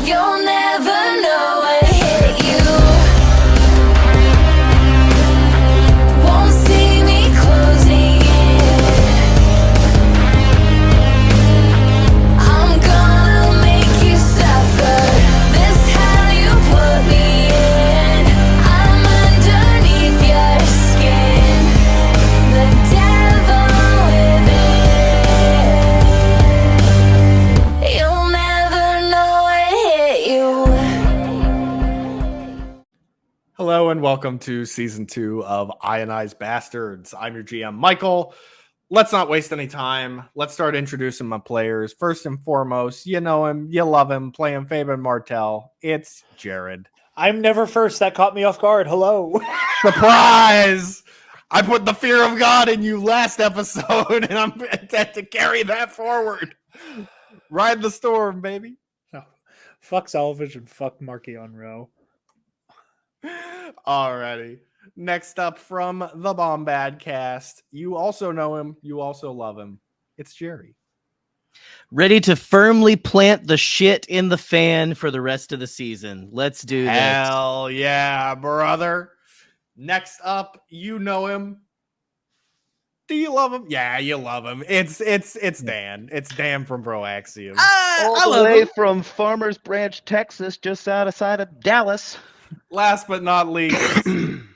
You'll never know what hit you. Won't see me closing in. I'm gonna make you suffer. This hell you put me in. I'm underneath your skin. The devil within. You'll never know what hit you. Hello and welcome to season 2 of Ionized Basterds. I'm your GM, Michael. Let's not waste any time. Let's start introducing my players. First and foremost, you know him, you love him, playing Fabian Martel. It's Jared. I'm never first. That caught me off guard. Hello. Surprise! I put the fear of God in you last episode, and I'm intent to carry that forward. Ride the storm, baby. No. Fuck Salvage and fuck Marky on Row. Alrighty. Next up from the Bombad cast, you also know him, you also love him. It's Jerry. Ready to firmly plant the shit in the fan for the rest of the season. Let's do this. Hell yeah, brother. Next up, you know him. Do you love him? Yeah, you love him. It's Dan. It's Dan from Proaxium. I All the love way him. from Farmers Branch, Texas, just outside of Dallas. Last but not least,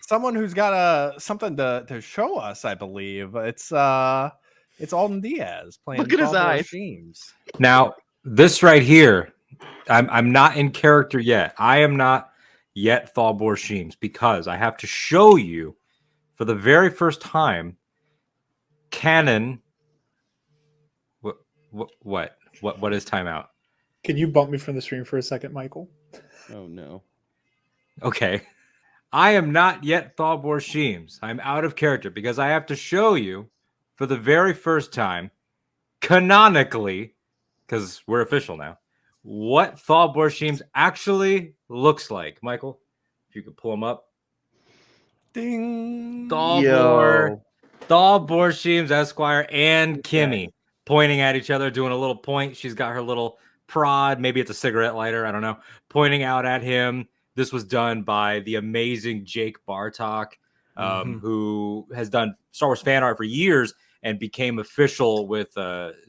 someone who's got something to show us, I believe. It's Alden Diaz playing. Look at his Cowboy eyes. Sheems. Now, this right here, I'm not in character yet. I am not yet Thalbor Sheems because I have to show you for the very first time canon. What is timeout? Can you bump me from the stream for a second, Michael? Oh, no. Okay. I am not yet Thalbor Sheems. I'm out of character because I have to show you for the very first time, canonically, because we're official now, what Thalbor Sheems actually looks like. Michael, if you could pull him up. Ding. Thalbor Sheems, Esquire, and Kimmy pointing at each other, doing a little point. She's got her little prod. Maybe it's a cigarette lighter. I don't know. Pointing out at him. This was done by the amazing Jake Bartok, who has done Star Wars fan art for years and became official with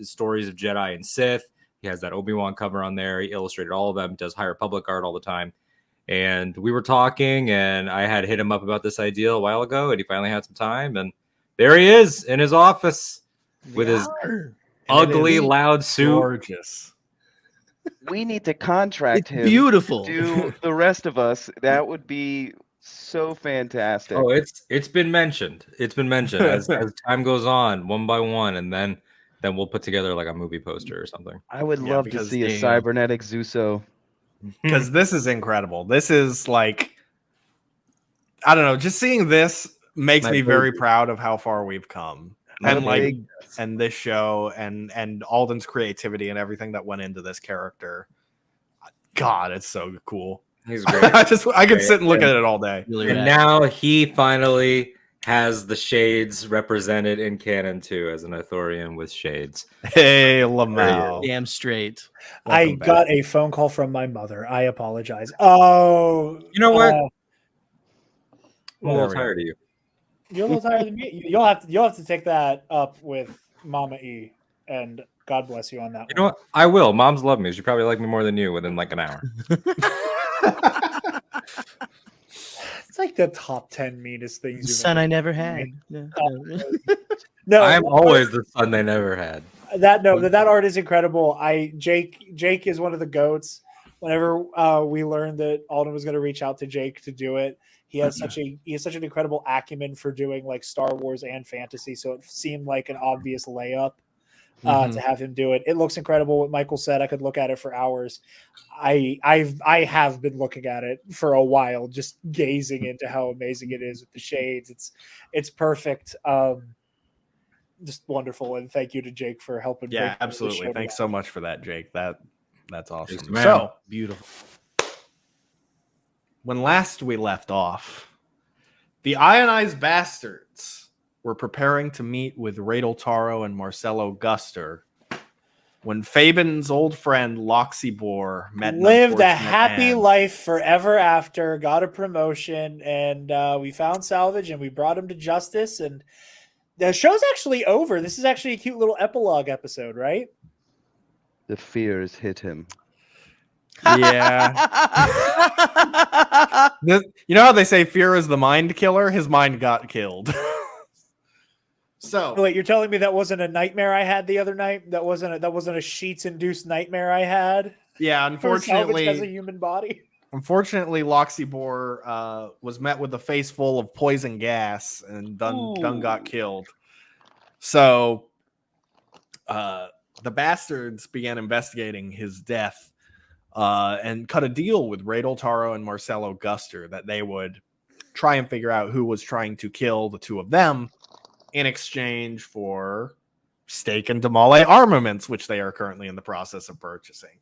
Stories of Jedi and Sith. He has that Obi-Wan cover on there. He illustrated all of them, does High Republic art all the time. And we were talking, and I had hit him up about this idea a while ago, and he finally had some time. And there he is in his office with his ugly, loud suit. Gorgeous. We need to contract him Beautiful. to do the rest of us. That would be so fantastic. Oh, it's been mentioned. It's been mentioned as time goes on, one by one, and then we'll put together like a movie poster or something. I would love to because see a cybernetic Zuso. Because this is incredible. This is like, I don't know, just seeing this makes me very proud of how far we've come. And this show and Alden's creativity and everything that went into this character. God, it's so cool. He's great. I could sit and look at it all day. Really And rad. now he finally has the shades represented in canon too, as an Arthurian with shades. Hey, Lamau. Damn straight. I got a phone call from my mother. I apologize. Oh, You know what? uh, I'm a little tired of you. you're a little tired of me. You'll have to take that up with Mama E, and God bless you on that. You know what? I will. Moms love me. She probably like me more than you within like an hour. It's like the top 10 meanest things. The you've son ever- I never had. No. No, I'm always the son they never had. that art is incredible. Jake is one of the goats. Whenever we learned that Alden was going to reach out to Jake to do it, he has such an incredible acumen for doing like Star Wars and fantasy. So it seemed like an obvious layup to have him do it. It looks incredible. What Michael said, I could look at it for hours. I have been looking at it for a while, just gazing into how amazing it is with the shades. It's perfect. Just wonderful, and thank you to Jake for helping. Yeah, bring the absolutely. show Thanks to so much for that, Jake. That's awesome. Thanks, man. So, Beautiful. when last we left off, the Ionized Bastards were preparing to meet with Radel Taro and Marcelo Guster when Fabian's old friend Loxibor met an Lived a unfortunate happy end. life forever after, got a promotion, and we found Salvage and we brought him to justice. And the show's actually over. This is actually a cute little epilogue episode, right? The fears hit him. Yeah. You know how they say fear is the mind killer? His mind got killed. So Oh, wait, you're telling me that wasn't a nightmare I had the other night? That wasn't a sheets-induced nightmare I had? yeah, Salvage unfortunately, has a human body. Unfortunately, Loxibor was met with a face full of poison gas, and Gun got killed. So the Bastards began investigating his death and cut a deal with Radel Taro and Marcelo Guster that they would try and figure out who was trying to kill the two of them in exchange for Steak and Damale armaments, which they are currently in the process of purchasing.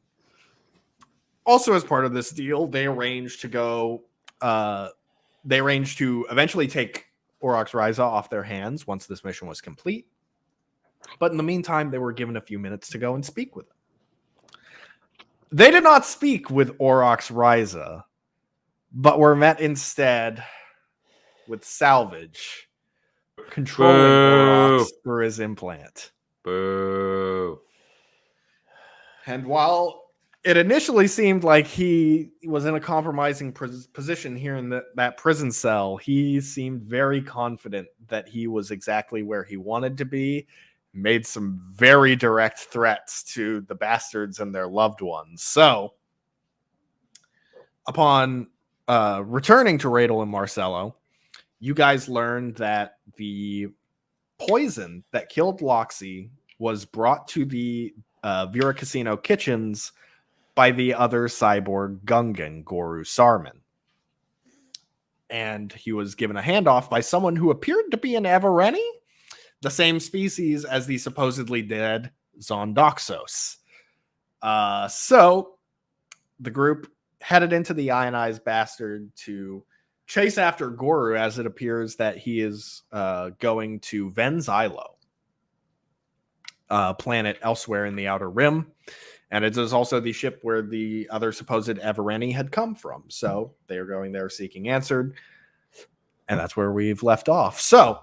Also, as part of this deal, they arranged to eventually take Aurochs Ryza off their hands once this mission was complete. But in the meantime, they were given a few minutes to go and speak with them. They did not speak with Aurochs Ryza, but were met instead with Salvage, controlling Aurochs through his implant. Boo. And while it initially seemed like he was in a compromising position here in that prison cell, he seemed very confident that he was exactly where he wanted to be, made some very direct threats to the Bastards and their loved ones. So, upon returning to Radel and Marcelo, you guys learned that the poison that killed Loxy was brought to the Vera Casino kitchens by the other cyborg Gungan, Goru Sarmin. And he was given a handoff by someone who appeared to be an Evereni, the same species as the supposedly dead Doxos. So the group headed into the Ionized Bastard to chase after Goru, as it appears that he is going to Vens'ilo, planet elsewhere in the Outer Rim. And it is also the ship where the other supposed Evereni had come from. So they are going there seeking answered. And that's where we've left off. So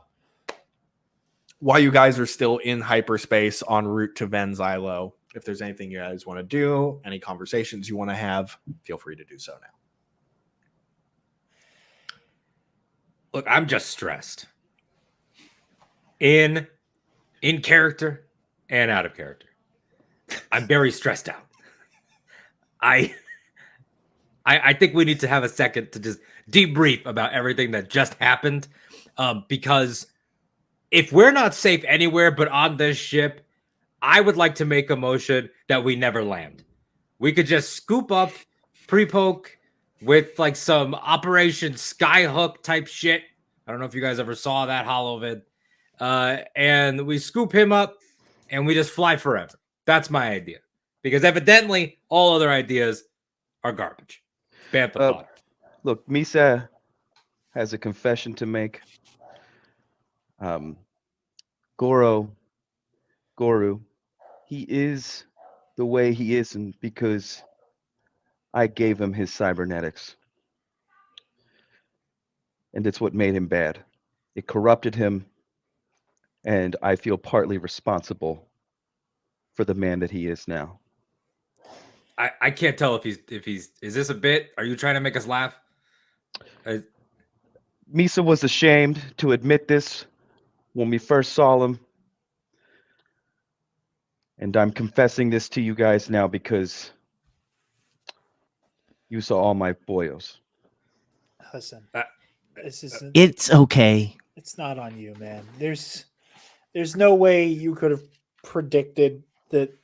while you guys are still in hyperspace en route to Vens'ilo, if there's anything you guys want to do, any conversations you want to have, feel free to do so now. Look, I'm just stressed. In character and out of character. I'm very stressed out. I think we need to have a second to just debrief about everything that just happened. Because if we're not safe anywhere but on this ship, I would like to make a motion that we never land. We could just scoop up pre-poke with like some Operation Skyhook type shit. I don't know if you guys ever saw that holovid. And we scoop him up and we just fly forever. That's my idea. Because evidently all other ideas are garbage. Bantha fodder. Look, Misa has a confession to make. Goru, he is the way he is because I gave him his cybernetics. And it's what made him bad. It corrupted him, and I feel partly responsible for the man that he is now. I can't tell if he's is this a bit? Are you trying to make us laugh? Misa was ashamed to admit this when we first saw him. And I'm confessing this to you guys now because you saw all my boyos. Listen, this is It's okay. it's not on you, man. There's no way you could have predicted that.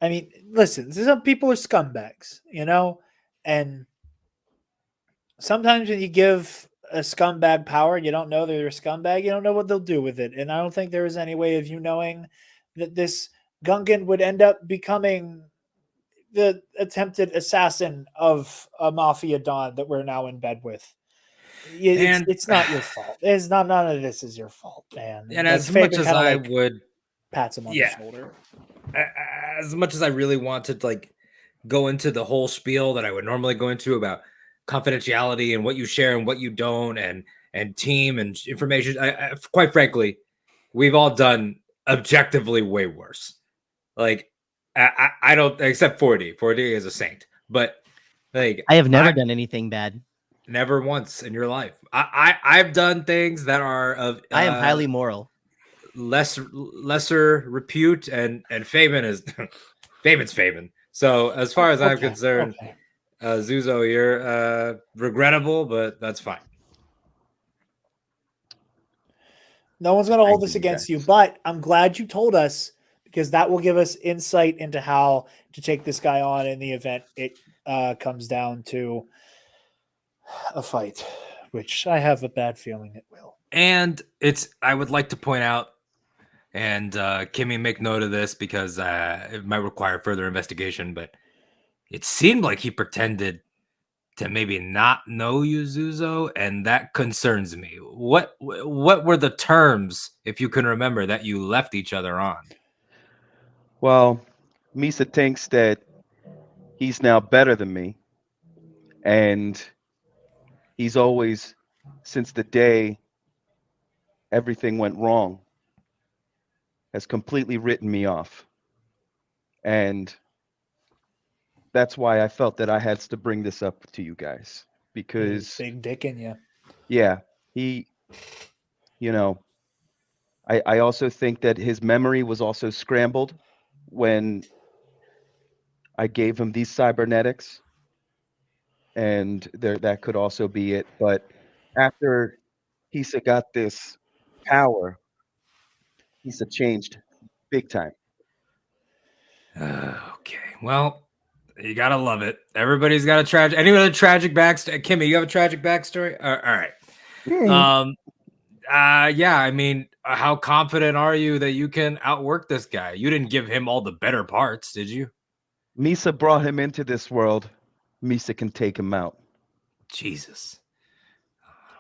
I mean, listen, some people are scumbags, you know, and sometimes when you give a scumbag power and you don't know they're a scumbag, you don't know what they'll do with it. And I don't think there is any way of you knowing that this Gungan would end up becoming the attempted assassin of a mafia don that we're now in bed with. It's not your fault. It's not. None of this is your fault, man. And as much as I would pats him on the shoulder. as much as I really want to like go into the whole spiel that I would normally go into about confidentiality and what you share and what you don't, and team and information, I quite frankly, we've all done objectively way worse. Like I don't, except 4D is a saint, but like I have never done anything bad. never once in your life. I've done things that are of I am highly moral. lesser repute, and Fabian is Fabian's Fabian. So as far as I'm concerned, Zuzo, you're regrettable, but that's fine. No one's going to hold Thank this you, against you, guys. but I'm glad you told us because that will give us insight into how to take this guy on in the event it comes down to a fight, which I have a bad feeling it will. And I would like to point out, and Kimmy, make note of this because it might require further investigation, but it seemed like he pretended to maybe not know you, Zuzo, and that concerns me. What were the terms, if you can remember, that you left each other on? Well, Misa thinks that he's now better than me, and he's always, since the day everything went wrong, has completely written me off. And that's why I felt that I had to bring this up to you guys, because Big dick in you. yeah, he, you know, I also think that his memory was also scrambled when I gave him these cybernetics, and that could also be it. But after Hisa got this power, Hisa changed big time. Okay, well, you gotta love it. Everybody's got a tragic. Any other tragic backstory? Kimmy, you have a tragic backstory? All right. Yeah. I mean, how confident are you that you can outwork this guy? You didn't give him all the better parts, did you? Misa brought him into this world. Misa can take him out. Jesus.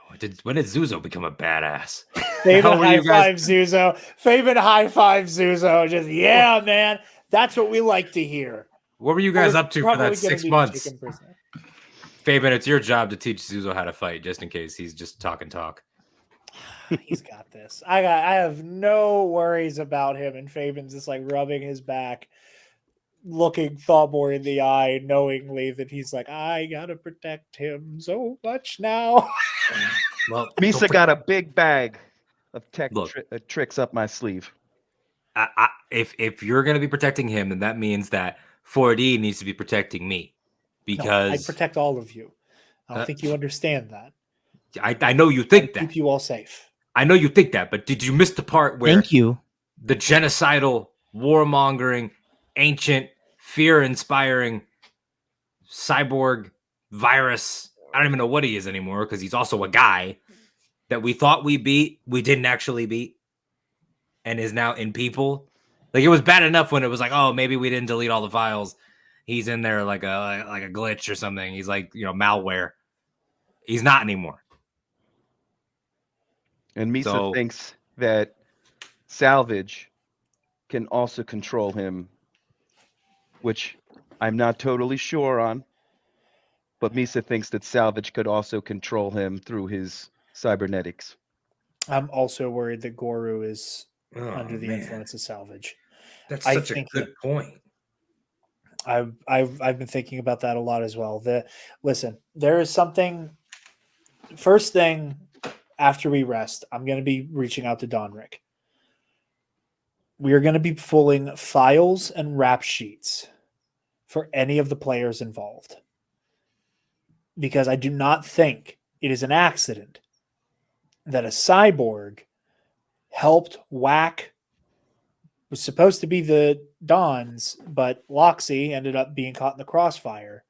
When did Zuzo become a badass? Fabian high five Zuzo. Fabian high five Zuzo. Just yeah, man. That's what we like to hear. What were you guys up to for that 6 months? months? Fabian, it's your job to teach Zuzo how to fight, just in case he's just talk. He's got this. I have no worries about him. And Fabian's just like rubbing his back, looking Thawmore in the eye, knowingly that he's like, I gotta protect him so much now. Well, Misa got a big bag of tech Look. tricks up my sleeve. If you're going to be protecting him, then that means that 4D needs to be protecting me, because I protect all of you. I don't think you understand that. I know you think that. Keep you all safe. I know you think that, but did you miss the part where Thank you. the genocidal, warmongering, ancient, fear-inspiring cyborg virus, I don't even know what he is anymore because he's also a guy that we thought we beat, we didn't actually beat, and is now in people? Like, it was bad enough when it was like, oh, maybe we didn't delete all the files. He's in there like a glitch or something. He's like, malware. He's not anymore. And Misa thinks that Salvage can also control him, which I'm not totally sure on. But Misa thinks that Salvage could also control him through his cybernetics. I'm also worried that Goru is under the influence of Salvage. That's such a good point. I've been thinking about that a lot as well. Listen, there is something. First thing after we rest, I'm going to be reaching out to Donrick. We are going to be pulling files and rap sheets for any of the players involved, because I do not think it is an accident that a cyborg helped whack, was supposed to be the Dons, but Loxy ended up being caught in the crossfire.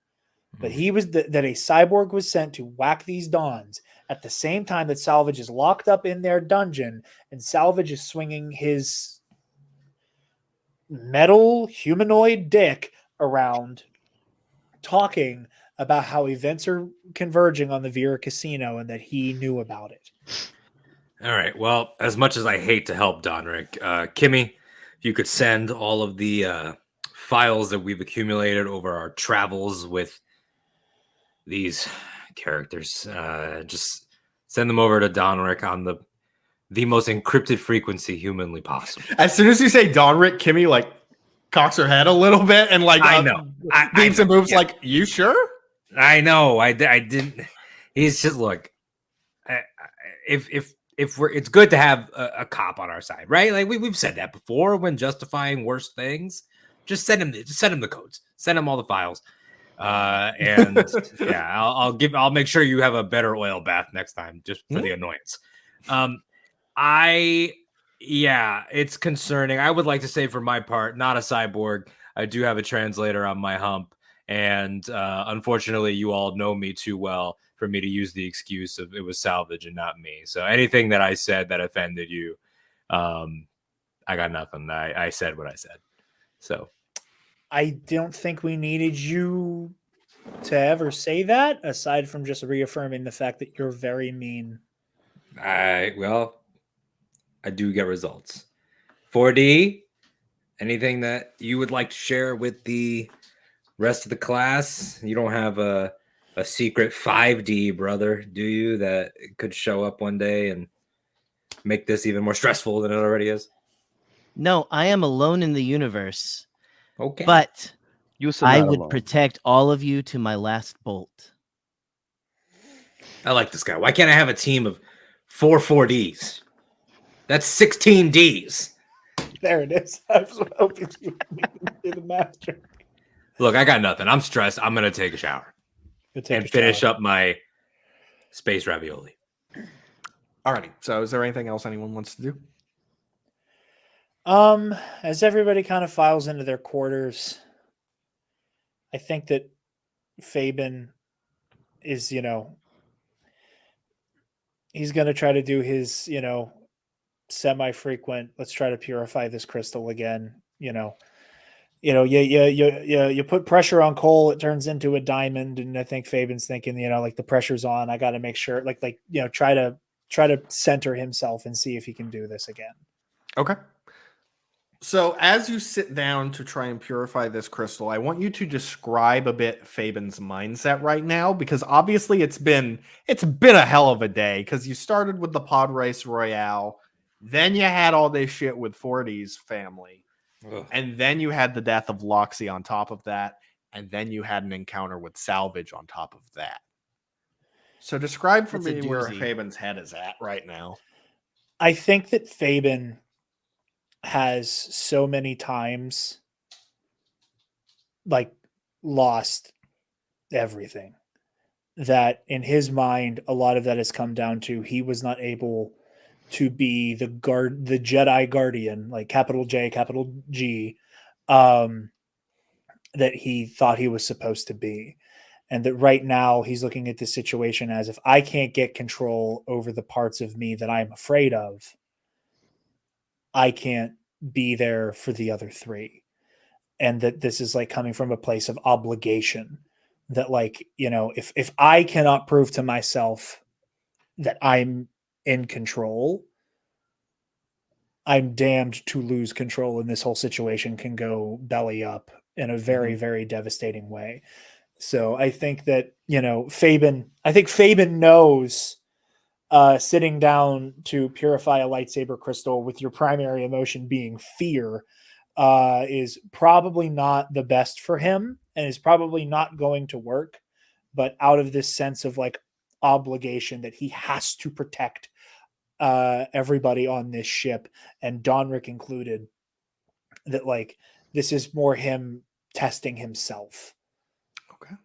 But he was that a cyborg was sent to whack these Dons at the same time that Salvage is locked up in their dungeon, and Salvage is swinging his metal humanoid dick around, talking about how events are converging on the Vera Casino and that he knew about it. All right. Well, as much as I hate to help Donrick, Kimmy, if you could send all of the files that we've accumulated over our travels with these characters. Just send them over to Donrick on the most encrypted frequency humanly possible. As soon as you say Donrick, Kimmy like cocks her head a little bit and like I know. beeps and moves like, you sure? I know. I didn't. He's just look. If we're, it's good to have a cop on our side, right? Like we've said that before when justifying worse things. Just send him the codes. Send him all the files. And yeah, I'll make sure you have a better oil bath next time, just for the annoyance. It's concerning. I would like to say for my part, not a cyborg. I do have a translator on my hump, and unfortunately, you all know me too well for me to use the excuse of it was salvage and not me. So anything that I said that offended you, I got nothing. I said what I said. So I don't think we needed you to ever say that, aside from just reaffirming the fact that you're very mean. I do get results. 4D, anything that you would like to share with the rest of the class? You don't have a secret 5D brother, do you, that could show up one day and make this even more stressful than it already is? No, I am alone in the universe. Okay. But I would alone. protect all of you to my last bolt. I like this guy. Why can't I have a team of 4 4Ds? That's 16 Ds. There it is. I was hoping you would do the math. Look, I got nothing. I'm stressed. I'm going to take a shower and finish up my space ravioli. Alrighty. So is there anything else anyone wants to do? As everybody kind of files into their quarters, I think that Fabian is, he's going to try to do his, semi-frequent, let's try to purify this crystal again. You put pressure on coal, it turns into a diamond. And I think Fabian's thinking, like the pressure's on, I got to make sure try to center himself and see if he can do this again. Okay. So as you sit down to try and purify this crystal, I want you to describe a bit Fabian's mindset right now, because obviously it's been a hell of a day, because you started with the pod race royale, then you had all this shit with 40's family, and then you had the death of Loxy on top of that, and then you had an encounter with Salvage on top of that. So describe for me where Fabian's head is at right now. I think that Fabian has so many times lost everything that in his mind, a lot of that has come down to he was not able to be the Jedi guardian, like capital J, capital G, that he thought he was supposed to be. And that right now he's looking at this situation as, if I can't get control over the parts of me that I'm afraid of, I can't be there for the other three. And that this is coming from a place of obligation, that if I cannot prove to myself that I'm in control, I'm damned to lose control, and this whole situation can go belly up in a very, very devastating way. So I think that, Fabian knows sitting down to purify a lightsaber crystal with your primary emotion being fear is probably not the best for him, and is probably not going to work. But out of this sense of obligation that he has to protect everybody on this ship, and Donrick included, that this is more him testing himself. Okay.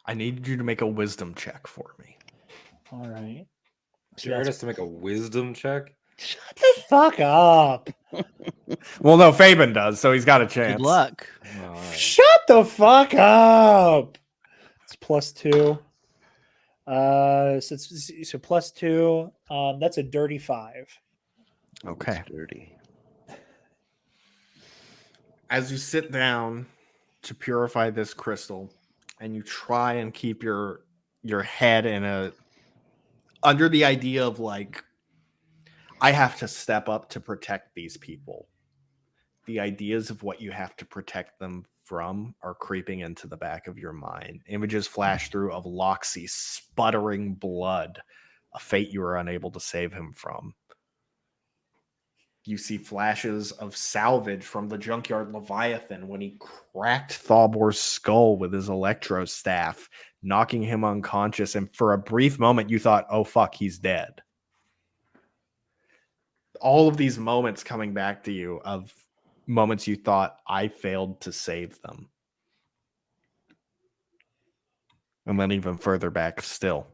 I need you to make a wisdom check for me. All right. So you're to make a wisdom check? Shut the fuck up. Well, no, Fabian does, so he's got a chance. Good luck. Right. Shut the fuck up. It's +2. So +2. That's a dirty 5. Okay. Dirty. As you sit down to purify this crystal, and you try and keep your head under the idea of I have to step up to protect these people. the ideas of what you have to protect them from are creeping into the back of your mind. Images flash through of Loxy sputtering blood, a fate you were unable to save him from. You see flashes of salvage from the junkyard Leviathan when he cracked Thalbor's skull with his electro staff, knocking him unconscious. And for a brief moment, you thought, oh, fuck, he's dead. All of these moments coming back to you of moments you thought, I failed to save them. And then even further back still.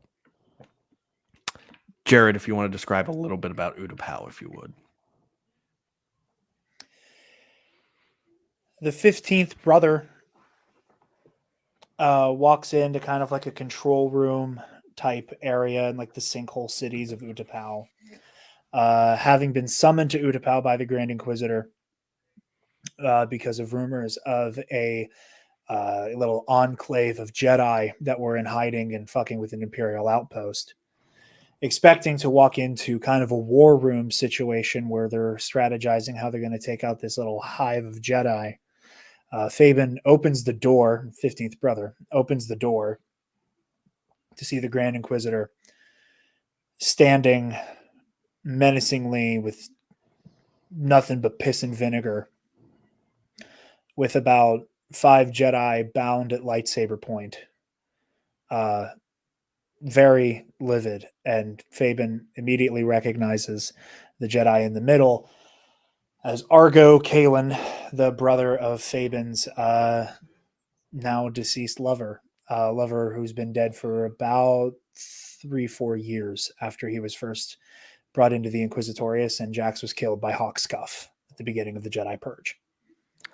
Jared, if you want to describe a little bit about Utapau, if you would. The 15th brother walks into kind of like a control room type area in like the sinkhole cities of Utapau. Having been summoned to Utapau by the Grand Inquisitor because of rumors of a little enclave of Jedi that were in hiding and fucking with an Imperial outpost. Expecting to walk into kind of a war room situation where they're strategizing how they're going to take out this little hive of Jedi. Fabian opens the door, 15th brother, opens the door to see the Grand Inquisitor standing menacingly with nothing but piss and vinegar with about 5 Jedi bound at lightsaber point. Very livid, and Fabian immediately recognizes the Jedi in the middle as Argo Kalen, the brother of Fabian's now deceased lover who's been dead for about 3-4 years after he was first brought into the Inquisitorius, and Jax was killed by Hawkscuff at the beginning of the Jedi Purge.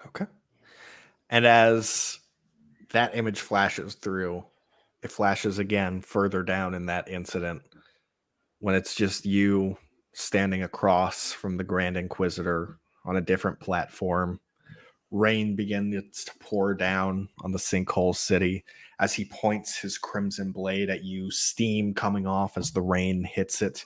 Okay. And as that image flashes through, it flashes again further down in that incident when it's just you standing across from the Grand Inquisitor on a different platform. Rain begins to pour down on the sinkhole city as he points his crimson blade at you, steam coming off as the rain hits it.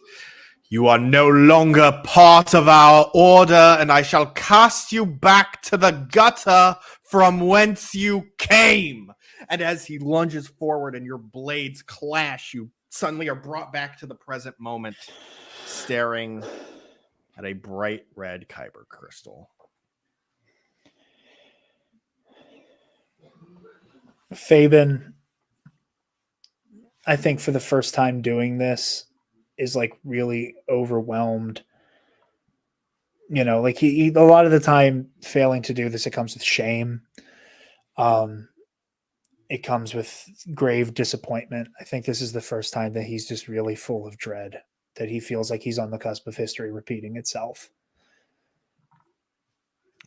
You are no longer part of our order, and I shall cast you back to the gutter from whence you came. And as he lunges forward and your blades clash, you suddenly are brought back to the present moment, staring at a bright red kyber crystal. Fabian, I think for the first time doing this, is like really overwhelmed. You know, like he a lot of the time failing to do this, it comes with shame. It comes with grave disappointment. I think this is the first time that he's just really full of dread, that he feels like he's on the cusp of history repeating itself.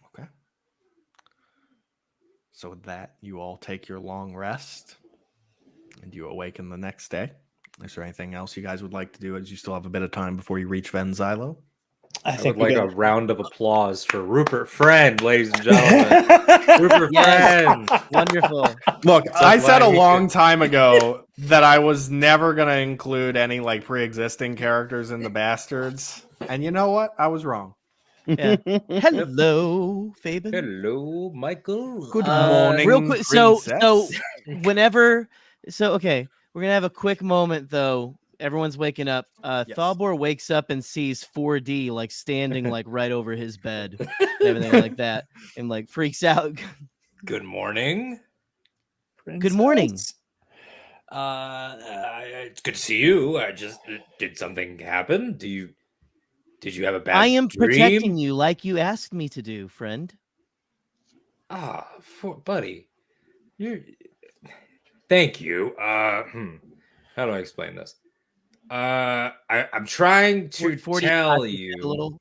Okay. So with that, you all take your long rest and you awaken the next day. Is there anything else you guys would like to do as you still have a bit of time before you reach Vens'ilo? I would like a round of applause for Rupert Friend, ladies and gentlemen. Rupert Friend. Wonderful. Look, I said a long time ago that I was never going to include any like pre-existing characters in the Basterds. And you know what? I was wrong. Yeah. Hello, Fabian. Hello, Michael. Good morning, Real quick, princess. Okay, we're gonna have a quick moment though. Everyone's waking up. Yes. Thalbor wakes up and sees 4D like standing like right over his bed, and everything like that, and like freaks out. Good morning. Good morning. It's good to see you. I just did something happen? Did you have a bad I am dream? protecting you like you asked me to do, friend. Buddy. Thank you. How do I explain this? I'm trying to tell you a little.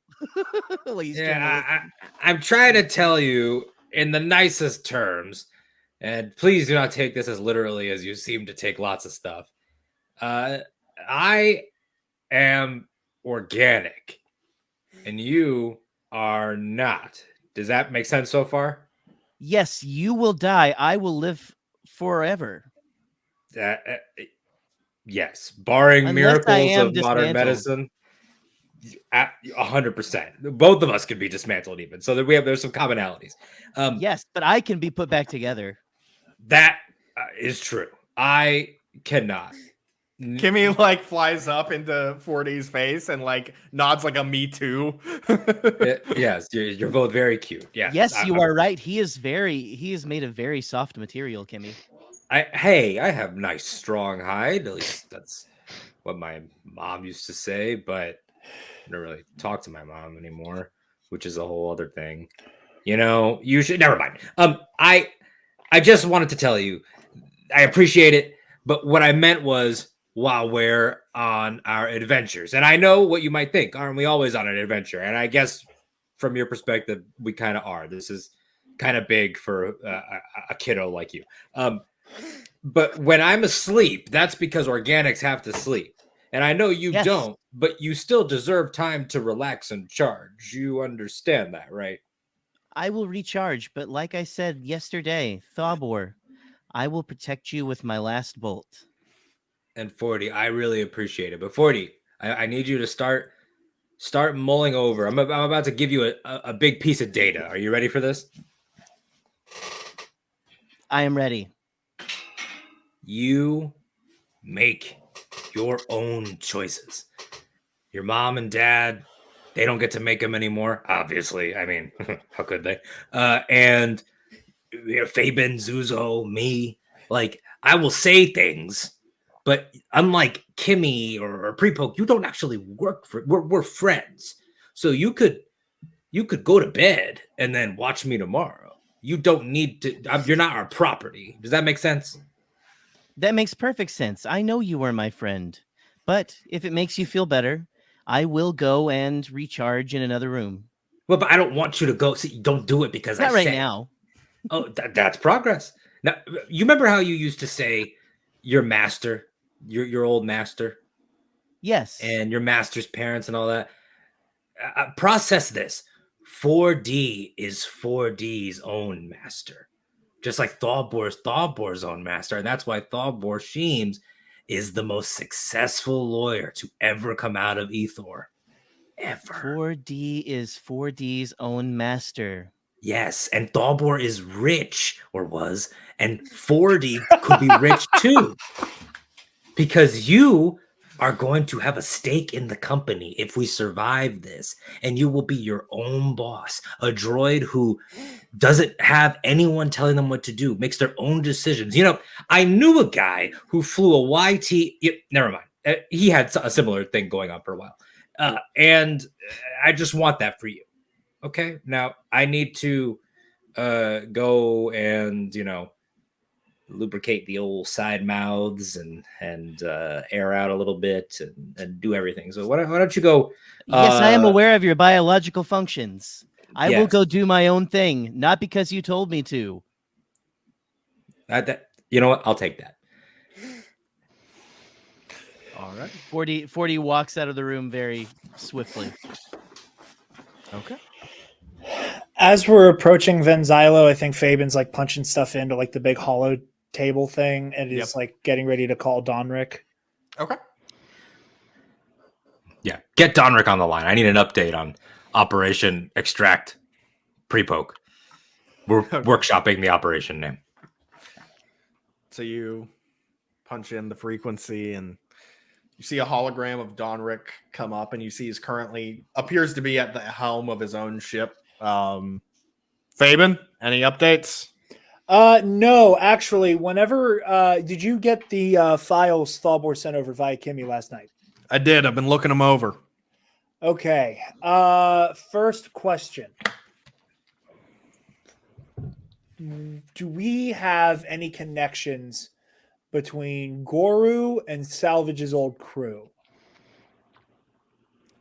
I'm trying to tell you in the nicest terms, and please do not take this as literally as you seem to take lots of stuff. I am organic, and you are not. Does that make sense so far? Yes, you will die. I will live forever. Yes, barring Unless I miracles am of modern dismantled. medicine. At 100%. Both of us could be dismantled even. So that there's some commonalities. Yes, but I can be put back together. That is true. I cannot. Kimmy like flies up into 4D's face and like nods like a me too. Yes, you're both very cute. Yes, you are right. He is made of very soft material, Kimmy. I have nice strong hide. At least that's what my mom used to say, but I don't really talk to my mom anymore, which is a whole other thing. You should never mind. I just wanted to tell you I appreciate it, but what I meant was while we're on our adventures. And I know what you might think. Aren't we always on an adventure? And I guess from your perspective, we kind of are. This is kind of big for a kiddo like you. But when I'm asleep, that's because organics have to sleep. And I know you don't, but you still deserve time to relax and charge. You understand that, right? I will recharge, but like I said yesterday, Thobor, I will protect you with my last bolt. And 40, I really appreciate it. But 40, I need you to start mulling over. I'm about to give you a big piece of data. Are you ready for this? I am ready. You make your own choices. Your mom and dad, they don't get to make them anymore, obviously. I mean, how could they? And Fabian, Zuzo, me, like, I will say things, but unlike Kimmy or Prepoke, you don't actually work for. We're friends, so you could go to bed and then watch me tomorrow. You don't need to. You're not our property. Does that make sense? That makes perfect sense. I know you are my friend, but if it makes you feel better, I will go and recharge in another room. Well, but I don't want you to go. See, don't do it because Not I right said. now. Oh, that's progress. Now, you remember how you used to say your master, your old master? Yes. And your master's parents and all that. Process this. 4D is 4D's own master. Just like Thorbor's own master. And that's why Thorbor Sheems is the most successful lawyer to ever come out of Ethor. Ever. 4D is 4D's own master. Yes, and Thorbor is rich, or was, and 4D could be rich too. Because you are going to have a stake in the company if we survive this, and you will be your own boss, a droid who doesn't have anyone telling them what to do, makes their own decisions. I knew a guy who flew a YT. Never mind. He had a similar thing going on for a while. And I just want that for you. Okay, now I need to go and lubricate the old side mouths and air out a little bit and do everything. So why don't you go? Yes, I am aware of your biological functions. I will Yes. go do my own thing, not because you told me to. You know what? I'll take that. All right. 40 walks out of the room very swiftly. Okay. As we're approaching Vens'ilo, I think Fabian's like punching stuff into like the big hollow table thing and is like getting ready to call Donrick. Okay. Yeah, get Donrick on the line. I need an update on Operation Extract Prepoke. We're workshopping the operation name. So you punch in the frequency and you see a hologram of Donrick come up, and you see he's currently appears to be at the helm of his own ship. Fabian, any updates? No, actually, did you get the files Thobor sent over via Kimmy last night? I did. I've been looking them over. Okay. First question. Do we have any connections between Goru and Salvage's old crew?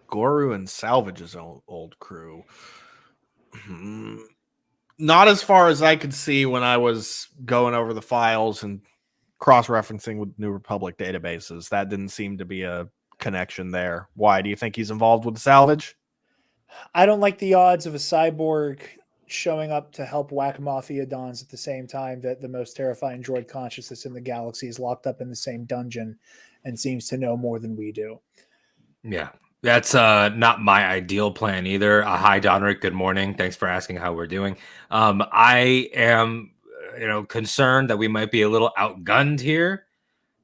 Goru and Salvage's old crew. Not as far as I could see when I was going over the files and cross-referencing with New Republic databases. That didn't seem to be a connection there. Why? Do you think he's involved with Salvage? I don't like the odds of a cyborg showing up to help whack Mafia Dons at the same time that the most terrifying droid consciousness in the galaxy is locked up in the same dungeon and seems to know more than we do. Yeah. That's not my ideal plan either. Hi, Donrick. Good morning. Thanks for asking how we're doing. I am, concerned that we might be a little outgunned here.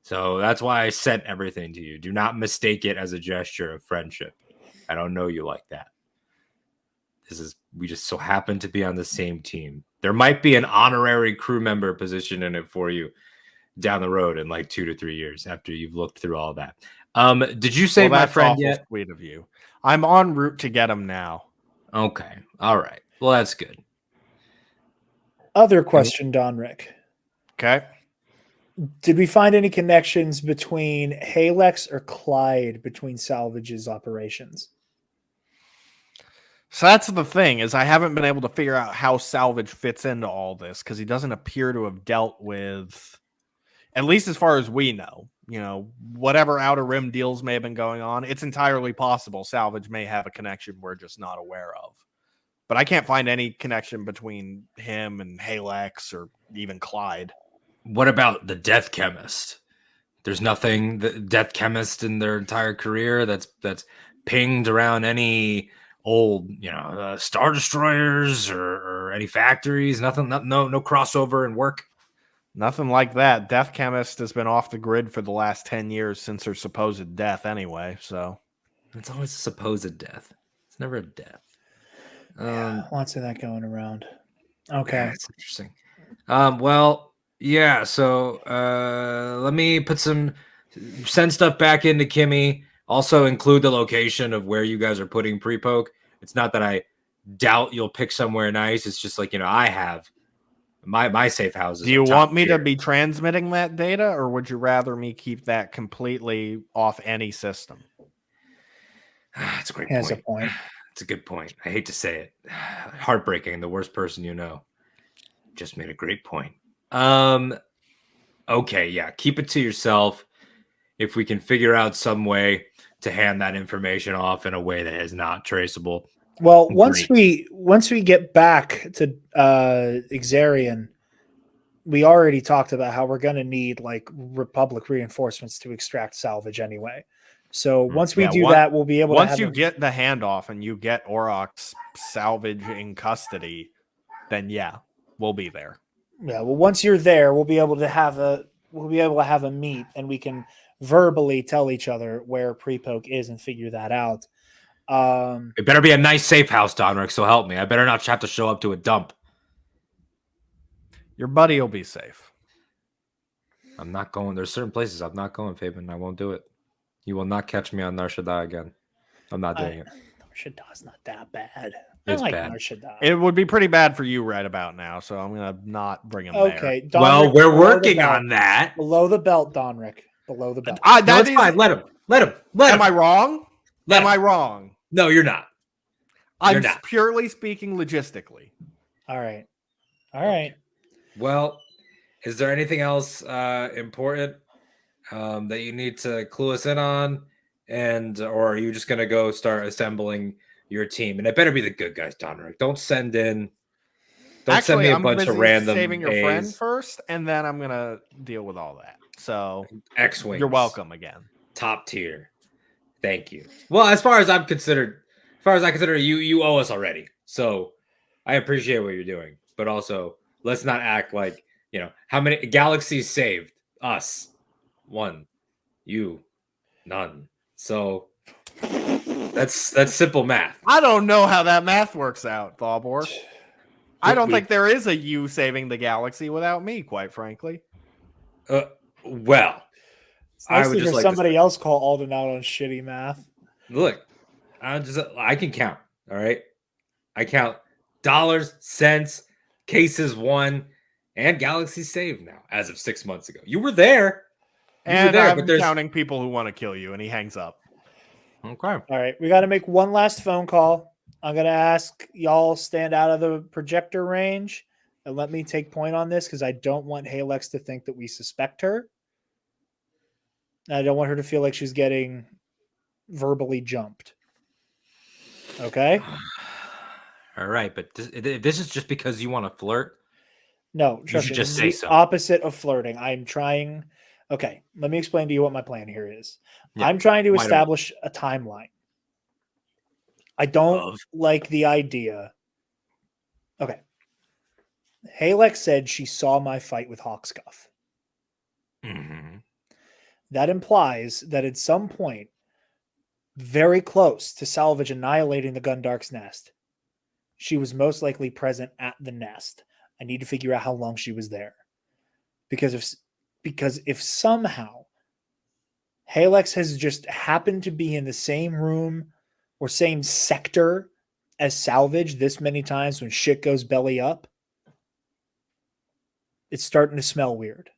So that's why I sent everything to you. Do not mistake it as a gesture of friendship. I don't know you like that. We just so happen to be on the same team. There might be an honorary crew member position in it for you down the road in like 2 to 3 years after you've looked through all that. Did you save my friend yet? Sweet of you. I'm en route to get him now. Okay. All right. Well, that's good. Other question, Donrick. Okay. Did we find any connections between Halex or Clyde between Salvage's operations? So that's the thing, is I haven't been able to figure out how Salvage fits into all this, because he doesn't appear to have dealt with, at least as far as we know, whatever Outer Rim deals may have been going on. It's entirely possible Salvage may have a connection we're just not aware of. But I can't find any connection between him and Halex or even Clyde. What about the Death Chemist? There's nothing, the Death Chemist in their entire career that's pinged around any old, Star Destroyers or any factories. Nothing, no crossover in work. Nothing like that. Death Chemist has been off the grid for the last 10 years since her supposed death anyway, so. It's always a supposed death. It's never a death. Lots of that going around. Okay. Yeah, it's interesting. Well, yeah, so let me send stuff back into Kimmy. Also include the location of where you guys are putting pre-poke. It's not that I doubt you'll pick somewhere nice. It's just like, I have my safe houses. Do you want me to be transmitting that data, or would you rather me keep that completely off any system? That's a great Has point. a point. It's a good point. I hate to say it. Heartbreaking. The worst person you know. Just made a great point. Okay, yeah. Keep it to yourself. If we can figure out some way to hand that information off in a way that is not traceable. Well, once we get back to Xarian, we already talked about how we're going to need like Republic reinforcements to extract Salvage anyway. So once we do that, we'll be able to. Once you get the handoff and you get Aurochs Salvage in custody, then yeah, we'll be there. Yeah, well, once you're there, we'll be able to have a meet, and we can verbally tell each other where pre-poke is and figure that out. It better be a nice safe house, Donrick, so help me. I better not have to show up to a dump. Your buddy will be safe. I'm not going. There's certain places I'm not going, Fabian. I won't do it. You will not catch me on Nar Shaddaa again. I'm not doing it. Nar Shaddaa's not that bad. It's I like bad. Nar Shaddaa. It would be pretty bad for you right about now, so I'm going to not bring him there. Okay. Donrick, well, we're working on that. Below the belt, Donrick. Below the belt. That's fine. Let him. Am I wrong? Am I wrong? No, you're not. I'm purely speaking logistically. All right. Well, is there anything else important that you need to clue us in on, or are you just gonna go start assembling your team? And it better be the good guys, Donrick. Don't send me a bunch of random saving your A's. friend first, and then I'm gonna deal with all that. So X-Wings. You're welcome again. Top tier. Thank you. Well, as far as I consider you owe us already. So I appreciate what you're doing, but also let's not act like, how many galaxies saved? Us. 1. You. None. So that's simple math. I don't know how that math works out, Thawbor. I don't think there is a you saving the galaxy without me, quite frankly. Well, I would just like somebody else call Alden out on shitty math. Look, I can count. All right, I count dollars, cents, cases won, and galaxies saved now as of 6 months ago. You were there. I'm counting people who want to kill you, and he hangs up. Okay. All right, we got to make one last phone call. I'm going to ask y'all stand out of the projector range and let me take point on this because I don't want Halex to think that we suspect her. I don't want her to feel like she's getting verbally jumped. Okay? All right, but this is just because you want to flirt? No, you should just say so. Opposite of flirting. I'm trying... Okay, let me explain to you what my plan here is. Yeah. I'm trying to establish a timeline. I don't Of. like the idea. Okay. Okay. Halex said she saw my fight with Hawkscuff. Mm-hmm. That implies that at some point, very close to Salvage annihilating the Gundark's nest, she was most likely present at the nest. I need to figure out how long she was there. Because if somehow Halex has just happened to be in the same room or same sector as Salvage this many times when shit goes belly up, it's starting to smell weird.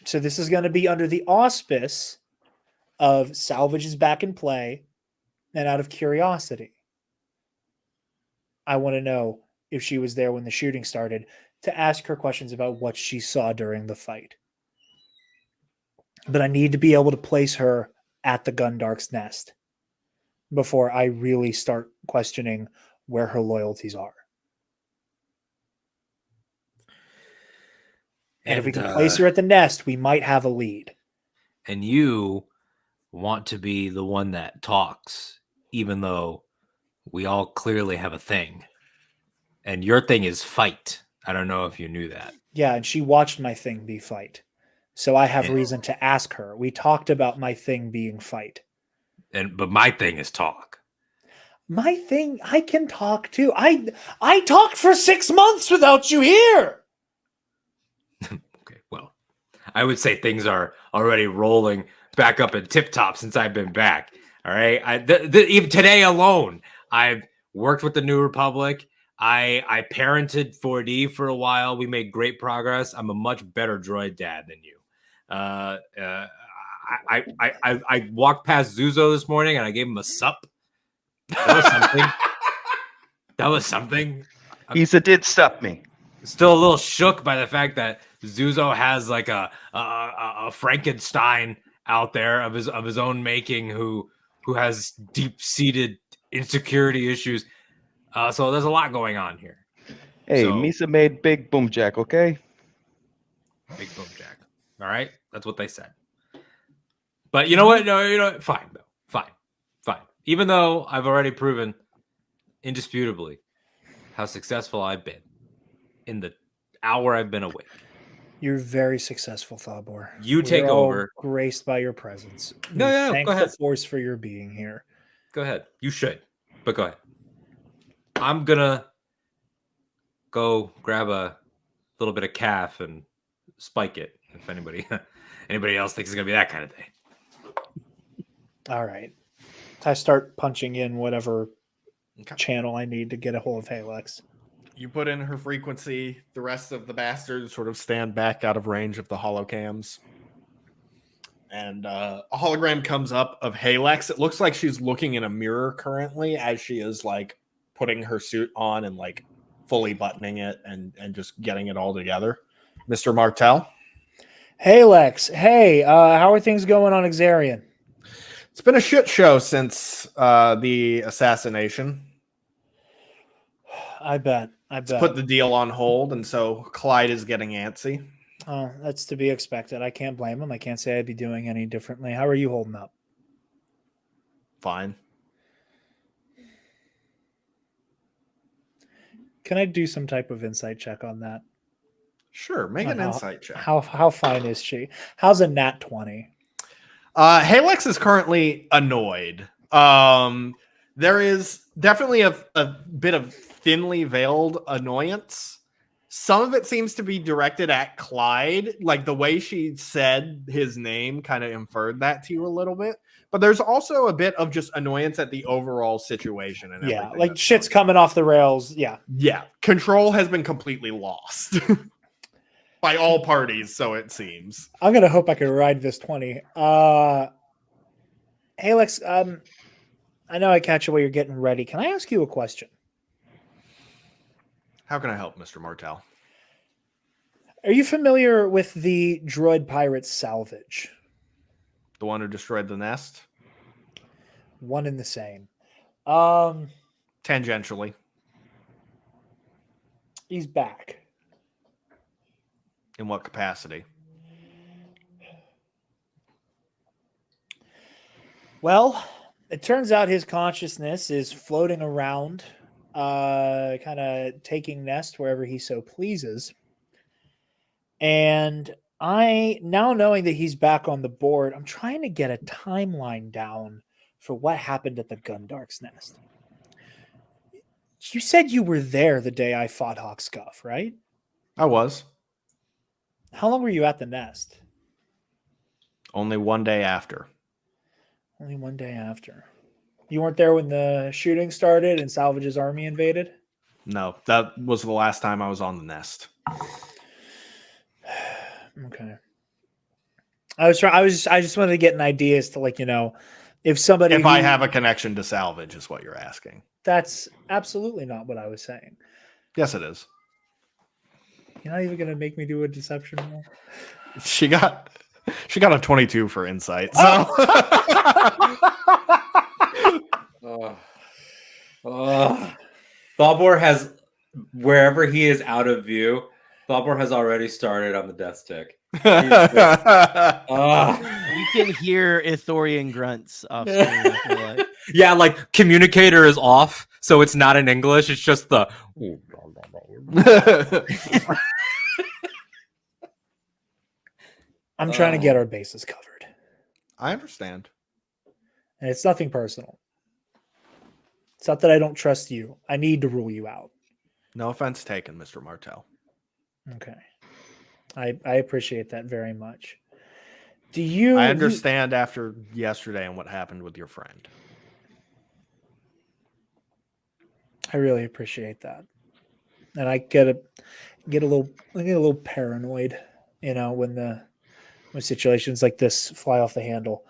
So this is going to be under the auspice of Salvage is back in play, and out of curiosity, I want to know if she was there when the shooting started to ask her questions about what she saw during the fight. But I need to be able to place her at the Gundark's nest before I really start questioning where her loyalties are. And if we can place her at the nest, we might have a lead. And you want to be the one that talks, even though we all clearly have a thing. And your thing is fight. I don't know if you knew that. Yeah, and she watched my thing be fight. So I have Yeah. reason to ask her. We talked about my thing being fight. But my thing is talk. My thing, I can talk too. I talked for 6 months without you here. Okay, well, I would say things are already rolling back up and tip top since I've been back. All right, even today alone, I've worked with the New Republic. I parented 4D for a while. We made great progress. I'm a much better droid dad than you. I walked past Zuzo this morning and I gave him a sup. That was something. That was something. He did stop me. Still a little shook by the fact that Zuzo has like a Frankenstein out there of his own making who has deep-seated insecurity issues. So there's a lot going on here. Hey, So- Misa made big boom jack, okay? Big boom jack. All right, that's what they said. But you know what? No, fine though. Fine. Even though I've already proven indisputably how successful I've been in the hour I've been awake. You're very successful, Thabor. You take We're all over. graced by your presence. No, We yeah, thank go ahead. the Force for your being here. Go ahead. You should, but go ahead. I'm gonna go grab a little bit of calf and spike it. If anybody else thinks it's gonna be that kind of day. All right. I start punching in whatever Okay. channel I need to get a hold of Halex. You put in her frequency. The rest of the bastards sort of stand back out of range of the holocams. And a hologram comes up of Halex. It looks like she's looking in a mirror currently as she is like putting her suit on and like fully buttoning it and just getting it all together. Mr. Martell. Hey, Lex. Hey, how are things going on Exarian? It's been a shit show since the assassination. I bet. It's put the deal on hold, and so Clyde is getting antsy. Oh, that's to be expected. I can't blame him. I can't say I'd be doing any differently. How are you holding up? Fine. Can I do some type of insight check on that? Sure, make an insight check. How fine is she? How's a nat 20? Halex is currently annoyed. There is definitely a bit of thinly veiled annoyance. Some of it seems to be directed at Clyde. Like the way she said his name kind of inferred that to you a little bit. But there's also a bit of just annoyance at the overall situation. And Yeah, everything like that's shit's going on. coming off the rails. Yeah. Yeah, control has been completely lost by all parties, so it seems. I'm gonna hope I can ride this 20. Hey Lex, I know I catch you while you're getting ready. Can I ask you a question? How can I help, Mr. Martell? Are you familiar with the droid pirate Salvage? The one who destroyed the nest? One and the same. Tangentially. He's back. In what capacity? Well, It turns out his consciousness is floating around, kind of taking nest wherever he so pleases. And I, now knowing that he's back on the board, I'm trying to get a timeline down for what happened at the Gundark's nest. You said you were there the day I fought Hawkscuff, right? I was. How long were you at the nest? Only one day after. Only one day after. You weren't there when the shooting started and Salvage's army invaded? No, that was the last time I was on the nest. Okay. I just wanted to get an idea as to, like, you know, if somebody, If I have a connection to Salvage is what you're asking. that's absolutely not what I was saying. Yes, it is. You're not even gonna make me do a deception roll. She got a 22 for insight. So Thalbor has, wherever he is out of view, Thalbor has already started on the death stick. You can hear Ithorian grunts off screen. I feel like. Yeah, like communicator is off, so it's not in English. It's just the. I'm trying to get our bases covered. I understand. And it's nothing personal. It's not that I don't trust you. I need to rule you out. No offense taken, Mr. Martell. Okay. I appreciate that very much. Do you... I understand after yesterday and what happened with your friend. I really appreciate that. And I get a little paranoid, you know, when situations like this fly off the handle.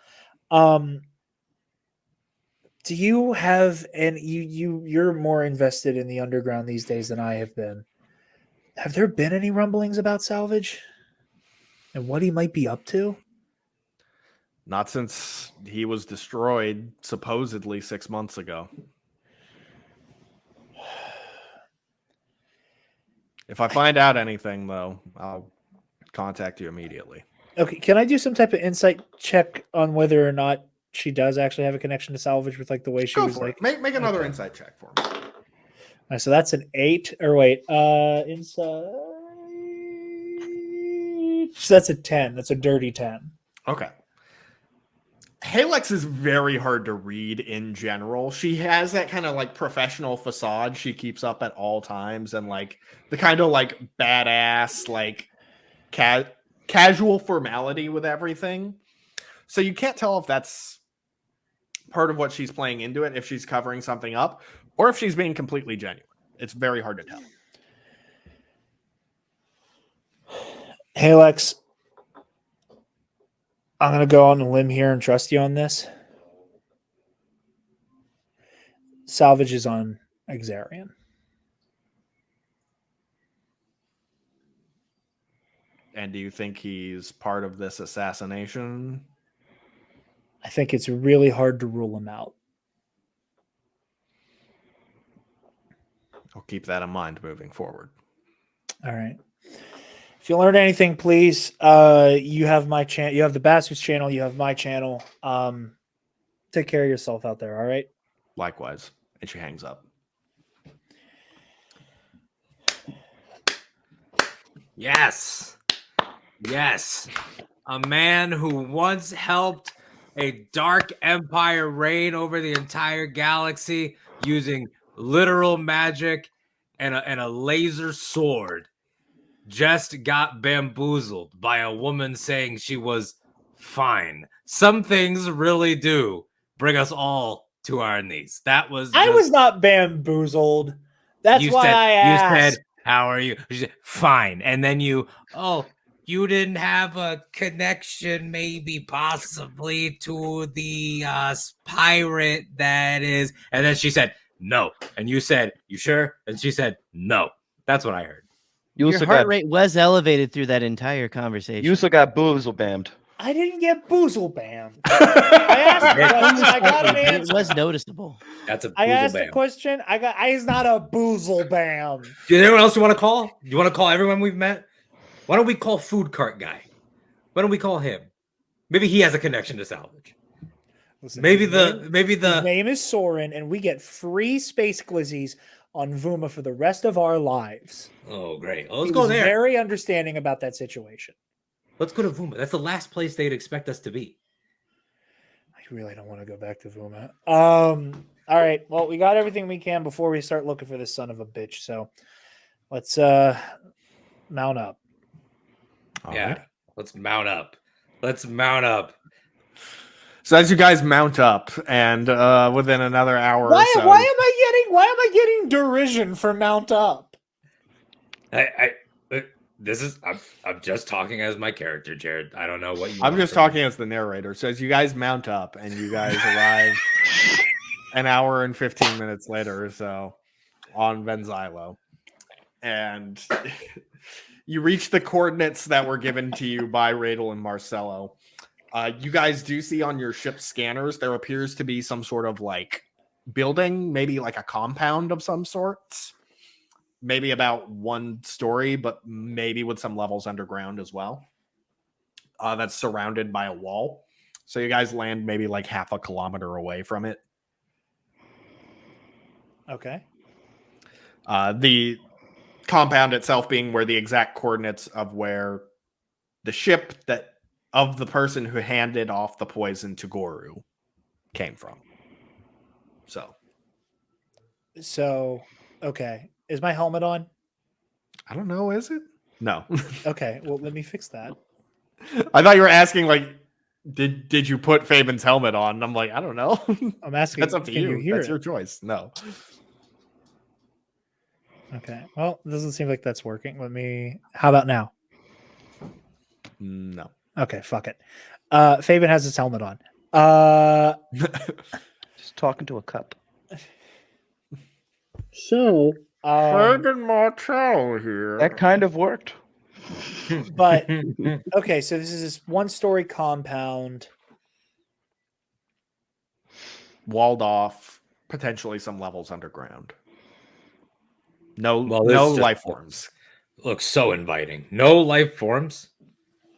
Do you have, and you're more invested in the underground these days than I have been. Have there been any rumblings about Salvage and what he might be up to? Not since he was destroyed supposedly 6 months ago. If I find out anything, though, I'll contact you immediately. Okay, can I do some type of insight check on whether or not she does actually have a connection to Salvage with, like, the way she was like? Make another insight check for me. All right, so that's an 8. Or wait, insight. So that's a 10. That's a dirty 10. Okay. Halex is very hard to read in general. She has that kind of like professional facade she keeps up at all times, and like the kind of like badass, like casual formality with everything. So you can't tell if that's part of what she's playing into it, if she's covering something up, or if she's being completely genuine. It's very hard to tell. Halex, I'm going to go on a limb here and trust you on this. Salvage is on Exarian. And do you think he's part of this assassination? I think it's really hard to rule him out. I'll keep that in mind moving forward. All right. If you learned anything, please, you have my channel. You have the Basterds channel. You have my channel. Take care of yourself out there. All right. Likewise. And she hangs up. Yes. Yes. A man who once helped a dark empire reign over the entire galaxy using literal magic and a laser sword just got bamboozled by a woman saying she was fine. Some things really do bring us all to our knees. That was I was not bamboozled. That's why I asked. You said, how are you? She said, fine. And then you didn't have a connection, maybe possibly to the pirate that is. And then she said, no. And you said, you sure? And she said, no. That's what I heard. Your heart rate was elevated through that entire conversation. You also got boozle bammed. I didn't get boozle bammed. I asked a question. I got an answer. It was noticeable. That's a boozle I asked bam. a question. He's not a boozle bam. Is there anyone else you want to call? You want to call everyone we've met? Why don't we call Food Cart Guy? Why don't we call him? Maybe he has a connection to Salvage. Listen, Maybe his the name is Soren, and we get free space glizzies on Vuma for the rest of our lives. Oh, great. Well, let's He go was there. very understanding about that situation. Let's go to Vuma. That's the last place they'd expect us to be. I really don't want to go back to Vuma. All right. Well, we got everything we can before we start looking for this son of a bitch. So let's mount up. Yeah. Let's mount up. Let's mount up. So as you guys mount up, and within another hour Why or so, am I getting derision for mount up? I'm just talking as my character, Jared. I don't know what you I'm want just from me. talking as the narrator. So as you guys mount up, and you guys arrive an hour and 15 minutes later or so on Vens'ilo, and you reach the coordinates that were given to you by Radel and Marcello. You guys do see on your ship scanners there appears to be some sort of like building, maybe like a compound of some sorts, maybe about 1 story, but maybe with some levels underground as well. That's surrounded by a wall. So you guys land maybe like half a kilometer away from it. Okay. The compound itself being where the exact coordinates of where the ship that of the person who handed off the poison to Goru came from. So, Okay. Is my helmet on? I don't know, is it? No. Okay. Well, let me fix that. I thought you were asking like, did you put Fabian's helmet on? And I'm like, I don't know. I'm asking. That's up to can you. hear That's it? your choice. No. Okay. Well, it doesn't seem like that's working. How about now? No. Okay. Fuck it. Fabian has his helmet on. Just talking to a cup. So, Fabian Martel here. That kind of worked. but okay, so this is this 1-story compound. Walled off, potentially some levels underground. No, Well, this no just life forms. looks so inviting. No life forms.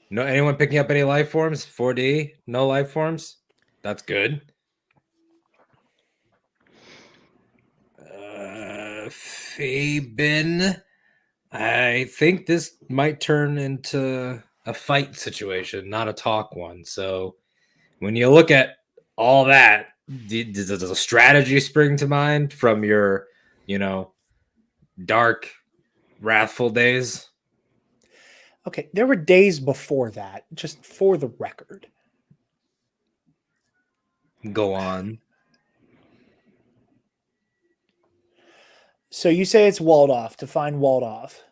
No, anyone picking up any life forms? 4D, no life forms. That's good. Fabian, I think this might turn into a fight situation, not a talk one. So when you look at all that, does a strategy spring to mind from your, dark, wrathful days? Okay, there were days before that, just for the record. Go on. So you say it's walled off. To find walled off.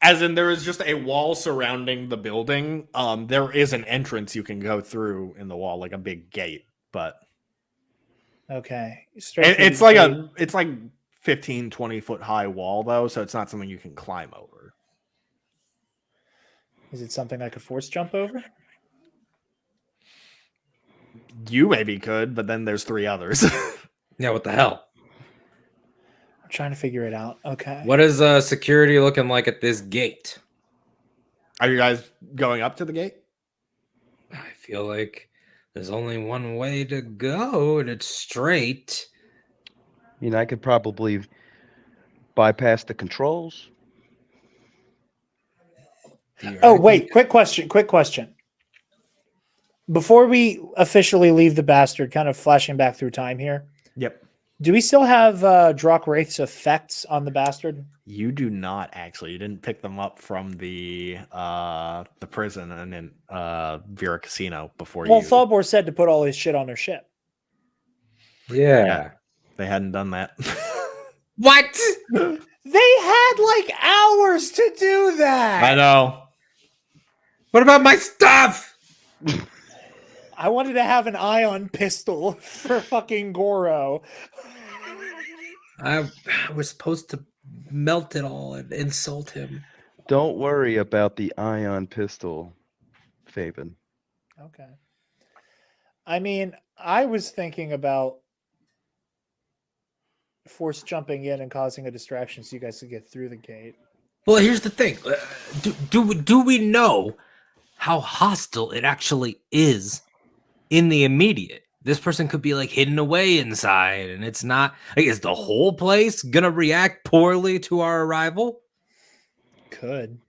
As in, there is just a wall surrounding the building. There is an entrance you can go through in the wall, like a big gate, but Okay. it's like 15, 20 foot high wall though, so it's not something you can climb over. Is it something I could force jump over? You maybe could, but then there's 3 others. Yeah, what the hell? I'm trying to figure it out. Okay. What is security looking like at this gate? Are you guys going up to the gate? I feel like there's only one way to go, and it's straight. I could probably bypass the controls. Oh, wait. Quick question. Before we officially leave the Bastard, kind of flashing back through time here, Yep. do we still have Drock Wraith's effects on the Bastard? You do not actually. You didn't pick them up from the prison and in Vera Casino before Well, you. Thalbor said to put all his shit on their ship. Yeah. They hadn't done that. What? They had like hours to do that. I know. What about my stuff? I wanted to have an ion pistol for fucking Goro. I was supposed to melt it all and insult him. Don't worry about the ion pistol, Fabian. Okay. I mean, I was thinking about force jumping in and causing a distraction so you guys could get through the gate. Well, here's the thing. Do we know how hostile it actually is in the immediate? this person could be like hidden away inside, and it's not like, is the whole place gonna react poorly to our arrival? Could.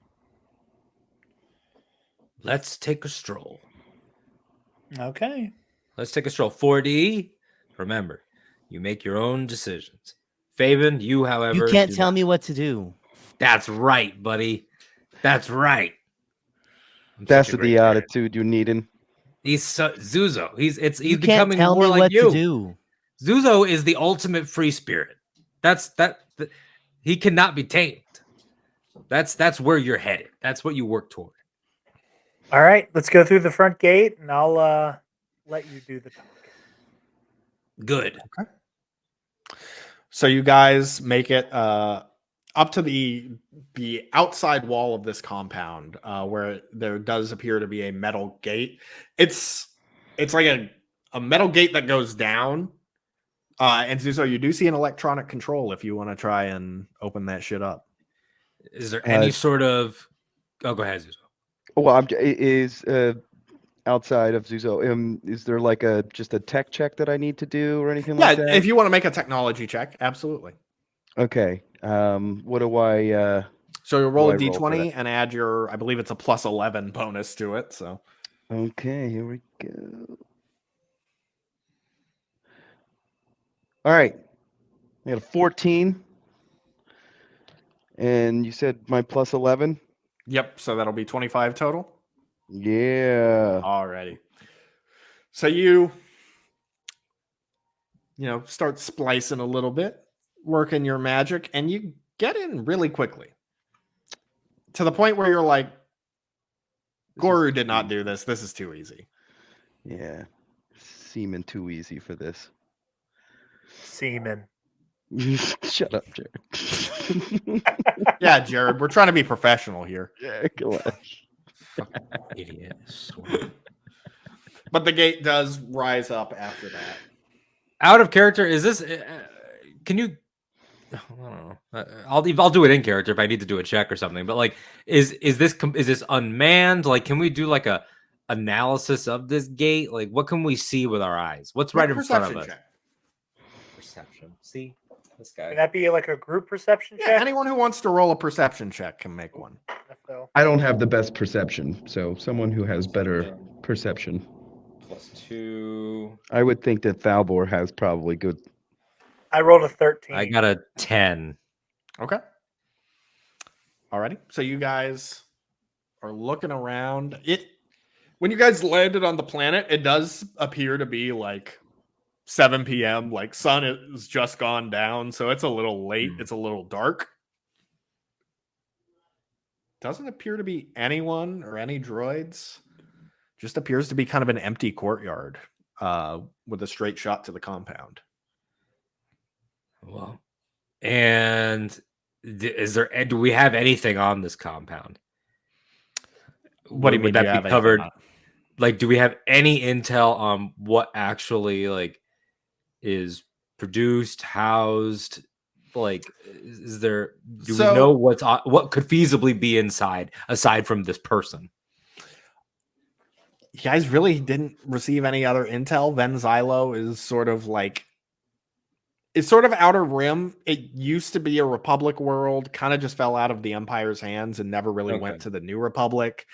Let's take a stroll. Okay. Let's take a stroll. 4D. Remember, you make your own decisions. Faven, you, however, You can't do tell not. me what to do. That's right, buddy. That's right. I'm That's such a the great player. attitude you needing. He's Zuzo. He's You can't becoming tell more me like what you. to do. Zuzo is the ultimate free spirit. He cannot be tamed. That's where you're headed. That's what you work toward. All right, let's go through the front gate, and I'll let you do the talking. Good. So you guys make it up to the outside wall of this compound, where there does appear to be a metal gate. It's like a metal gate that goes down. And so you do see an electronic control if you want to try and open that shit up. Is there any sort of? Oh, go ahead, Zuzo. Well, is outside of Zuzo, is there like just a tech check that I need to do or anything like that? Yeah, if you want to make a technology check, absolutely. Okay. What do I? So you roll a do I roll for d20 that? and add I believe it's a plus 11 bonus to it. So Okay, here we go. All right. I got a 14. And you said my plus 11? yep, so that'll be 25 total. Yeah. Alrighty. So you start splicing a little bit, working your magic, and you get in really quickly. To the point where you're like, Goru did not do this. This is too easy. Yeah. Seeming too easy for this. Semen. Shut up, Jared. Yeah, Jared, we're trying to be professional here. Yeah, go on. Idiot. But the gate does rise up after that. Out of character, is this? Can you? I don't know. I'll do it in character if I need to do a check or something. But like, is this unmanned? Like, can we do like a analysis of this gate? Like, what can we see with our eyes? What's right in front of us? Check. Perception. See this Can guy. that be like a group perception Yeah, check? anyone who wants to roll a perception check can make one. So, I don't have the best perception, so someone who has better perception. +2. I would think that Thalbor has probably good. I rolled a 13. I got a 10. Okay. Alrighty. So you guys are looking around. When you guys landed on the planet, it does appear to be like 7 p.m. Like sun is just gone down, so it's a little late. It's a little dark. Doesn't appear to be anyone or any droids. Just appears to be kind of an empty courtyard with a straight shot to the compound. Well, and do we have anything on this compound? What do you mean? Would Do you that have be anything covered? on? Like, do we have any intel on what actually like is produced, housed? Like, is there? Do we know what could feasibly be inside aside from this person? You guys really didn't receive any other intel. Vens'ilo is sort of like, it's sort of Outer Rim. It used to be a Republic world, kind of just fell out of the Empire's hands and never really went to the New Republic.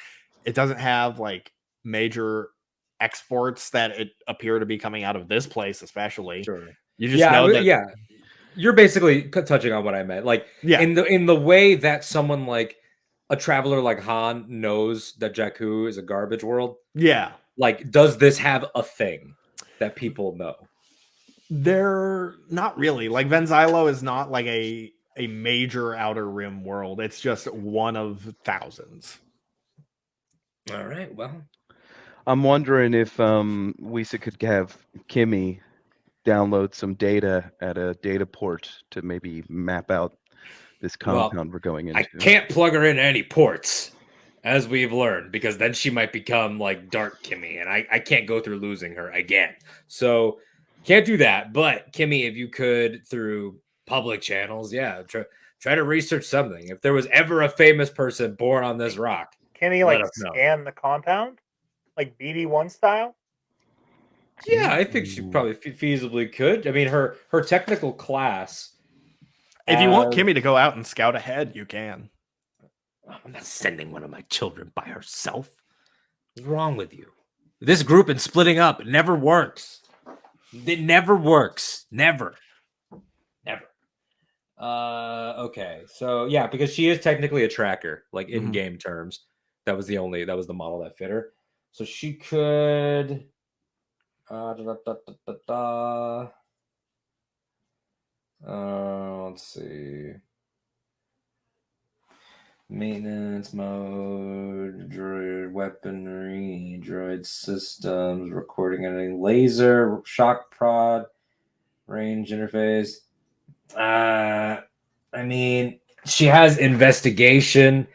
It doesn't have like major exports that it appear to be coming out of this place, especially. Sure. You just know that. Yeah. You're basically touching on what I meant. Like, in the way that someone like a traveler like Han knows that Jakku is a garbage world. Yeah. Like, does this have a thing that people know? They're not really. Like, Vens'ilo is not like a major Outer Rim world. It's just one of thousands. All right. Well, I'm wondering if Wisa could have Kimmy download some data at a data port to maybe map out this compound we're going into. I can't plug her into any ports, as we've learned, because then she might become like Dark Kimmy, and I can't go through losing her again. So can't do that. But Kimmy, if you could through public channels, try to research something. If there was ever a famous person born on this rock, can he like scan the compound, like BD1 style? Yeah, I think she probably feasibly could. I mean, her technical class. If you want Kimmy to go out and scout ahead, you can. I'm not sending one of my children by herself. What's wrong with you? This group and splitting up never works. It never works. Never. Okay. So yeah, because she is technically a tracker, like in game terms. That was the model that fit her. So she could let's see. Maintenance mode, droid weaponry, droid systems, recording editing, laser, shock prod, range interface. I mean, she has investigation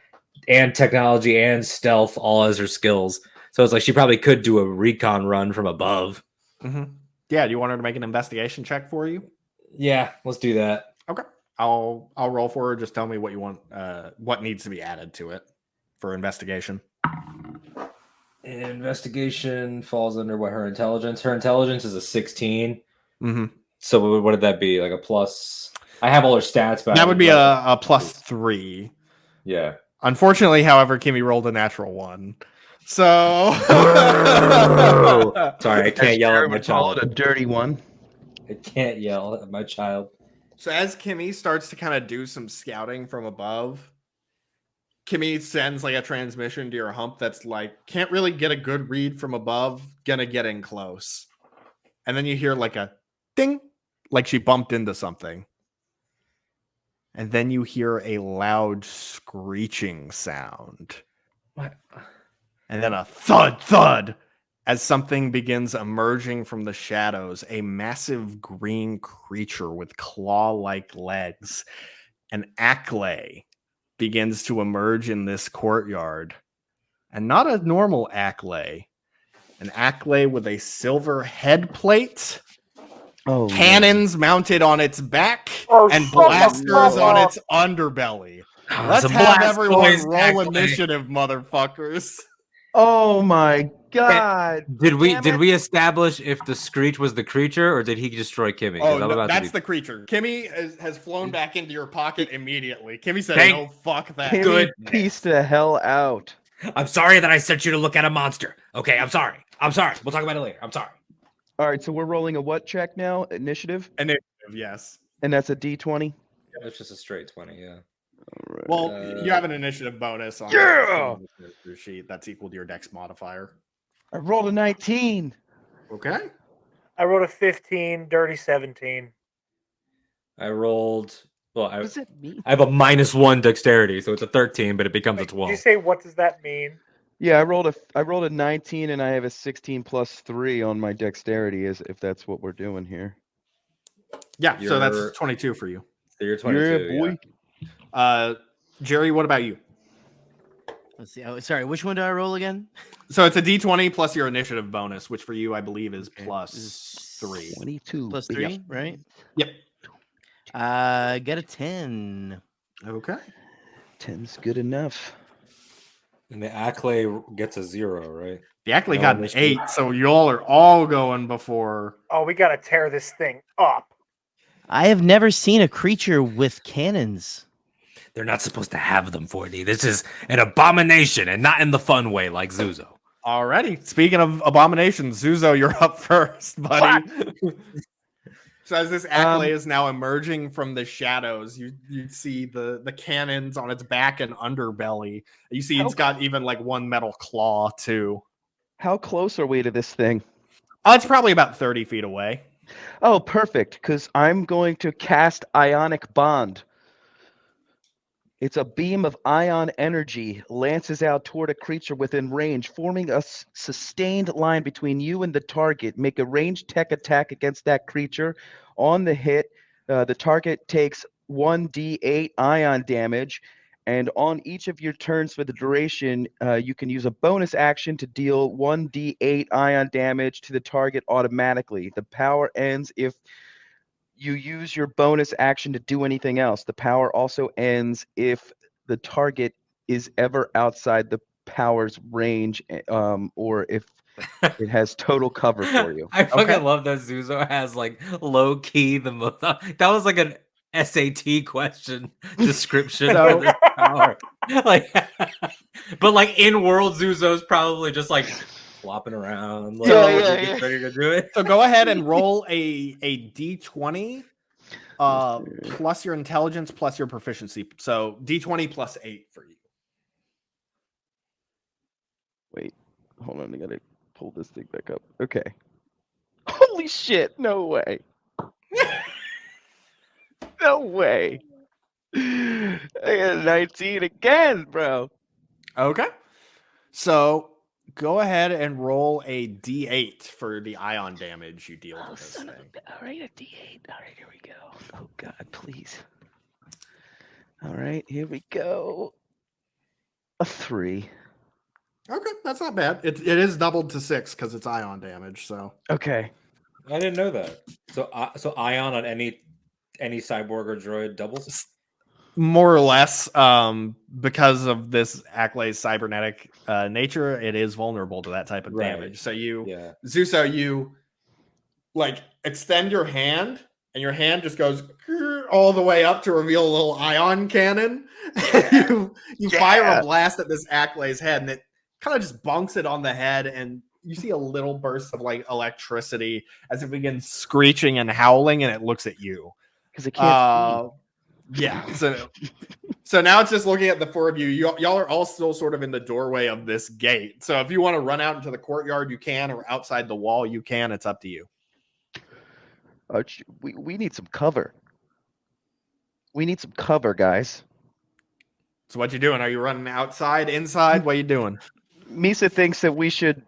and technology and stealth all as her skills. So it's like she probably could do a recon run from above. Yeah, do you want her to make an investigation check for you? Yeah, let's do that. Okay. I'll roll for her. Just tell me what you want, what needs to be added to it for investigation. Investigation falls under what her intelligence. Her intelligence is a 16. Mm-hmm. So what would that be? Like a plus? I have all her stats, but that would be a +3. Yeah. Unfortunately, however, Kimmy rolled a natural 1. So sorry, I can't yell at my child. A dirty one. I can't yell at my child. So as Kimmy starts to kind of do some scouting from above, Kimmy sends like a transmission to your hump that's like, can't really get a good read from above, gonna get in close. And then you hear like a ding, like she bumped into something. And then you hear a loud screeching sound. What? And then a thud as something begins emerging from the shadows, a massive green creature with claw-like legs. An Acklay begins to emerge in this courtyard. And not a normal Acklay. An Acklay with a silver head plate, cannons mounted on its back, and blasters on its underbelly. Let's have everyone roll initiative, motherfuckers. Oh my god! Did we establish if the screech was the creature or did he destroy Kimmy? Oh, no, that's the creature. Kimmy has flown back into your pocket immediately. Kimmy said, "No, fuck that." Kimmy Good. pieced the hell out. I'm sorry that I sent you to look at a monster. Okay, I'm sorry. We'll talk about it later. I'm sorry. All right, so we're rolling a what check now? Initiative? Initiative, yes. And that's a D20? Yeah, it's just a straight 20, yeah. Right. Well, you have an initiative bonus on your sheet that's equal to your dex modifier. I rolled a 19. Okay. I rolled a 15, dirty 17. I rolled. Well, What does it mean? I have a -1 dexterity, so it's a 13, but it becomes a 12. Did you say what does that mean? Yeah, I rolled a 19 and I have a 16 plus 3 on my dexterity, as if that's what we're doing here. Yeah, so that's 22 for you. So you're 22. Yeah, boy. Jerry, what about you? Let's see. Oh, sorry, which one do I roll again? So it's a D20 plus your initiative bonus, which for you I believe is +3. 22. Plus 3, right? Yep. Get a 10. Okay. 10's good enough. And the Acklay gets a 0, right? The Acklay got an 8, so y'all are all going before. Oh, we gotta tear this thing up. I have never seen a creature with cannons. They're not supposed to have them, 4D. This is an abomination, and not in the fun way like Zuzo. Alrighty. Speaking of abominations, Zuzo, you're up first, buddy. So as this Acklay is now emerging from the shadows, you see the cannons on its back and underbelly. You see it's got even like one metal claw too. How close are we to this thing? It's probably about 30 feet away. Oh, perfect, because I'm going to cast Ionic Bond. It's a beam of ion energy, lances out toward a creature within range, forming a sustained line between you and the target. Make a ranged tech attack against that creature. On the hit, the target takes 1d8 ion damage, and on each of your turns for the duration, you can use a bonus action to deal 1d8 ion damage to the target automatically. The power ends if you use your bonus action to do anything else. The power also ends if the target is ever outside the power's range, or if it has total cover for you. I fucking Okay. love that Zuzo has like low key the most. That was like an SAT question description So- for this power. Like, but like in world, Zuzo's probably just like flopping around. Like, Yeah, gets yeah. ready to do it. So go ahead and roll a d20 plus your intelligence plus your proficiency. So d20 plus 8 for you. Wait, hold on. I gotta pull this thing back up. Okay. Holy shit! No way. No way. I got a 19 again, bro. Okay. So go ahead and roll a d8 for the ion damage you deal to this thing. All right, a D8. All right, here we go. Oh God, please. All right, here we go. A 3. Okay, that's not bad. It is doubled to 6 because it's ion damage. So Okay. I didn't know that. So ion on any cyborg or droid doubles. more or less, because of this Acclay's cybernetic nature, it is vulnerable to that type of Right. damage. So you, Yeah. Zuso, you like extend your hand, and your hand just goes all the way up to reveal a little ion cannon. you fire a blast at this Acclay's head, and it kind of just bunks it on the head, and you see a little burst of like electricity as it begins screeching and howling, and it looks at you. Because it can't see. Yeah. So now it's just looking at the four of you. Y'all are all still sort of in the doorway of this gate. So if you want to run out into the courtyard, you can, or outside the wall, you can. It's up to you. We need some cover. We need some cover, guys. So what you doing? Are you running outside, inside? What are you doing? Misa thinks that we should.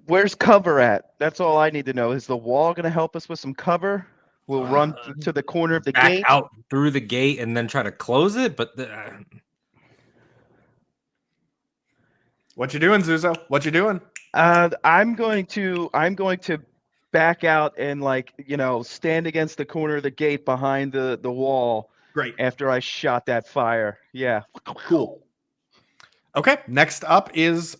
Where's cover at? That's all I need to know. Is the wall going to help us with some cover? We'll run to the corner of the Back gate. out through the gate and then try to close it. But What you doing, Zuzo? What you doing? I'm going to back out and stand against the corner of the gate behind the wall. Great. After I shot that fire. Yeah. Cool. Okay. Next up is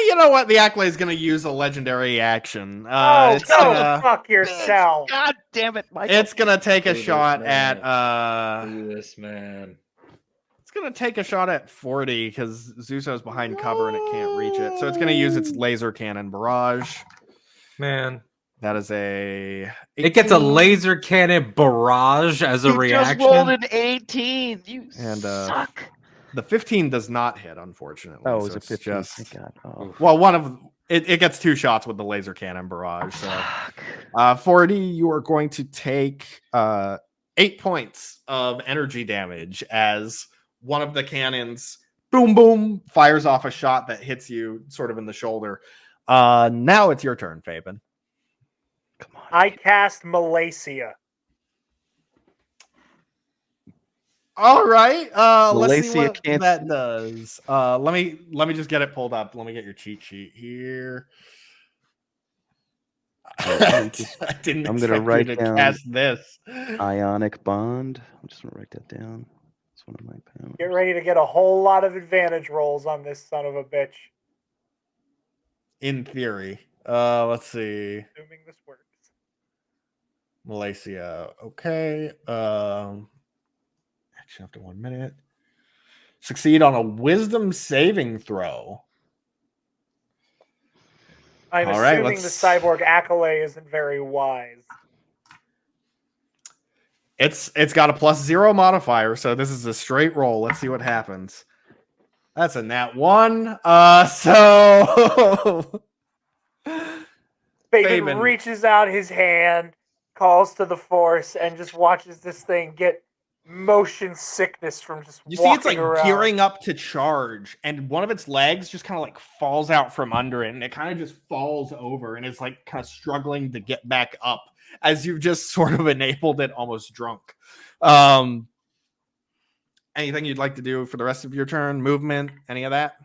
you know what? The Acklay is going to use a legendary action. Go gonna, fuck yourself. God damn it, Michael. it's going to take a Do shot this, at do this, man. It's going to take a shot at 40 because Zuso's behind cover and it can't reach it. So it's going to use its laser cannon barrage. Man. That is a. It gets a 18. laser cannon barrage as a You reaction. just rolled an 18. You And, suck. The 15 does not hit, unfortunately. Oh, so is it it's 15? just Thank God. Oh, well, one of it gets 2 shots with the laser cannon barrage. So, fuck. 40, you are going to take 8 points of energy damage as one of the cannons, boom, boom, fires off a shot that hits you sort of in the shoulder. Now it's your turn, Fabian. Come on. I cast Malaysia. All right. Let's see Malaysia what can't that see. does. Let me just get it pulled up. Let me get your cheat sheet here. I didn't I'm expect gonna you write to down cast this. Ionic bond. I'm just gonna write that down. It's one of my powers. Get ready to get a whole lot of advantage rolls on this son of a bitch. In theory. Let's see. Assuming this works. Malaysia. Okay. Action after 1 minute. Succeed on a wisdom saving throw. I'm All right, assuming the let's- cyborg Accolade isn't very wise. It's got a +0 modifier, so this is a straight roll. Let's see what happens. That's a nat 1. So Fabian Fabian. reaches out his hand, calls to the force, and just watches this thing get motion sickness from just you see it's like walking around. gearing up to charge, and one of its legs just kind of like falls out from under it, and it kind of just falls over, and it's like kind of struggling to get back up as you've just sort of enabled it almost drunk. Anything you'd like to do for the rest of your turn? Movement? Any of that?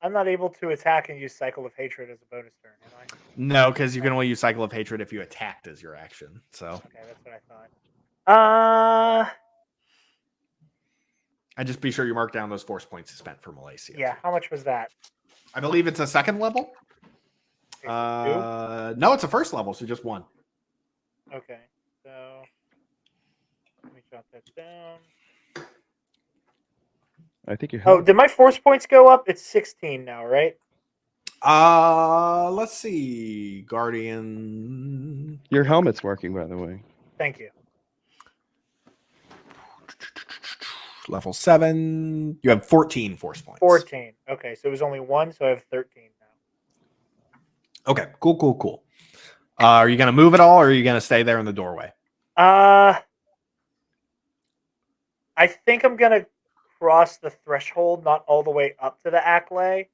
I'm not able to attack and use Cycle of Hatred as a bonus turn, am I? No, because you can only use Cycle of Hatred if you attacked as your action. So Okay, that's what I thought. And just be sure you mark down those force points spent for Malaysia. Yeah, how much was that? I believe it's a second level. No, it's a first level, so just 1. Okay, so let me jot that down. I think you're. Oh, did my force points go up? It's 16 now, right? Let's see. Guardian. Your helmet's working, by the way. Thank you. Level 7. You have 14 force points. 14. Okay, so it was only 1, so I have 13 now. Okay, cool. Are you going to move at all, or are you going to stay there in the doorway? I think I'm gonna cross the threshold, not all the way up to the Acklay,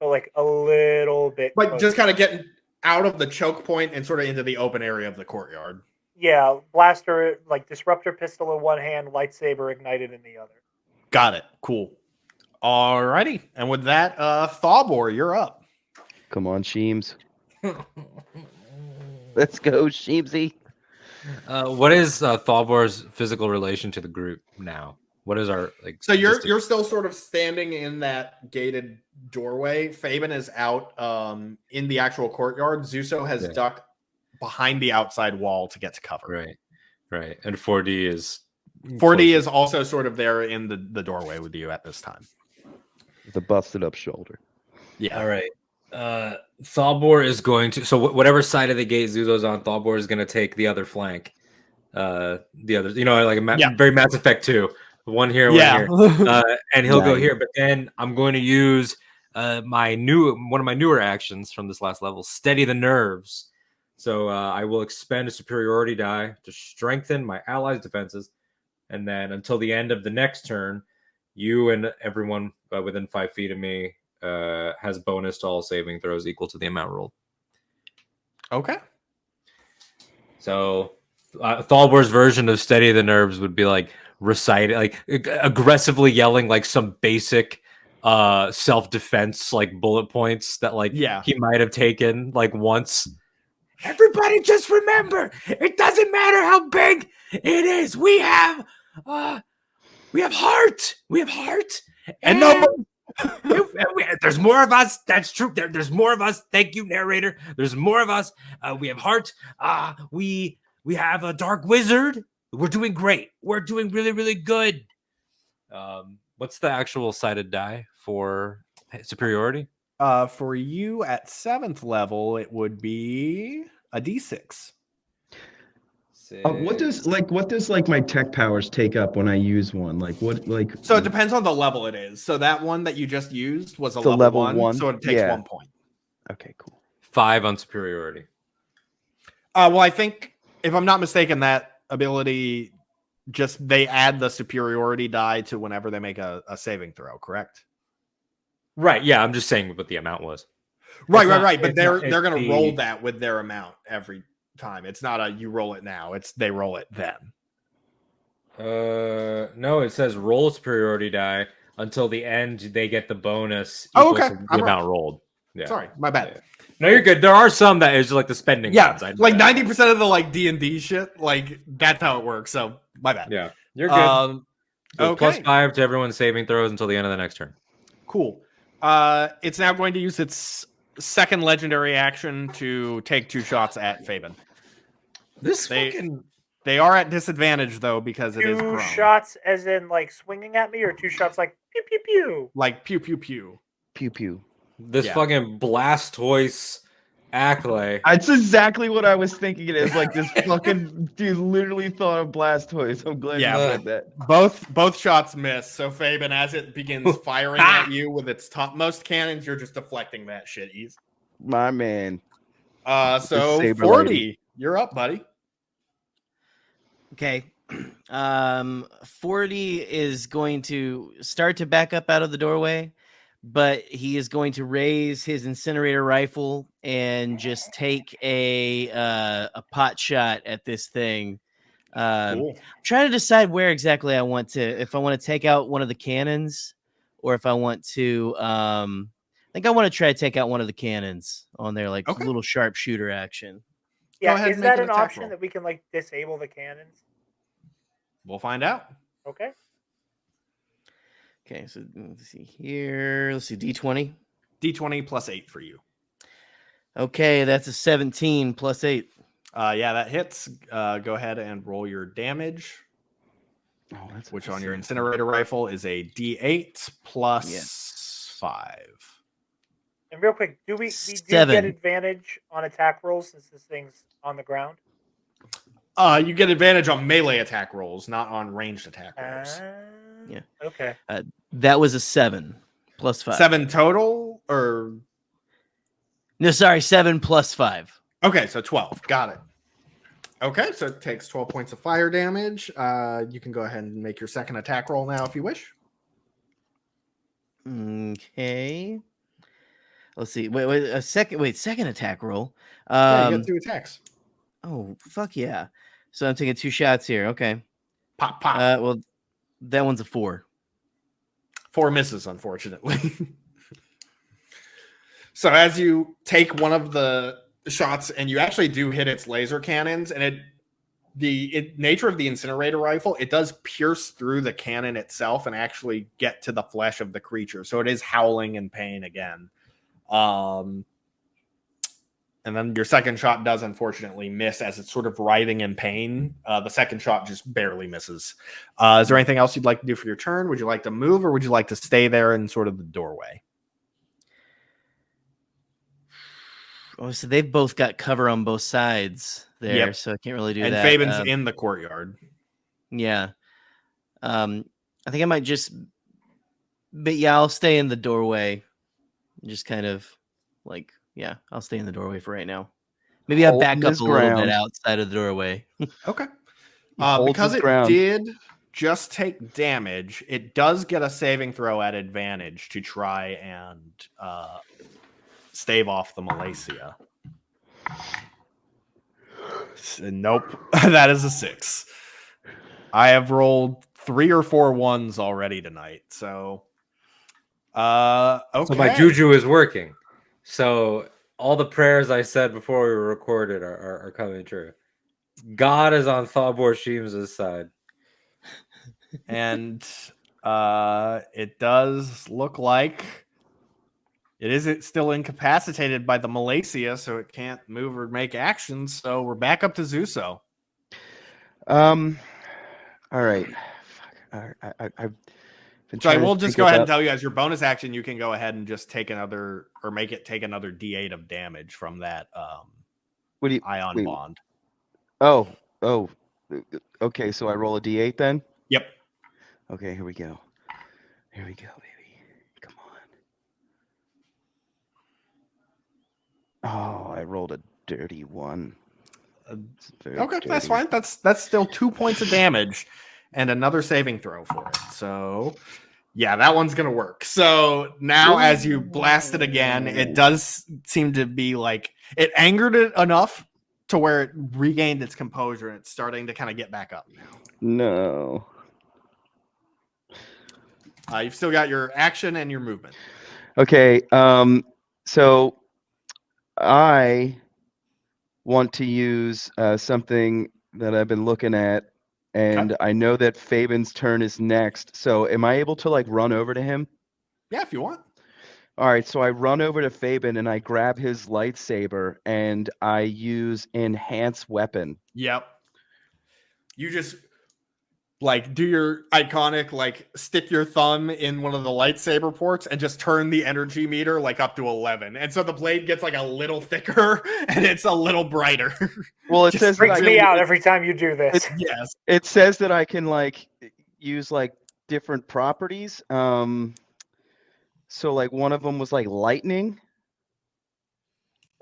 but like a little bit. But closer. just kind of getting out of the choke point and sort of into the open area of the courtyard. Yeah, blaster, like disruptor pistol in one hand, lightsaber ignited in the other. Got it. Cool. Alrighty. And with that, Thawbor, you're up. Come on, Sheems. Let's go, Sheemsy. What is Thalbor's physical relation to the group now? What is our like? So you're still sort of standing in that gated doorway. Fabian is out in the actual courtyard. Zuso has ducked behind the outside wall to get to cover. Right. And 4D is also sort of there in the doorway with you at this time. With a busted up shoulder. Yeah. All right. Thalbor is going to whatever side of the gate Zuzo's on, Thalbor is going to take the other flank. The other, like very Mass Effect 2. One here, one here, and he'll go here. But then I'm going to use one of my newer actions from this last level, Steady the Nerves. So I will expend a superiority die to strengthen my allies' defenses, and then until the end of the next turn, you and everyone within 5 feet of me has bonus to all saving throws equal to the amount rolled. Okay. So Thalbor's version of Steady the Nerves would be like reciting, like aggressively yelling like some basic self-defense like bullet points that he might have taken like once. Everybody just remember, it doesn't matter how big it is. We have heart. We have heart. And there's more of us. That's true. There's more of us. Thank you, narrator. There's more of us. We have heart. We have a dark wizard. We're doing great. We're doing really, really good. What's the actual sided die for superiority? For you at 7th level, it would be a D6. What does my tech powers take up when I use one? So it depends on the level it is. So that one that you just used was a level 1, so it takes 1 point. Okay, cool. 5 on superiority. Well, I think if I'm not mistaken, that ability they add the superiority die to whenever they make a saving throw, correct? Right. Yeah, I'm just saying what the amount was. Right. But they're going to roll that with their amount every time. It's not you roll it now. It's they roll it then. No, it says roll superiority die until the end. They get the bonus. Okay. To the amount rolled. Yeah. Sorry, my bad. Yeah. No, you're good. There are some that is like the spending. Yeah, ones. like 90% of the like D&D shit, like that's how it works. So my bad. Yeah, you're good. Okay. +5 to everyone's saving throws until the end of the next turn. Cool. It's now going to use its second legendary action to take 2 shots at Fabian. They are at disadvantage though because it is prone. 2 shots as in like swinging at me, or 2 shots like pew pew pew? Like pew pew pew. Pew pew. This fucking Blastoise Acklay. That's exactly what I was thinking. It is like this fucking dude literally thought of Blastoise. I'm glad you said that. Both shots miss. So Fabian, as it begins firing at you with its topmost cannons, you're just deflecting that shit. My man. So 40, you're up, buddy. Okay. 40 is going to start to back up out of the doorway, but he is going to raise his incinerator rifle and just take a pot shot at this thing. Cool. I'm trying to decide where exactly I want to, if I want to take out one of the cannons or if I want to, I think I want to try to take out one of the cannons on there, like little sharpshooter action. Yeah, is that an option that we can like disable the cannons? We'll find out. Okay. Okay, so let's see here. Let's see, D20. D20 plus 8 for you. Okay, that's a 17 plus 8. Yeah, that hits. Go ahead and roll your damage, Oh, that's which on your incinerator rifle is a D8 plus 5. And real quick, do we do 7. get advantage on attack rolls since this thing's on the ground? You get advantage on melee attack rolls, not on ranged attack rolls. Yeah. Okay. That was a 7 plus 5. 7 total, or No, sorry, 7 plus 5. okay, so 12. Got it. Okay, so it takes 12 points of fire damage. You can go ahead and make your second attack roll now if you wish. Okay. Let's see. Wait, second attack roll. Yeah, you get 2 attacks. Oh, fuck yeah. So I'm taking 2 shots here. Okay. Pop, pop. Well, that one's a 4. 4 misses, unfortunately. So as you take one of the shots, and you actually do hit its laser cannons, and the nature of the incinerator rifle, it does pierce through the cannon itself and actually get to the flesh of the creature. So it is howling in pain again. And then your second shot does unfortunately miss as it's sort of writhing in pain. The second shot just barely misses. Is there anything else you'd like to do for your turn? Would you like to move, or would you like to stay there in sort of the doorway? Oh, so they've both got cover on both sides there, Yep. so I can't really do And that. Fabian's in the courtyard. Yeah. I think I might but yeah, I'll stay in the doorway. Just kind of like, yeah, I'll stay in the doorway for right now. Maybe I'll back up a little bit outside of the doorway. Okay. holds Because his it ground. did just take damage, it does get a saving throw at advantage to try and stave off the Malaysia. Nope. That is a 6. I have rolled 3 or 4 ones already tonight. So okay. So my juju is working. So all the prayers I said before we were recorded are coming true. God is on Thabor Sheems' side. And it does look like it is still incapacitated by the Malaysia, so it can't move or make actions. So we're back up to Zuso. All right. Fuck. I've been So I trying to will just think go ahead and about- tell you, as your bonus action, you can go ahead and just take another, or make it take another D8 of damage from that What do you? ion wait. bond. Oh. Okay, so I roll a d8 then. Yep. Okay, here we go. Here we go, baby. Come on. Oh, I rolled a dirty 1. It's very Okay, that's dirty. fine. That's still 2 points of damage and another saving throw for it. So yeah, that one's gonna work. So now as you blast it again, it does seem to be like it angered it enough to where it regained its composure, and it's starting to kind of get back up now. No. You've still got your action and your movement. Okay, so I want to use something that I've been looking at, and I know that Fabian's turn is next. So am I able to like run over to him? Yeah, if you want. All right, so I run over to Fabian and I grab his lightsaber and I use enhance weapon. Yep. You just like do your iconic like stick your thumb in one of the lightsaber ports and just turn the energy meter like up to 11, and so the blade gets like a little thicker and it's a little brighter. Well, it Just says that Freaks I me can, out every time you do this. Yes. it says that I can like use like different properties. So like one of them was like lightning. Is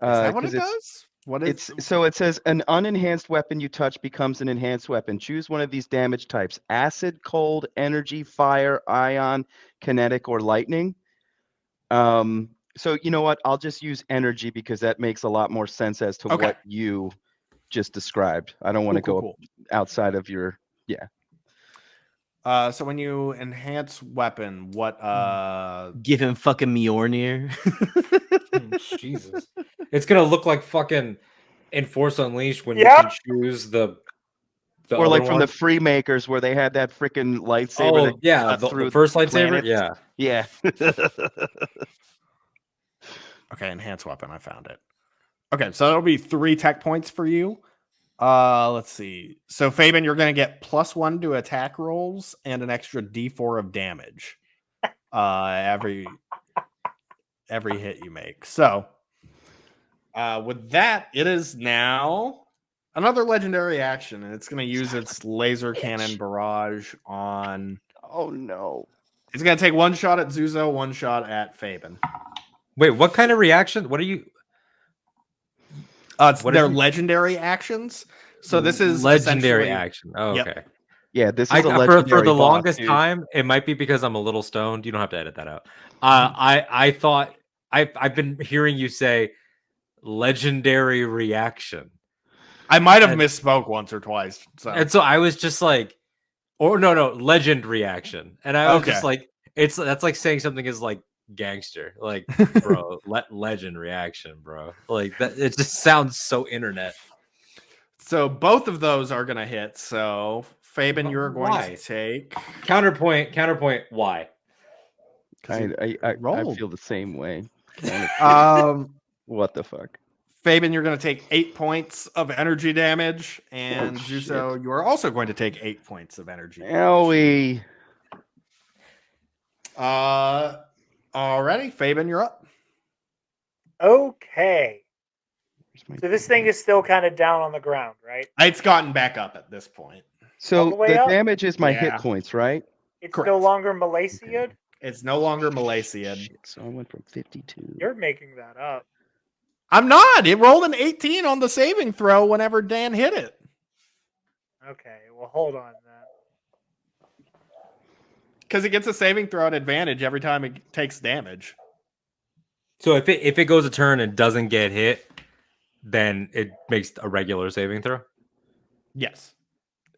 that what it 'cause it's- does? What is So it says an unenhanced weapon you touch becomes an enhanced weapon. Choose one of these damage types: acid, cold, energy, fire, ion, kinetic, or lightning. So you know what? I'll just use energy because that makes a lot more sense as to Okay. what you just described. I don't want to go cool. outside of your So when you enhance weapon, what Give him fucking Mjolnir. Jesus. It's gonna look like fucking Enforce Unleashed when Yeah. you can choose the The Or like other from the one? Freemakers where they had that freaking lightsaber Oh that yeah, cut the through first lightsaber. planets. Yeah. Yeah. Okay, enhanced weapon. I found it. Okay, so that'll be 3 tech points for you. Let's see. So Fabian, you're gonna get +1 to attack rolls and an extra D4 of damage. Every hit you make. So with that, it is now another legendary action, and it's gonna use its laser cannon barrage on. Oh no. It's gonna take 1 shot at Zuzo, 1 shot at Fabian. Wait, what kind of reaction? What are you? It's What their is it? legendary actions. So this is legendary essentially- action. Oh, Yep. okay. Yeah, this I is a for legendary the boss, longest dude. time, it might be because I'm a little stoned. You don't have to edit that out. I thought I've been hearing you say legendary reaction, I might have And- misspoke once or twice. So and so I was just like, or no, legend reaction, and I was just Okay. like, that's like saying something is like gangster, like bro, legend reaction, bro. Like that, it just sounds so internet. So both of those are gonna hit. So Fabian, you're going Why? to take. Counterpoint. Why? I rolled. feel the same way. What the fuck? Fabian, you're going to take 8 points of energy damage, and Oh, Zuzo, you are also going to take 8 points of energy. Owie. Alrighty, Fabian, you're up. Okay. Where's my So this thing is still kind of down on the ground, right? It's gotten back up at this point. So all the way the up? damage is my hit Yeah. points, right? It's Correct. no longer Malaysia. It's no longer Malaysia. Shit, so I went from 52. You're making that up. I'm not. It rolled an 18 on the saving throw whenever Dan hit it. Okay, well, hold on then. Because it gets a saving throw at advantage every time it takes damage. So if it goes a turn and doesn't get hit, then it makes a regular saving throw. Yes.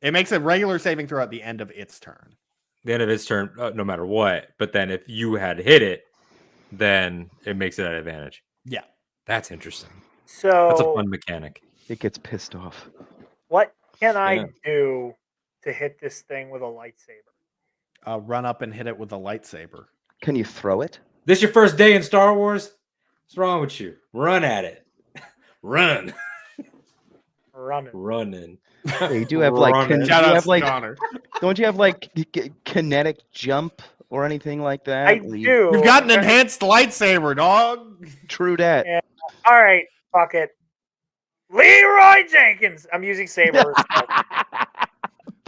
It makes a regular saving throw at the end of its turn. The end of its turn, no matter what. But then if you had hit it, then it makes it at advantage. Yeah. That's interesting. So That's a fun mechanic. It gets pissed off. what can I Yeah. do to hit this thing with a lightsaber? Run up and hit it with a lightsaber. Can you throw it? This your first day in Star Wars? What's wrong with you? Run at it. Run. Running. Running. Yeah, you do have like, Running. you Shout out have to like, Connor. don't you have like kinetic jump or anything like that? I Where you- do. You've got an enhanced lightsaber, dog. True that. Yeah. All right, fuck it. Leroy Jenkins. I'm using saber.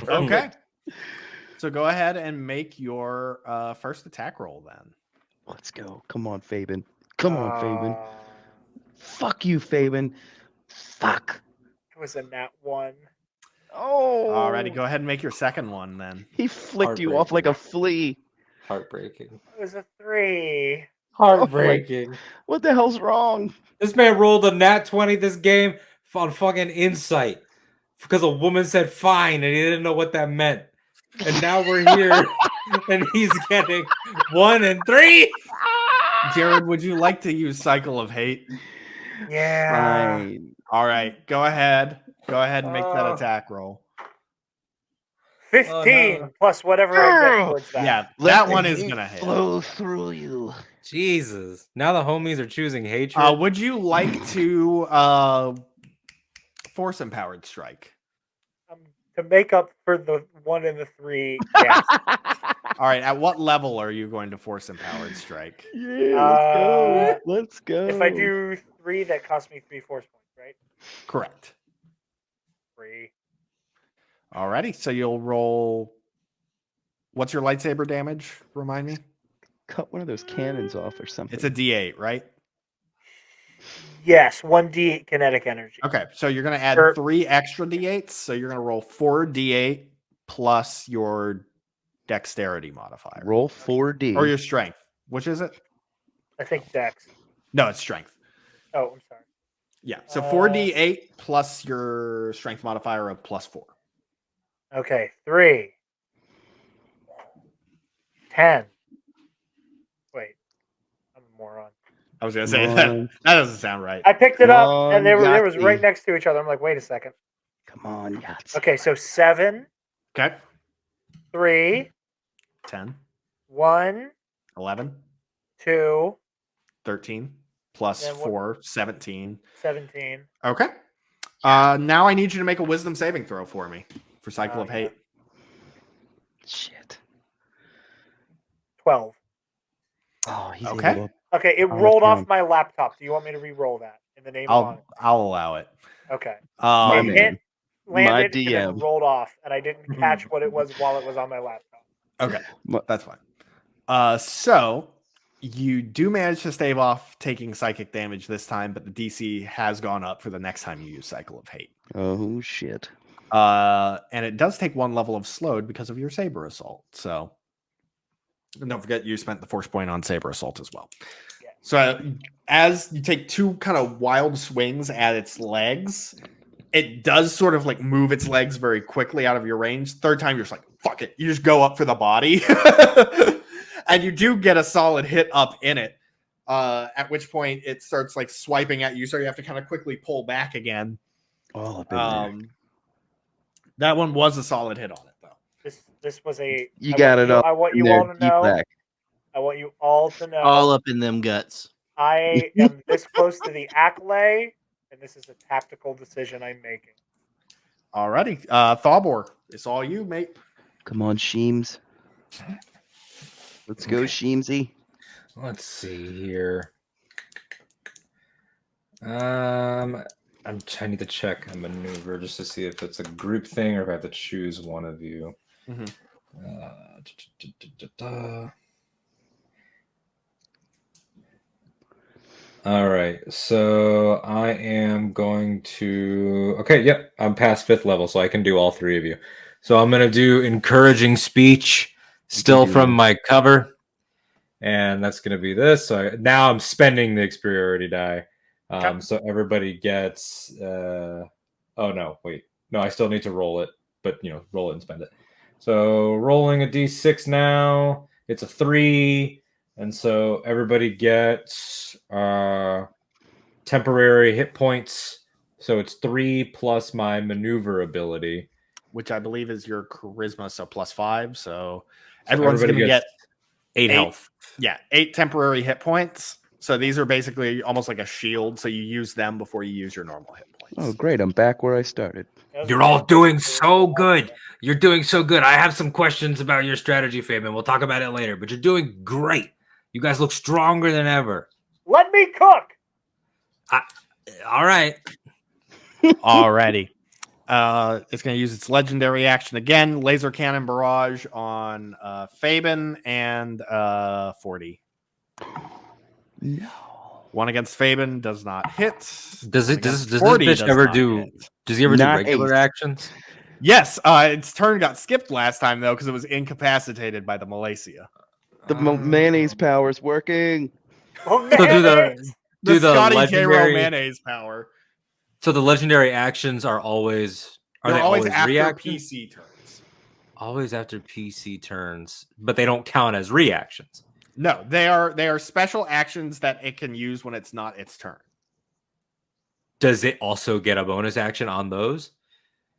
Okay. So go ahead and make your first attack roll then. Let's go. Come on, Fabian. Come on, Fabian. Uh, Fuck you, Fabian. Fuck. It was a nat 1. Oh. Alrighty, go ahead and make your second one then. He flicked you off like a flea. Heartbreaking. It was a 3. Heartbreaking. What the hell's wrong? This man rolled a nat 20 this game on fucking insight because a woman said fine and he didn't know what that meant. And now we're here and he's getting 1 and 3. Jared, would you like to use Cycle of Hate? Yeah. Fine. All right, go ahead. Go ahead and make that Oh. attack roll. 15 plus whatever I get towards that. Yeah, Let that the one is heat gonna hit. flow through you. Jesus. Now the homies are choosing hatred. Would you like to force empowered strike? To make up for the 1 and the 3, yes. All right, at what level are you going to force empowered strike? Yeah, let's go. If I do 3, that costs me 3 force points, right? Correct. 3. Alrighty, so you'll roll. What's your lightsaber damage? Remind me. Cut one of those cannons off or something. It's a D8, right? Yes, 1d kinetic energy. Okay, so you're going to add Sure. 3 extra D8s. So you're going to roll 4 D8 plus your dexterity modifier. Roll 4D. Or your strength. Which is it? I think dex. No, it's strength. Oh, I'm sorry. Yeah, so 4d8 plus your strength modifier of +4. Okay, 3. 10. Wait, I'm a moron. I was going to say One. that doesn't sound right. I picked it up, and they One was Yahtzee. right next to each other. I'm like, wait a second. Come on, Yachts. Okay, so 7, Okay. 3, 10, 1, 11, 2, 13, plus Then what- 4, 17. 17. Okay. Now I need you to make a wisdom saving throw for me for Cycle Oh, of yeah. Hate. Shit. 12. Oh, he's Okay. able to. Okay, it Almost rolled off down. my laptop. Do you want me to re-roll that in the name of honor? I'll allow it. Okay. My It man. hit, landed, and then DM. rolled off, and I didn't catch what it was while it was on my laptop. Okay. My- That's fine. So you do manage to stave off taking psychic damage this time, but the DC has gone up for the next time you use Cycle of Hate. Oh shit. And it does take 1 level of slowed because of your Saber Assault. So and don't forget you spent the force point on Saber Assault as well. Yeah. So as you take 2 kind of wild swings at its legs, it does sort of like move its legs very quickly out of your range. Third time, you're just like, fuck it. You just go up for the body. And you do get a solid hit up in it. At which point it starts like swiping at you. So you have to kind of quickly pull back again. All up in there. That one was a solid hit on it, though. This was a. You got it up. I want in you there, all to deep know. back. I want you all to know. All up in them guts. I am this close to the Acklay, and this is a tactical decision I'm making. Alrighty. Thawbor, it's all you, mate. Come on, Sheems. Let's go, Sheemsy. Let's see here. I need to check a maneuver just to see if it's a group thing or if I have to choose one of you. Mhm. All right, so I am going to. Okay, yep, I'm past 5th level, so I can do all 3 of you. So I'm going to do encouraging speech, still do from this. my cover, and that's going to be this. So now I'm spending the superiority die. Okay. So everybody gets. Oh no, wait, no, I still need to roll it, but roll it and spend it. So rolling a d6 now, it's a 3, and so everybody gets temporary hit points. So it's 3 plus my maneuver ability, Which I believe is your charisma, so +5. So everyone's going everybody to gets get 8 health. Yeah, 8 temporary hit points. So these are basically almost like a shield. So you use them before you use your normal hit points. Oh, great. I'm back where I started. You're all doing so good. You're doing so good. I have some questions about your strategy, Fabian. We'll talk about it later, but you're doing great. You guys look stronger than ever. Let me cook. All right. Alrighty. It's going to use its legendary action again. Laser cannon barrage on Fabian and 40. No. 1 against Fabian does not hit. Does One this against 40 bitch does ever not do? hit. Does he ever do Not regular ace. actions? Yes, its turn got skipped last time though because it was incapacitated by the Malaysia. The mayonnaise power's working. Oh, So do mayonnaise. The do the Scotty J. Rowe legendary. mayonnaise power. So the legendary actions are always. Are They're they always always after reactions? PC turns. Always after PC turns, but they don't count as reactions. No, they are special actions that it can use when it's not its turn. Does it also get a bonus action on those?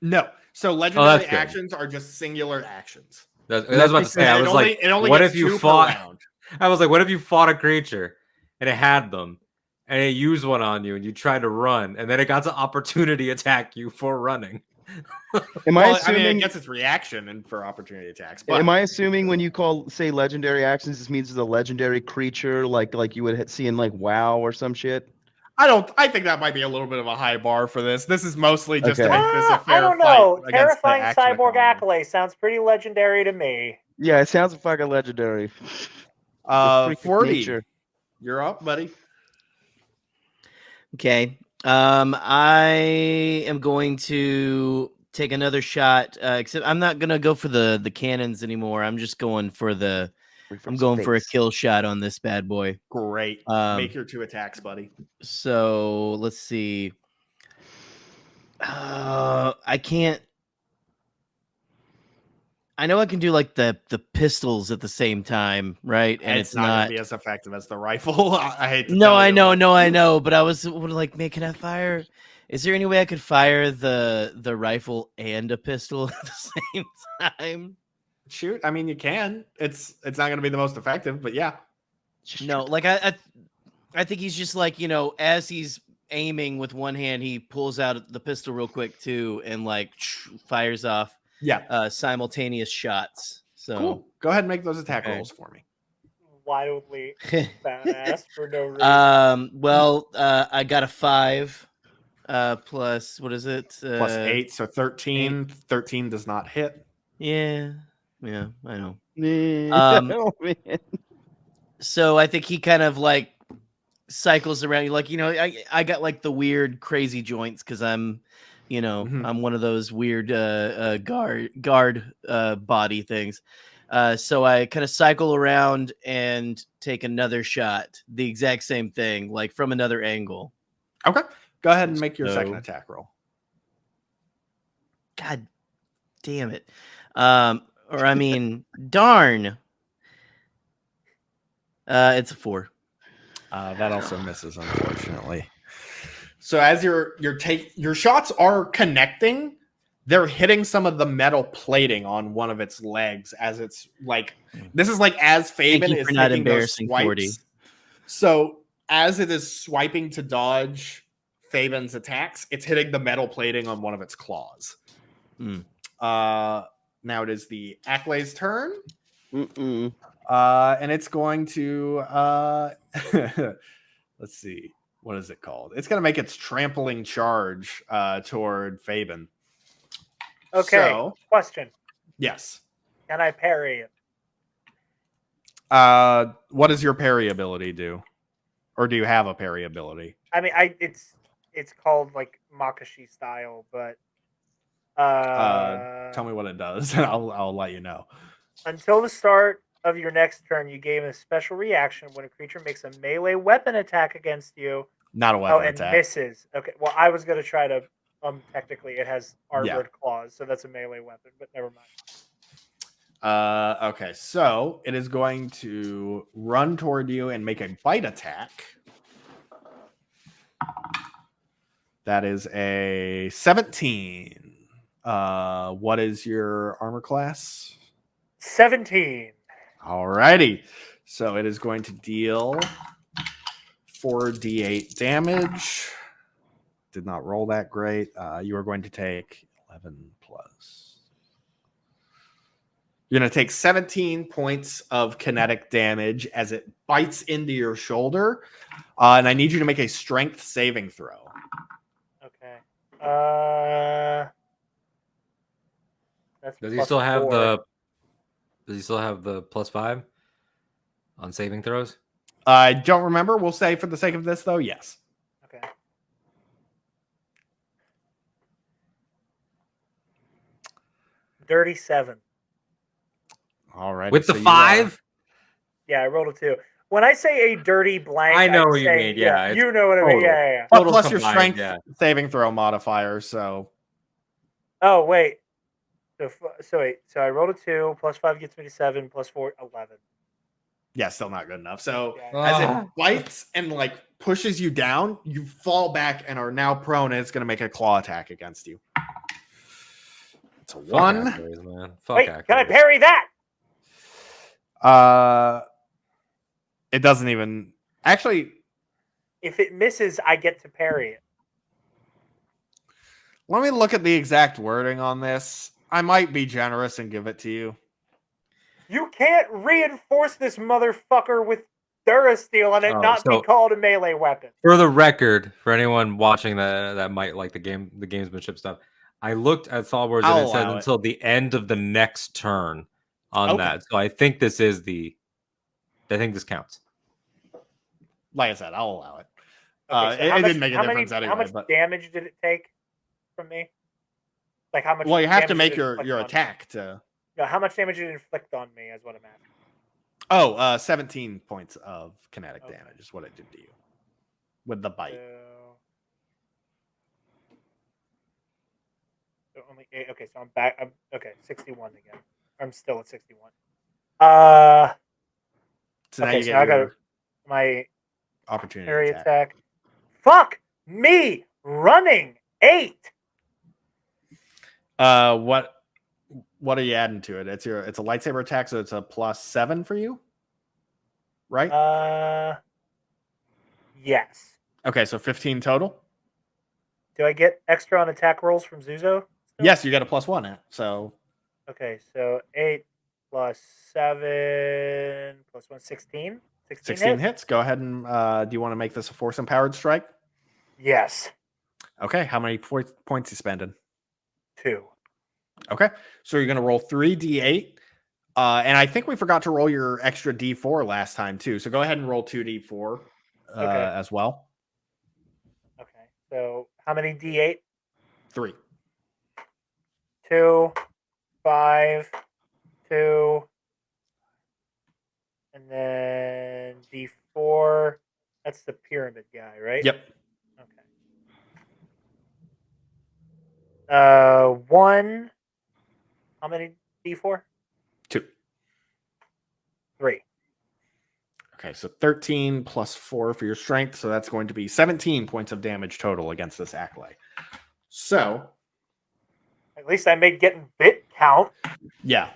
No. So legendary good. actions are just singular actions. I was about to say. I it was only, like, it only what gets if you 2 per fought? round. I was like, what if you fought a creature and it had them and it used one on you and you tried to run and then it got to opportunity attack you for running? Am I Well, I assuming? mean, it gets its reaction and for opportunity attacks. But Am I assuming when you say legendary actions, this means it's a legendary creature like you would see in like WoW or some shit? I think that might be a little bit of a high bar for this. This is mostly just to Okay. make this a fair I don't know. fight against the Terrifying action cyborg economy. Acklay sounds pretty legendary to me. Yeah, it sounds fucking legendary. The freak of 40. nature. You're up, buddy. Okay. I am going to take another shot. Except I'm not gonna go for the cannons anymore. I'm just going for I'm going for a kill shot on this bad boy. Great. Um, Make your 2 attacks, buddy. So let's see. I can't. I know I can do like the pistols at the same time, right? And it's not not. gonna be as effective as the rifle. I hate to No, tell I you. know. But I was like, man, can I fire? Is there any way I could fire the rifle and a pistol at the same time? Shoot, I mean, you can. It's not going to be the most effective, but yeah. No, like I think he's just like, as he's aiming with one hand, he pulls out the pistol real quick too, and like fires off simultaneous shots. So cool. Go ahead and make those attack rolls for me. Wildly badass for no reason. Well, I got a 5 plus what is it? Plus 8, so 13. 8. 13 does not hit. Yeah, I know. Oh, man. So I think he kind of like cycles around. Like, I got like the weird, crazy joints because I'm, I'm one of those weird guard body things. So I kind of cycle around and take another shot, the exact same thing, like from another angle. Okay, go ahead and make your second attack roll. God damn it! Or I mean, darn. It's a 4. That also misses, unfortunately. So as your shots are connecting, they're hitting some of the metal plating on one of its legs as it's like, this is like as Fabian is taking those swipes. 40. So as it is swiping to dodge Fabian's attacks, it's hitting the metal plating on one of its claws. Now it is the Ackley's turn. And it's going to let's see, what is it called? It's going to make its trampling charge toward Fabian. Okay. So, question. Yes. Can I parry it? What does your parry ability do? Or do you have a parry ability? I mean, it's called like Makashi style, but tell me what it does, and I'll let you know. Until the start of your next turn, you gain a special reaction when a creature makes a melee weapon attack against you. Not a weapon attack. Misses. Okay. Well, I was going to try to. Technically, it has armored claws, so that's a melee weapon. But never mind. Okay, so it is going to run toward you and make a bite attack. That is a 17. What is your armor class? 17. Alrighty. So it is going to deal 4d8 damage. Did not roll that great. You are going to take 11 plus. You're going to take 17 points of kinetic damage as it bites into your shoulder. And I need you to make a strength saving throw. Okay. Does he still have the +5 on saving throws? I don't remember. We'll say for the sake of this, though, yes. Okay. Dirty 7. All right. With the 5? Yeah, I rolled a 2. When I say a dirty blank, I know what you mean. Yeah, you know what I mean. Yeah. Plus your strength saving throw modifier. So. Oh wait. So I rolled a 2. +5 gets me to 7. +4, 11. Yeah, still not good enough. So as it bites and like pushes you down, you fall back and are now prone, and it's going to make a claw attack against you. It's a 1. Man. Wait, can I parry that? It doesn't even actually. If it misses, I get to parry it. Let me look at the exact wording on this. I might be generous and give it to you. You can't reinforce this motherfucker with Durasteel and it not be called a melee weapon. For the record, for anyone watching that might like the gamesmanship stuff, I looked at Thalbor's and it said until the end of the next turn on that. So I think this counts. Like I said, I'll allow it. So it didn't make a difference anyway. How much damage did it take from me? Like how much? Well, you have to make your attack to. No, how much damage did it inflict on me? Is what I'm asking. Oh, 17 points of kinetic damage is what it did to you with the bite. So only 8. Okay, so I'm back. I'm 61 again. I'm still at 61. So now you get I got my opportunity area attack. Fuck me running 8. What are you adding to it? It's a lightsaber attack, so it's a +7 for you, right? Yes. Okay, so 15 total. Do I get extra on attack rolls from Zuzo? Still? Yes, you get a +1 at. So Okay, so 8 plus 7 plus 1, 16. 16 hits. Go ahead and do you want to make this a force empowered strike? Yes. Okay, how many points you spending? 2. Okay, so you're going to roll 3d8. And I think we forgot to roll your extra d4 last time too. So go ahead and roll 2d4 as well. Okay, so how many d8? 3. 2, 5, 2, and then d4. That's the pyramid guy, right? Yep. Okay. 1. How many d4? 2. 3. Okay, so 13 plus 4 for your strength. So that's going to be 17 points of damage total against this Acklay. So At least I made getting bit count. yeah.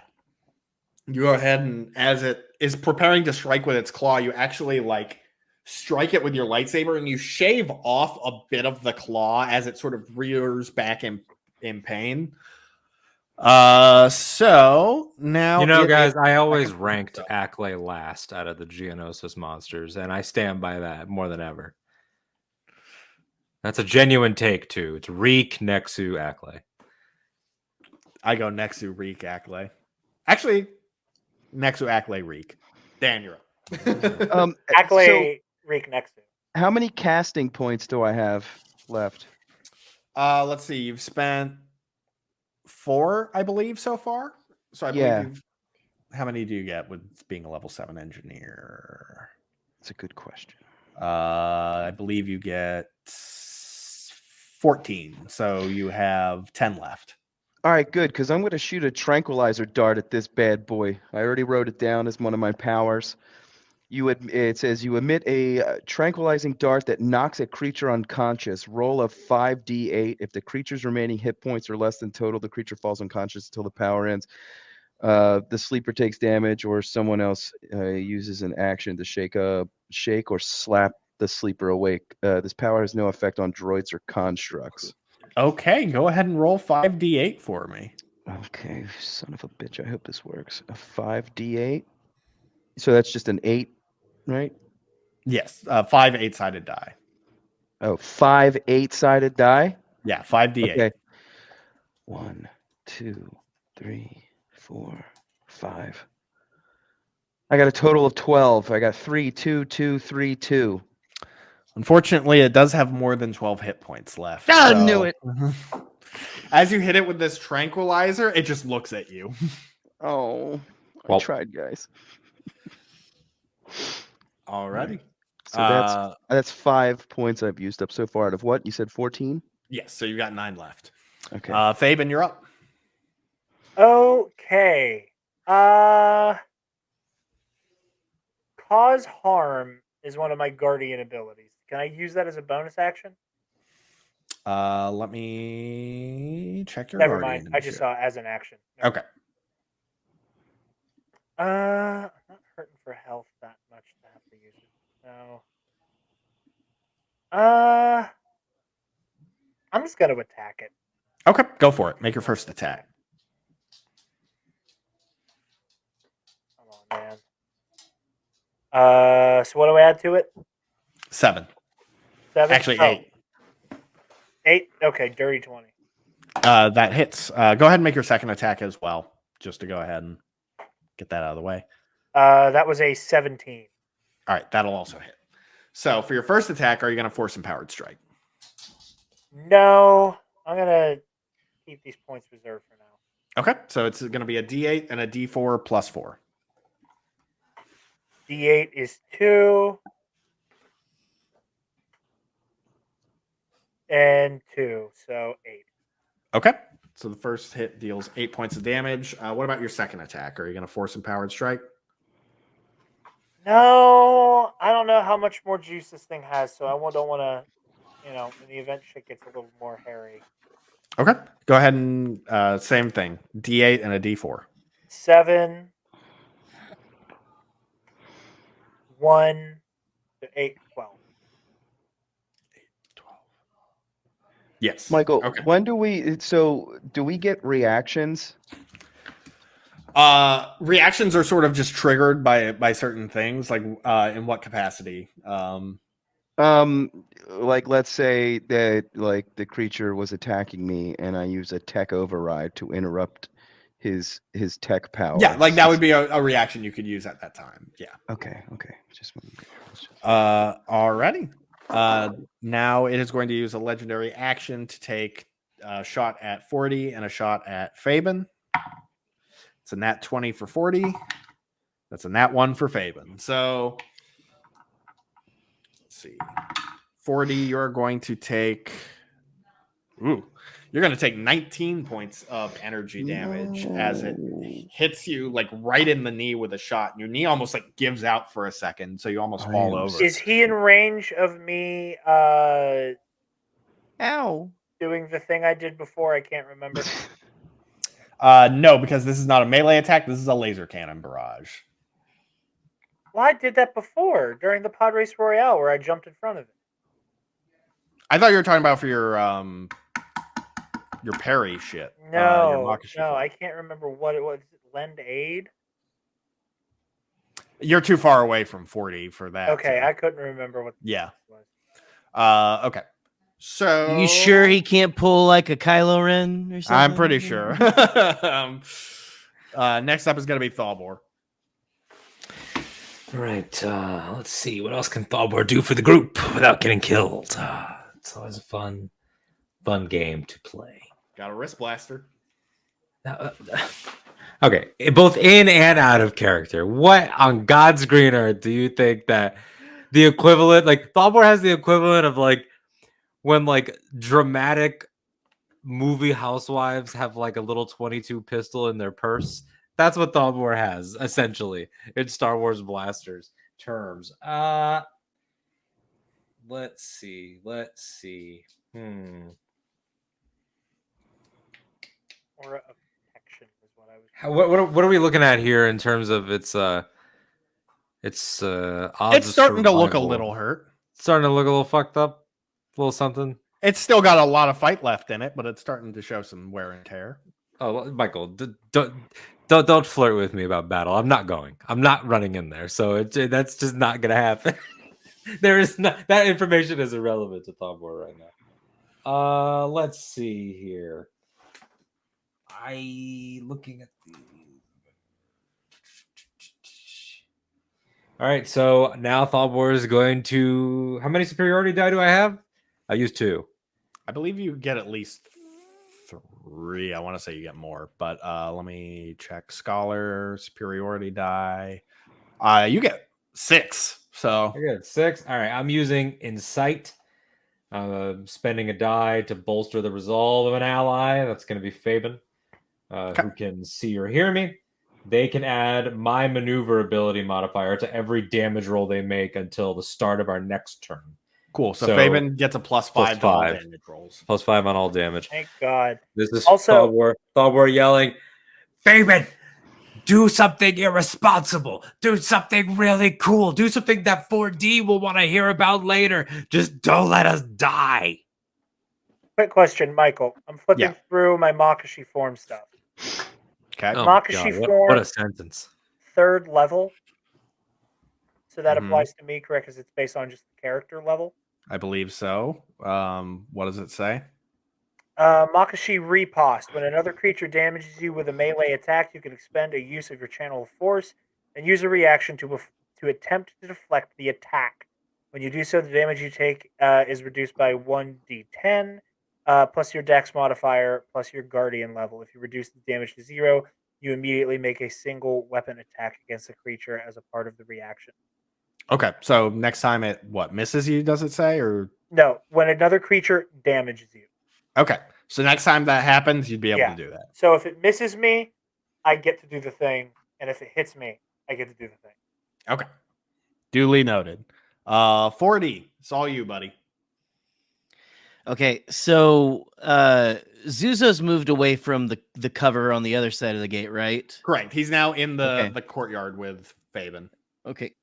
You go ahead and as it is preparing to strike with its claw, you actually strike it with your lightsaber and you shave off a bit of the claw as it sort of rears back in pain. So now guys, I always ranked Acklay last out of the Geonosis monsters, and I stand by that more than ever. That's a genuine take too. It's Reek, Nexu, Acklay. I go Nexu, Reek, Acklay. Actually, Nexu, Acklay, Reek. Dan, you're up. Acklay, Reek, Nexu. How many casting points do I have left? Let's see. You've spent 4, I believe, so far. So I believe how many do you get with being a level 7 engineer? That's a good question. I believe you get 14. So you have 10 left. All right, good, because I'm going to shoot a tranquilizer dart at this bad boy. I already wrote it down as one of my powers. It says you emit a tranquilizing dart that knocks a creature unconscious. Roll a 5d8. If the creature's remaining hit points are less than total, the creature falls unconscious until the power ends. The sleeper takes damage, or someone else uses an action to shake or slap the sleeper awake. This power has no effect on droids or constructs. Okay, go ahead and roll 5d8 for me. Okay, son of a bitch. I hope this works. A 5d8. So that's just an 8, right? Yes, 5 8-sided die. Oh, 5 8-sided die? Yeah, 5d8. Okay. 1, 2, 3, 4, 5. I got a total of 12. I got 3, 2, 2, 3, 2. Unfortunately, it does have more than 12 hit points left. I knew it. As you hit it with this tranquilizer, it just looks at you. Oh, Well, I tried, guys. Alrighty. So that's 5 points I've used up so far out of what? You said 14? Yes, so you got 9 left. Okay. Fabian, you're up. Okay. Cause harm is one of my guardian abilities. Can I use that as a bonus action? Let me check your Never guardian mind. I just saw it as an action. Okay. I'm not hurting for health that much to have to use it. So, I'm just gonna attack it. Okay, go for it. Make your first attack. Come on, man. So what do I add to it? 7. 7? Actually, 8. 8? Okay, dirty 20. That hits. Go ahead and make your second attack as well, just to go ahead and get that out of the way. That was a 17. All right, that'll also hit. So for your first attack, are you going to force empowered strike? No, I'm gonna keep these points reserved for now. Okay, so it's going to be a D8 and a D4 plus 4. D8 is 2. And 2, so 8. Okay, so the first hit deals 8 points of damage. What about your second attack? Are you going to force empowered strike? No, I don't know how much more juice this thing has, so I don't want to in the event shit gets a little more hairy. Okay. Go ahead and same thing. D8 and a D4. 7, 1, 8, 12. Yes. Michael, Okay. when do we get reactions? Reactions are sort of just triggered by certain things, like in what capacity? Like let's say that like the creature was attacking me and I use a tech override to interrupt his tech power. Yeah, like that would be a reaction you could use at that time. Yeah. Okay. Just Alrighty. Now it is going to use a legendary action to take a shot at 40 and a shot at Fabian. It's a nat 20 for 40. That's a nat 1 for Fabian. So let's see. 40, you're going to take. You're going to take 19 points of energy damage as it hits you like right in the knee with a shot. Your knee almost like gives out for a second, so you almost fall over. Is he in range of me Ow. doing the thing I did before? I can't remember. No, because this is not a melee attack. This is a laser cannon barrage. Well, I did that before during the Pod Race Royale where I jumped in front of it. I thought you were talking about for your parry shit. No, I can't remember what it was. Lend aid? You're too far away from 40 for that. Okay, I couldn't remember what. Yeah. Okay. So You sure he can't pull like a Kylo Ren or something? I'm pretty sure. Next up is going to be Thalbor. All right, let's see. What else can Thalbor do for the group without getting killed? It's always a fun game to play. Got a wrist blaster. Okay, both in and out of character. What on God's green earth do you think that the equivalent, like Thalbor has the equivalent of like when like dramatic movie housewives have like a little 22 pistol in their purse? That's what Thalbor has essentially in Star Wars blasters terms. Let's see. Or a protection is what I was. What are we looking at here in terms of its odds It's of starting to look a survival? little hurt. Starting to look a little fucked up, a little something. It's still got a lot of fight left in it, but it's starting to show some wear and tear. Oh, Michael, don't flirt with me about battle. I'm not going. I'm not running in there. So that's just not gonna happen. There is not that information is irrelevant to Thalbor right now. Let's see here. Looking at the. All right, so now Thalbor is going to. How many superiority die do I have? I used 2. I believe you get at least 3. I want to say you get more, but let me check. Scholar superiority die. You get 6. So I get 6. All right, I'm using Insight. Spending a die to bolster the resolve of an ally. That's going to be Fabian, who can see or hear me. They can add my maneuverability modifier to every damage roll they make until the start of our next turn. cool. So Fabian gets a +5 to all damage rolls. +5 on all damage. Thank God. This is Also- Thalbor yelling, Fabian, do something irresponsible. Do something really cool. Do something that 4D will want to hear about later. Just don't let us die. Quick question, Michael. I'm flipping through my Makashi form stuff. Okay. Oh my Makashi God, form, what a sentence. 3rd level. So that Mhm. applies to me, correct? Because it's based on just the character level. I believe so. What does it say? Makashi Riposte. When another creature damages you with a melee attack, you can expend a use of your channel of force and use a reaction to attempt to deflect the attack. When you do so, the damage you take is reduced by 1d10, plus your dex modifier, plus your guardian level. If you reduce the damage to 0, you immediately make a single weapon attack against the creature as a part of the reaction. Okay. So next time it misses you, does it say? Or No, when another creature damages you. okay. So next time that happens, you'd be able to do that. So if it misses me, I get to do the thing. And if it hits me, I get to do the thing. Okay. Duly noted. 40. It's all you, buddy. Okay, so Zuzo's moved away from the cover on the other side of the gate, right? Correct. He's now in Okay. the courtyard with Fabian. Okay,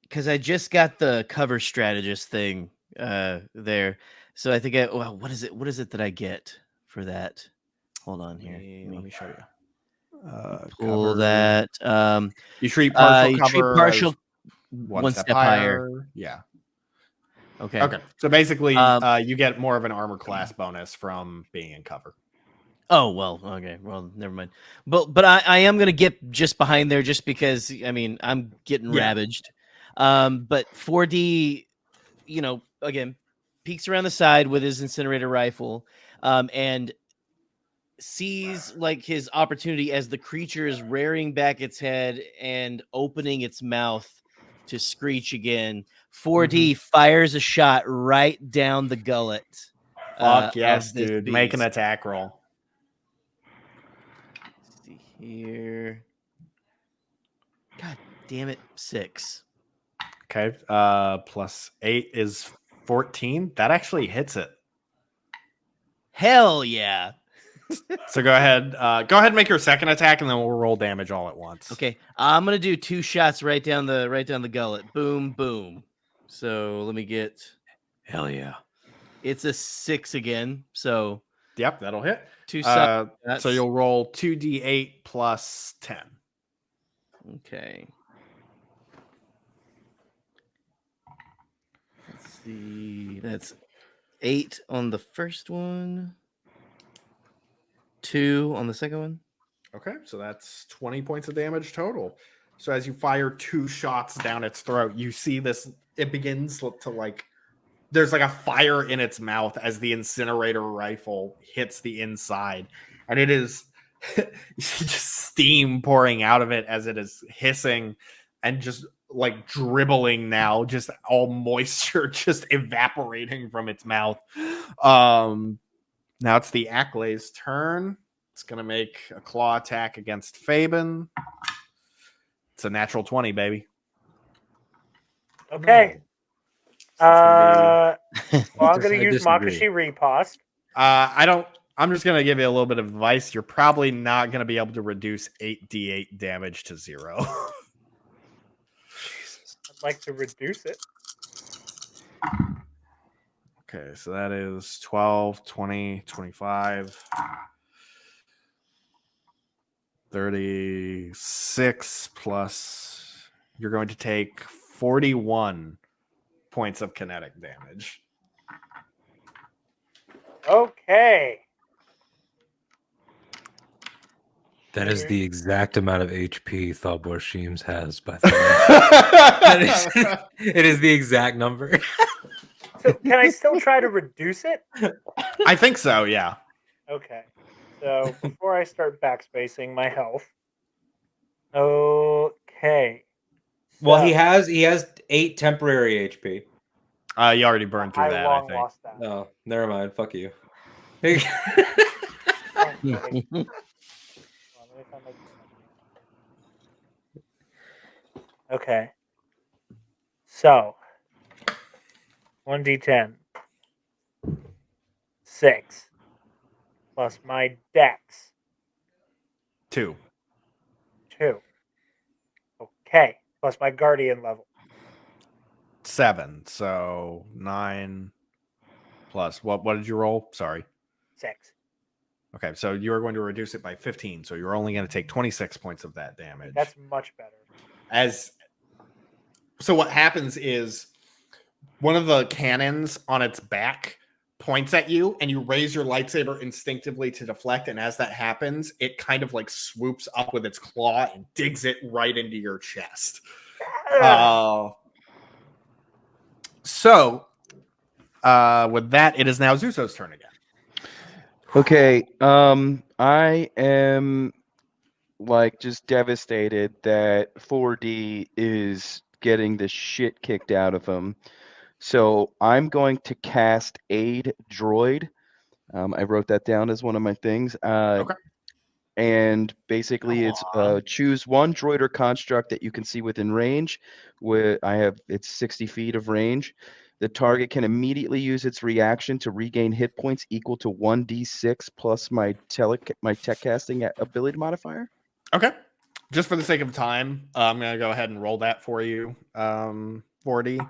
because I just got the cover strategist thing there, so I think well, what is it? What is it that I get for that? Hold on here. Let me show you. Pull Cover. that. You treat partial you cover treat partial as one step higher. Yeah. Okay. Okay. So basically, you get more of an armor class bonus from being in cover. Oh well, okay. Well, never mind. But I am gonna get just behind there just because I mean I'm getting ravaged. But 4D, again, peeks around the side with his incinerator rifle, and sees like his opportunity as the creature is rearing back its head and opening its mouth to screech again. 4D fires a shot right down the gullet. Fuck yes, of this dude. Make an beast. attack roll. Let's see here. God damn it, 6. Okay. Plus 8 is 14. That actually hits it. Hell yeah. So go ahead. Go ahead and make your second attack, and then we'll roll damage all at once. Okay, I'm gonna do 2 shots right down the gullet. Boom, boom. So let me get. Hell yeah. It's a 6 again. So Yep, that'll hit. 2 shots. So you'll roll 2d8 plus 10. Okay. Let's see. That's 8 on the first one. 2 on the second one. Okay, so that's 20 points of damage total. So as you fire 2 shots down its throat, you see this. It begins to like. There's like a fire in its mouth as the incinerator rifle hits the inside, and it is just steam pouring out of it as it is hissing and just like dribbling now, just all moisture just evaporating from its mouth. Now it's the Acclay's turn. It's going to make a claw attack against Fabian. It's a natural 20, baby. Okay. Well, I'm going to use disagree. Makashi Riposte. I'm just going to give you a little bit of advice. You're probably not going to be able to reduce 8d8 damage to 0. I'd like to reduce it. Okay, so that is 12, 20, 25, 36 plus. You're going to take 41 points of kinetic damage. Okay. That is the exact amount of HP Thalbor Sheems has, by the way. It is the exact number. So can I still try to reduce it? I think so, yeah. Okay. So before I start backspacing my health. Okay. Well, he has 8 temporary HP. You already burned through that, I think. Lost that. Oh, never mind. Fuck you. Okay. Hold on, let me find my- Okay. So 1d10. 6. Plus my dex. 2. 2. Okay. Plus my guardian level. 7. So 9 plus what did you roll? Sorry. 6. Okay, so you are going to reduce it by 15. So you're only going to take 26 points of that damage. That's much better. So what happens is one of the cannons on its back points at you, and you raise your lightsaber instinctively to deflect. And as that happens, it kind of like swoops up with its claw and digs it right into your chest. So with that, it is now Zuso's turn again. Okay, I am like just devastated that 4D is getting the shit kicked out of him. So I'm going to cast Aid Droid. I wrote that down as one of my things. Okay. and basically it's choose one droid or construct that you can see within range. It's 60 feet of range. The target can immediately use its reaction to regain hit points equal to 1d6 plus my tech casting ability modifier. Okay. Just for the sake of time, I'm going to go ahead and roll that for you. 40.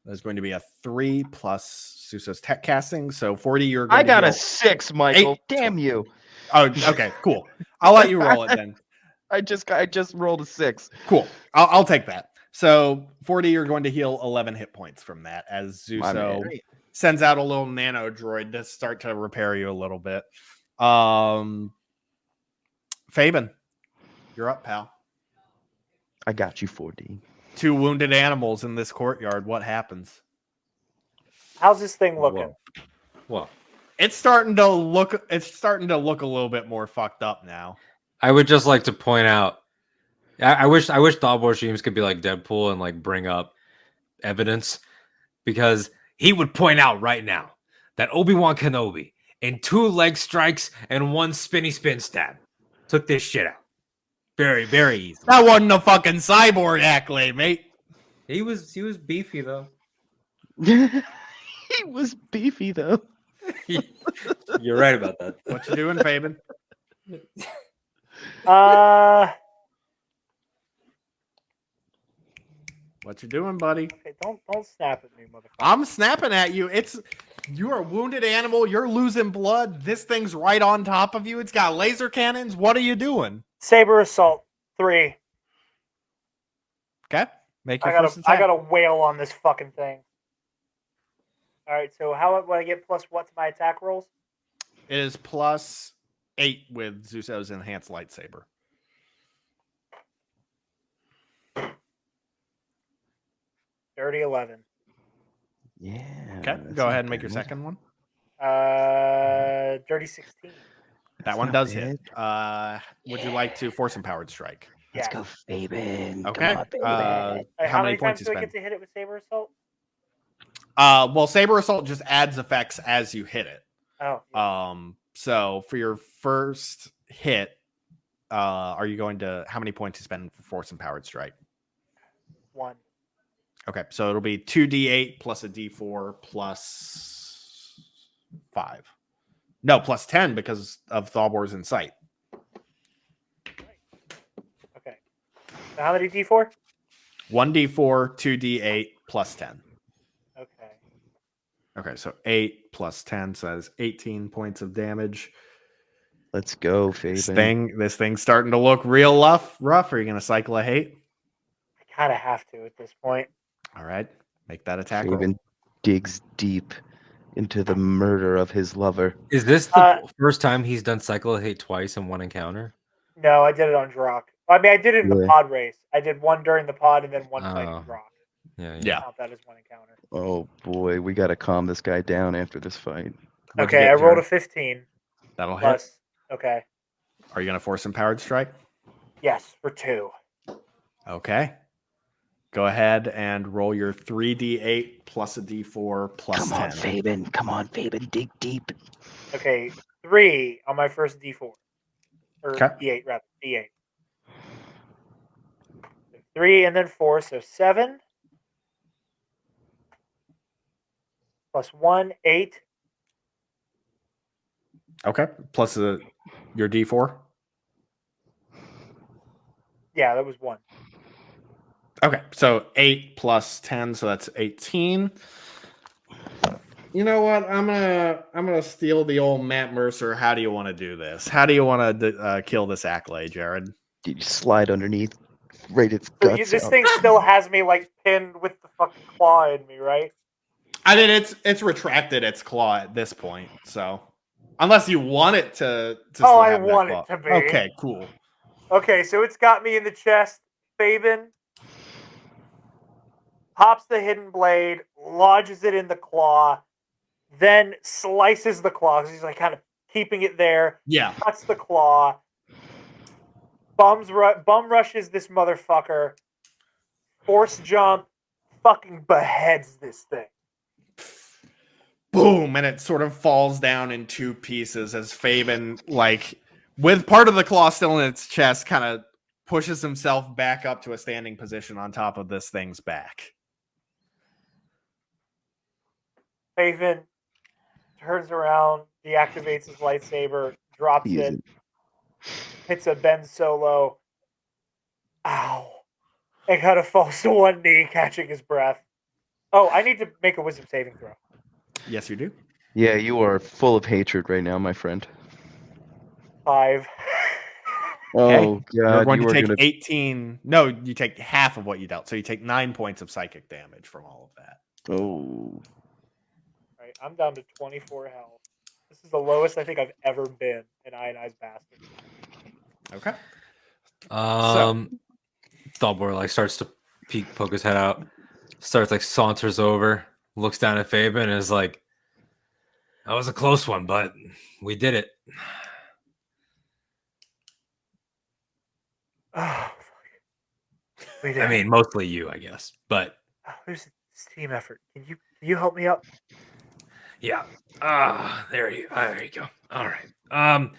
There's going to be a 3 plus Suso's tech casting. So 40, you're going I to got heal a 6, Michael. 8. Damn you. Oh, okay, cool. I'll let you roll it then. I just rolled a 6. Cool. I'll take that. So 40, you're going to heal 11 hit points from that as Zuso sends out a little nano droid to start to repair you a little bit. Fabian, you're up, pal. I got you, 4D. 2 wounded animals in this courtyard. What happens? How's this thing looking? Well, It's starting to look a little bit more fucked up now. I would just like to point out, I wish Thalbor Sheems could be like Deadpool and like bring up evidence, because he would point out right now that Obi-Wan Kenobi in 2 leg strikes and 1 spinny spin stab took this shit out. Very, very easy. That wasn't a fucking cyborg accolade, mate. He was beefy though. He was beefy though. You're right about that. What you doing, Fabian? What you doing, buddy? Okay, don't snap at me, motherfucker. I'm snapping at you. You're a wounded animal. You're losing blood. This thing's right on top of you. It's got laser cannons. What are you doing? Saber assault 3. Okay, make your first attack. I got a whale on this fucking thing. All right, so how would I get plus what to my attack rolls? It is plus 8 with Zuso's enhanced lightsaber. Dirty 11. Yeah. Okay, go ahead and make your second one. Dirty 16. That one does hit. Would you like to force empowered strike? Let's go, Fabian. Okay. Come on, Fabian. How many points times you do I spend? get to hit it with Saber assault? Well, saber assault just adds effects as you hit it. Oh. Yeah. So for your first hit, are you going to how many points you spend for force empowered strike? 1. Okay, so it'll be 2d8 plus a d4 plus 5. No, plus 10 because of Thalbor's in sight. Okay. So how many D4? 1d4, 2d8 plus 10. Okay. Okay, so 8 plus 10, so that is 18 points of damage. Let's go, Fabian. This thing's starting to look real rough. Are you going to cycle a hate? I kind of have to at this point. All right, make that attack roll. Fabian digs deep into the murder of his lover. Is this the first time he's done Cycle of Hate twice in one encounter? No, I did it on Drock. I mean, I did it in the pod race. I did one during the pod and then one fighting Drock. Yeah. Count that as one encounter. Oh boy, we got to calm this guy down after this fight. Okay, I rolled a 15. That'll plus, hit. Okay. Are you going to force empowered strike? Yes, for 2. Okay. Go ahead and roll your 3d8 plus a d4 plus 10. Come on, Fabian. Come on, Fabian. Dig deep. Okay, 3 on my first D4. Or Okay. D8, rather. D8. 3 and then 4, so 7. Plus 1, 8. Okay. Plus your d4? Yeah, that was 1. Okay, so 8 plus 10, so that's 18. You know what? I'm gonna steal the old Matt Mercer. How do you want to do this? How do you want to kill this accolade, Jared? Did you slide underneath? Right, its So guts this out. thing still has me like pinned with the fucking claw in me, right? I mean, it's retracted its claw at this point, so unless you want it to still I have that want claw. it to be. Okay, cool. Okay, so it's got me in the chest. Fabian pops the hidden blade, lodges it in the claw, then slices the claw because he's like kind of keeping it there. Yeah. Cuts the claw. Bum rushes this motherfucker. Force jump. Fucking beheads this thing. Boom, and it sort of falls down in 2 pieces as Fabian like with part of the claw still in its chest, kind of pushes himself back up to a standing position on top of this thing's back. Faven turns around, deactivates his lightsaber, drops it, hits a Vens'ilo. Ow. And kind of falls to one knee, catching his breath. Oh, I need to make a wisdom saving throw. Yes, you do. Yeah, you are full of hatred right now, my friend. 5. Oh, You're God. going You to are take going to. 18. No, you take half of what you dealt. So you take 9 points of psychic damage from all of that. Oh. Right, I'm down to 24 health. This is the lowest I think I've ever been in Ionized Basterds. Okay. Thoughtboy like starts to poke his head out, starts like saunters over, looks down at Fabian, and is like, "That was a close one, but we did it." Oh, we did. I mean, mostly you, I guess, but There's a team effort. Can you help me up? yeah. There you go. All right.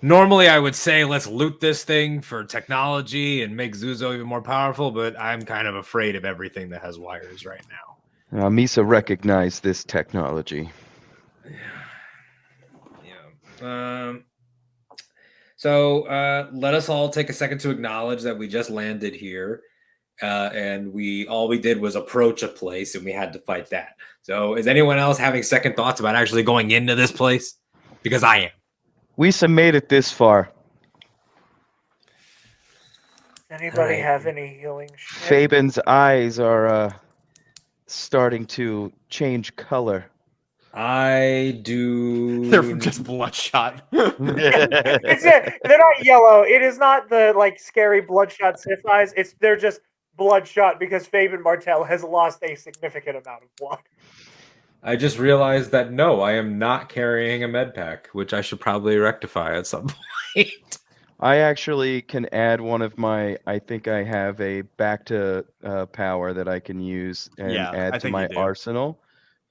Normally I would say let's loot this thing for technology and make Zuzo even more powerful, but I'm kind of afraid of everything that has wires right now. Misa recognized this technology. Yeah. So let us all take a second to acknowledge that we just landed here, and all we did was approach a place, and we had to fight that. So is anyone else having second thoughts about actually going into this place? Because I am. Wisa made it this far. Anybody Right. have any healing shit? Fabian's eyes are starting to change color. I do. They're just bloodshot. They're not yellow. It is not the like scary bloodshot Sith eyes. They're just bloodshot because Fabian Martell has lost a significant amount of blood. I just realized that no, I am not carrying a med pack, which I should probably rectify at some point. I actually can add one of my. I think I have a back to power that I can use and Yeah, I add to think my you do. arsenal.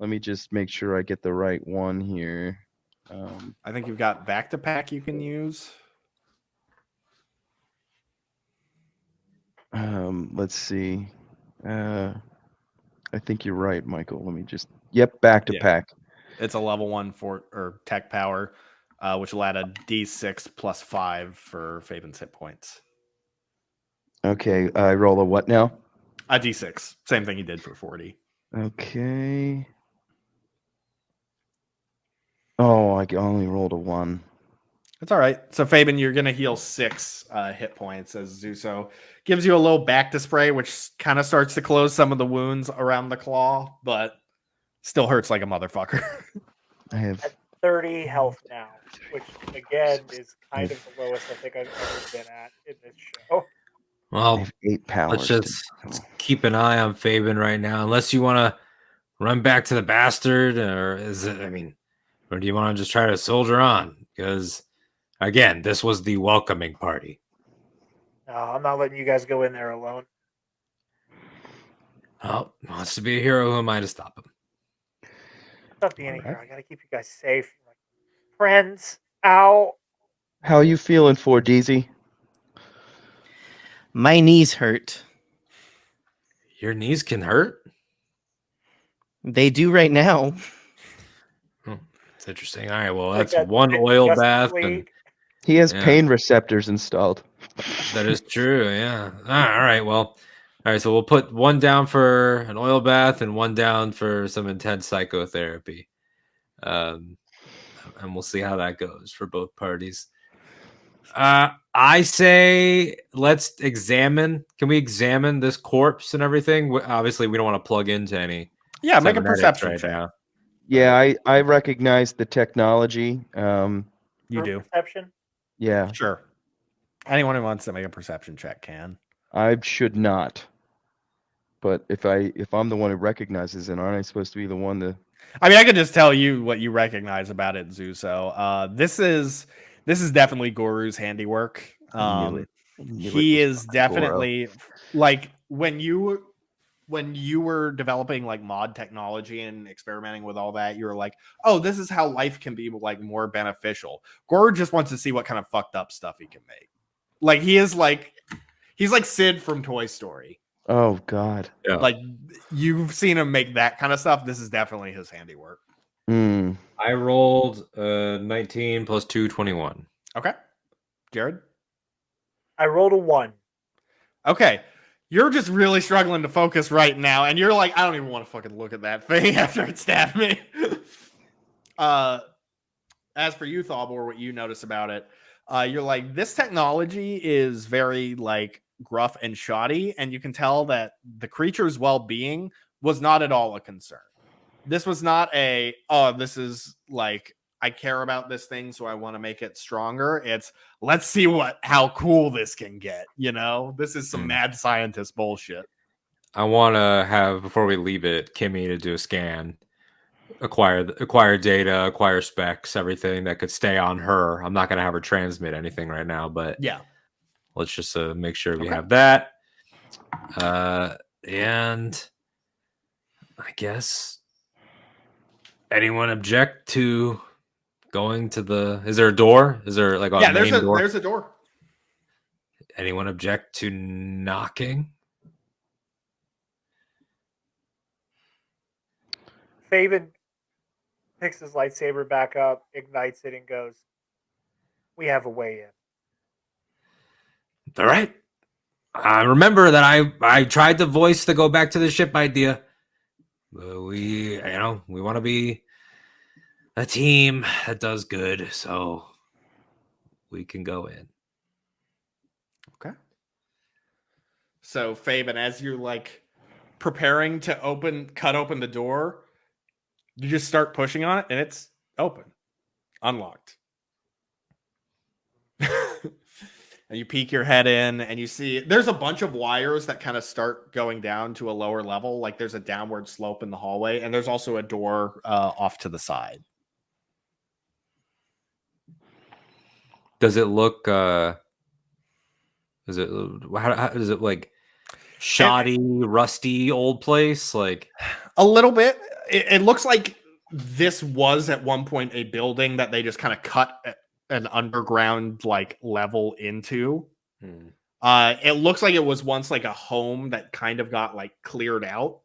Let me just make sure I get the right one here. I think you've got back to pack you can use. Let's see. I think you're right, Michael. Let me just. Yep, back to Yeah. pack. It's a level 1 or tech power, which will add a D6 plus 5 for Fabian's hit points. Okay, I roll a what now? A D6, same thing you did for 40. Okay. Oh, I only rolled a 1. It's all right. So Fabian, you're gonna heal 6 hit points as Zuso gives you a little back to spray, which kind of starts to close some of the wounds around the claw, but still hurts like a motherfucker. I have 30 health now, which again is kind of the lowest I think I've ever been at in this show. I Well, have 8 powers. let's keep an eye on Fabian right now, unless you want to run back to the bastard, or or do you want to just try to soldier on? Because again, this was the welcoming party. No, I'm not letting you guys go in there alone. Oh, wants to be a hero. Who am I to stop him? Not being a Alright. hero. I gotta keep you guys safe. Like, friends, ow. How you feeling for DZ? My knees hurt. Your knees can hurt. They do right now. It's interesting. All right, well, Like that's that one bit oil Justice bath, League. and He has Yeah. pain receptors installed. that is true. Yeah. All right. Well, all right. So we'll put one down for an oil bath and one down for some intense psychotherapy, and we'll see how that goes for both parties. I say let's examine. Can we examine this corpse and everything? Obviously, we don't want to plug into any. Yeah, make a cybernetics perception right check. now. Yeah, I recognize the technology. You Group do. Perception. Yeah, Sure. Anyone who wants to make a perception check can. I should not. But if I'm the one who recognizes it, aren't I supposed to be the one to? I mean, I could just tell you what you recognize about it, Zuso. This is definitely Goru's handiwork. I knew it. I knew it He was is fucking Goro. definitely like when you when you were developing like mod technology and experimenting with all that, you were like, oh, this is how life can be like more beneficial. Goru just wants to see what kind of fucked up stuff he can make. Like he's like Sid from Toy Story. Oh God. Yeah. Like you've seen him make that kind of stuff. This is definitely his handiwork. Mm. I rolled 19 plus 2, 21. Okay. Jared? I rolled a 1. Okay. You're just really struggling to focus right now, and you're like, I don't even want to fucking look at that thing after it stabbed me. As for you, Thalbor, what you notice about it, you're like, this technology is very like gruff and shoddy, and you can tell that the creature's well-being was not at all a concern. This was not a, oh, this is like, I care about this thing, so I want to make it stronger. It's, let's see how cool this can get. You know, this is some mad scientist bullshit. I want to have, before we leave it, Kimmy to do a scan, acquire data, acquire specs, everything that could stay on her. I'm not going to have her transmit anything right now, but yeah, let's just make sure we have that. And I guess anyone object to going to the? Is there a door? Is there like a main door? There's a door. Anyone object to knocking? Faven picks his lightsaber back up, ignites it, and goes, "We have a way in." All right. Remember that I tried to voice the go back to the ship idea. We want to be a team that does good, so we can go in. Okay. So Faben, as you're like preparing to cut open the door, you just start pushing on it, and it's open, unlocked. And you peek your head in, and you see there's a bunch of wires that kind of start going down to a lower level. Like there's a downward slope in the hallway, and there's also a door off to the side. Does it look? Is it like shoddy, rusty, old place? Like a little bit. It looks like this was at one point a building that they just kind of cut an underground like level into. It looks like it was once like a home that kind of got like cleared out,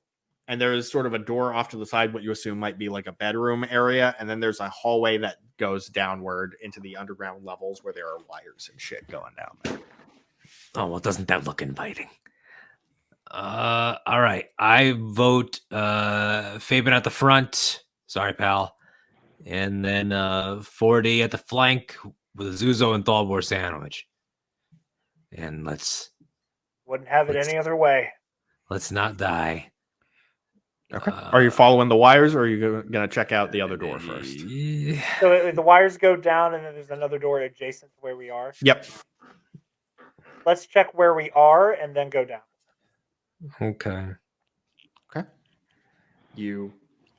and there's sort of a door off to the side, what you assume might be like a bedroom area, and then there's a hallway that goes downward into the underground levels where there are wires and shit going down there. Oh, well, doesn't that look inviting? All right. I vote Fabian at the front. Sorry, pal. And then 40 at the flank with a Zuzo and Thalbor sandwich. And Wouldn't have it any other way. let's not die. Okay. Are you following the wires, or are you going to check out the other door first? So the wires go down, and then there's another door adjacent to where we are. Yep. Let's check where we are, and then go down. Okay. Okay. You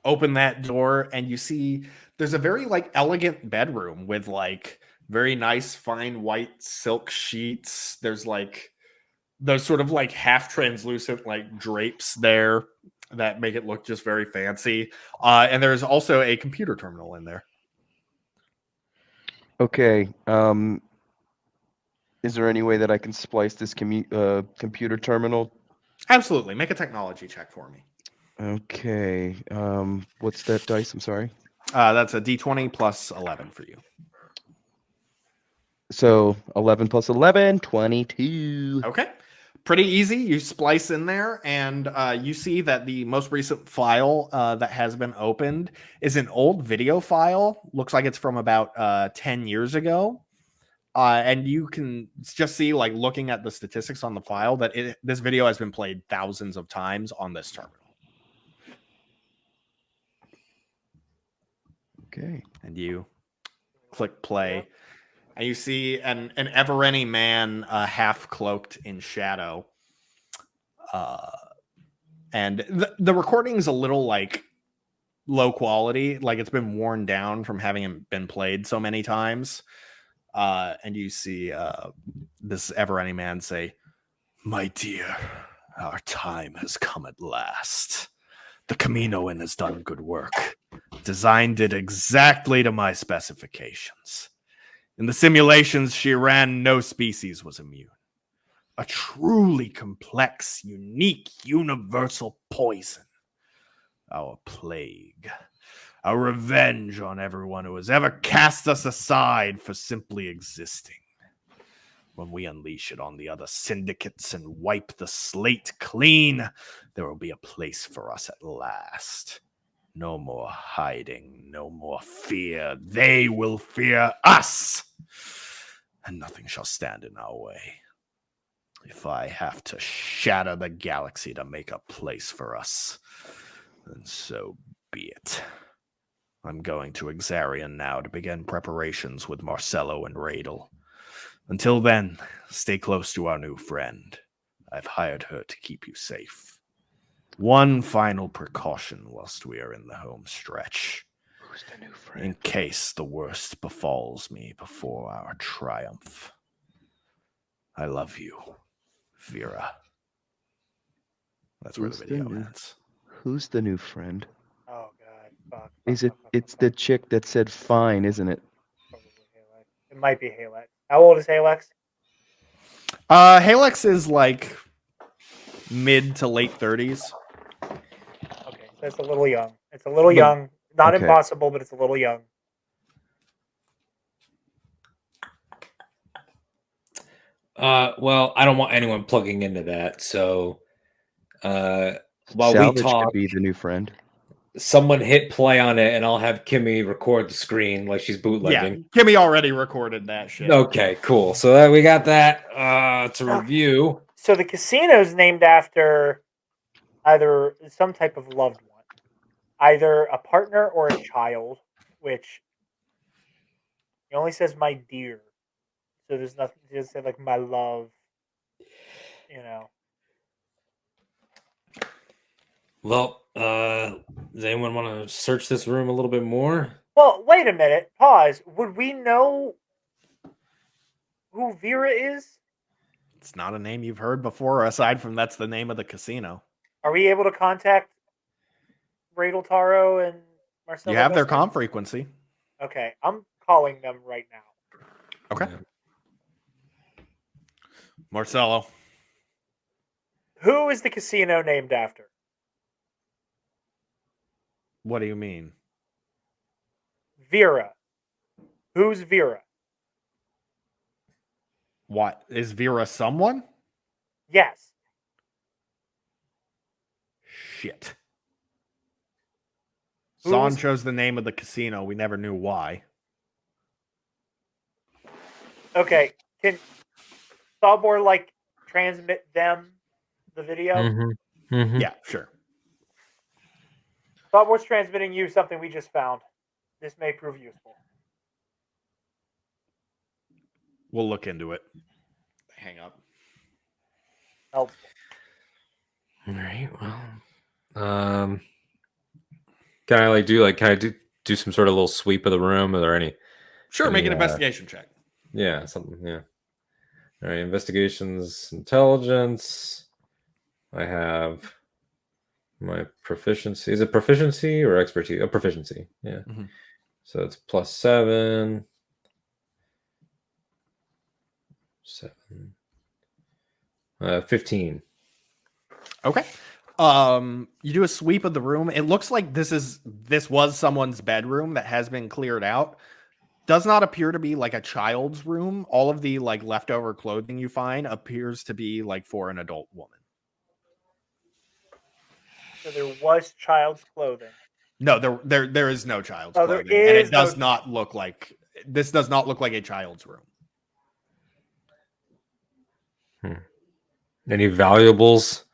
open that door, and you see there's a very like elegant bedroom with like very nice fine white silk sheets. There's like those sort of like half translucent like drapes there that make it look just very fancy. And there's also a computer terminal in there. Okay. Is there any way that I can splice this computer terminal? Absolutely. Make a technology check for me. Okay. What's that dice? I'm sorry. That's a D20 plus 11 for you. So 11 plus 11, 22. Okay. Pretty easy. You splice in there, and you see that the most recent file that has been opened is an old video file. Looks like it's from about 10 years ago. And you can just see, like, looking at the statistics on the file, that this video has been played thousands of times on this terminal. Okay. And you click play, and you see an Evereni man half cloaked in shadow. And the recording's a little, like, low quality. Like, it's been worn down from having been played so many times. And you see this Evereni man say, "My dear, Our time has come at last. The Caminoan has done good work. Designed it exactly to my specifications. In the simulations she ran, no species was immune. A truly complex, unique, universal poison. Our plague. Our revenge on everyone who has ever cast us aside for simply existing. When we unleash it on the other syndicates and wipe the slate clean, there will be a place for us at last. No more hiding, no more fear. They will fear us, and nothing shall stand in our way. If I have to shatter the galaxy to make a place for us, then so be it. I'm going to Exarian now to begin preparations with Marcello and Radel. Until then, stay close to our new friend. I've hired her to keep you safe. One final precaution whilst we are in the home stretch. Who's the new friend? In case the worst befalls me before our triumph. I love you, Vera. That's where the Who's the video new- ends. Who's the new friend? Oh God, fuck. Is it? It's the chick that said fine, isn't it? Probably Halex. It might be Halex. How old is Halex? Halex is like mid to late 30s. Okay, so it's a little young. It's a little young. Not Okay. impossible, but it's a little young. Well, I don't want anyone plugging into that. So, while Salvage we talk, could be the new friend. someone hit play on it, and I'll have Kimmy record the screen like she's Yeah, bootlegging. Kimmy already recorded that shit. Okay, cool. So we got that to review. So the casino's named after either some type of loved one, either a partner or a child, which it only says my dear. So there's nothing to say like my love, you know. Well, does anyone want to search this room a little bit more? Well, wait a minute. Pause. Would we know who Vera is? It's not a name you've heard before, aside from that's the name of the casino. Are we able to contact Radel Taro and Marcelo? You have their Basterds? comm frequency. Okay, I'm calling them right now. Okay. Marcelo. Who is the casino named after? What do you mean? Vera. Who's Vera? What? Is Vera someone? Yes. Shit. Who's- San chose the name of the casino. We never knew why. Okay. Can Sabor like transmit them the video? Mm-hmm. Yeah, sure. Sabor's transmitting you something we just found. This may prove useful. We'll look into it. Hang up. Helpful. All right. Well, can I do some sort of little sweep of the room? Are there any? Sure, make an Yeah. investigation check. Yeah, something. Yeah. All right. Investigations, intelligence. I have my proficiency. Is it proficiency or expertise? Oh, proficiency. Yeah. Mhm. So it's +7. 7. 15. Okay. You do a sweep of the room. It looks like this was someone's bedroom that has been cleared out. Does not appear to be like a child's room. All of the like leftover clothing you find appears to be like for an adult woman. So there was child's clothing. No, there is no child's Oh, there clothing, and is it does no- not look like this. Does not look like a child's room. Any valuables?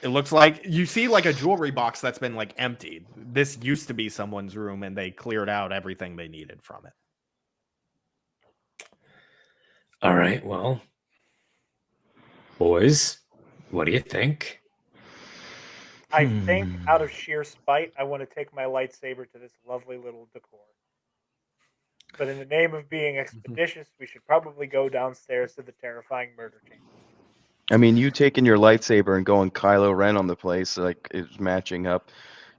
It looks like you see like a jewelry box that's been like emptied. This used to be someone's room, and they cleared out everything they needed from it. All right. Well, boys, what do you think? I think out of sheer spite, I want to take my lightsaber to this lovely little decor. But in the name of being expeditious, we should probably go downstairs to the terrifying murder chamber. I mean, you taking your lightsaber and going Kylo Ren on the place, like, is matching up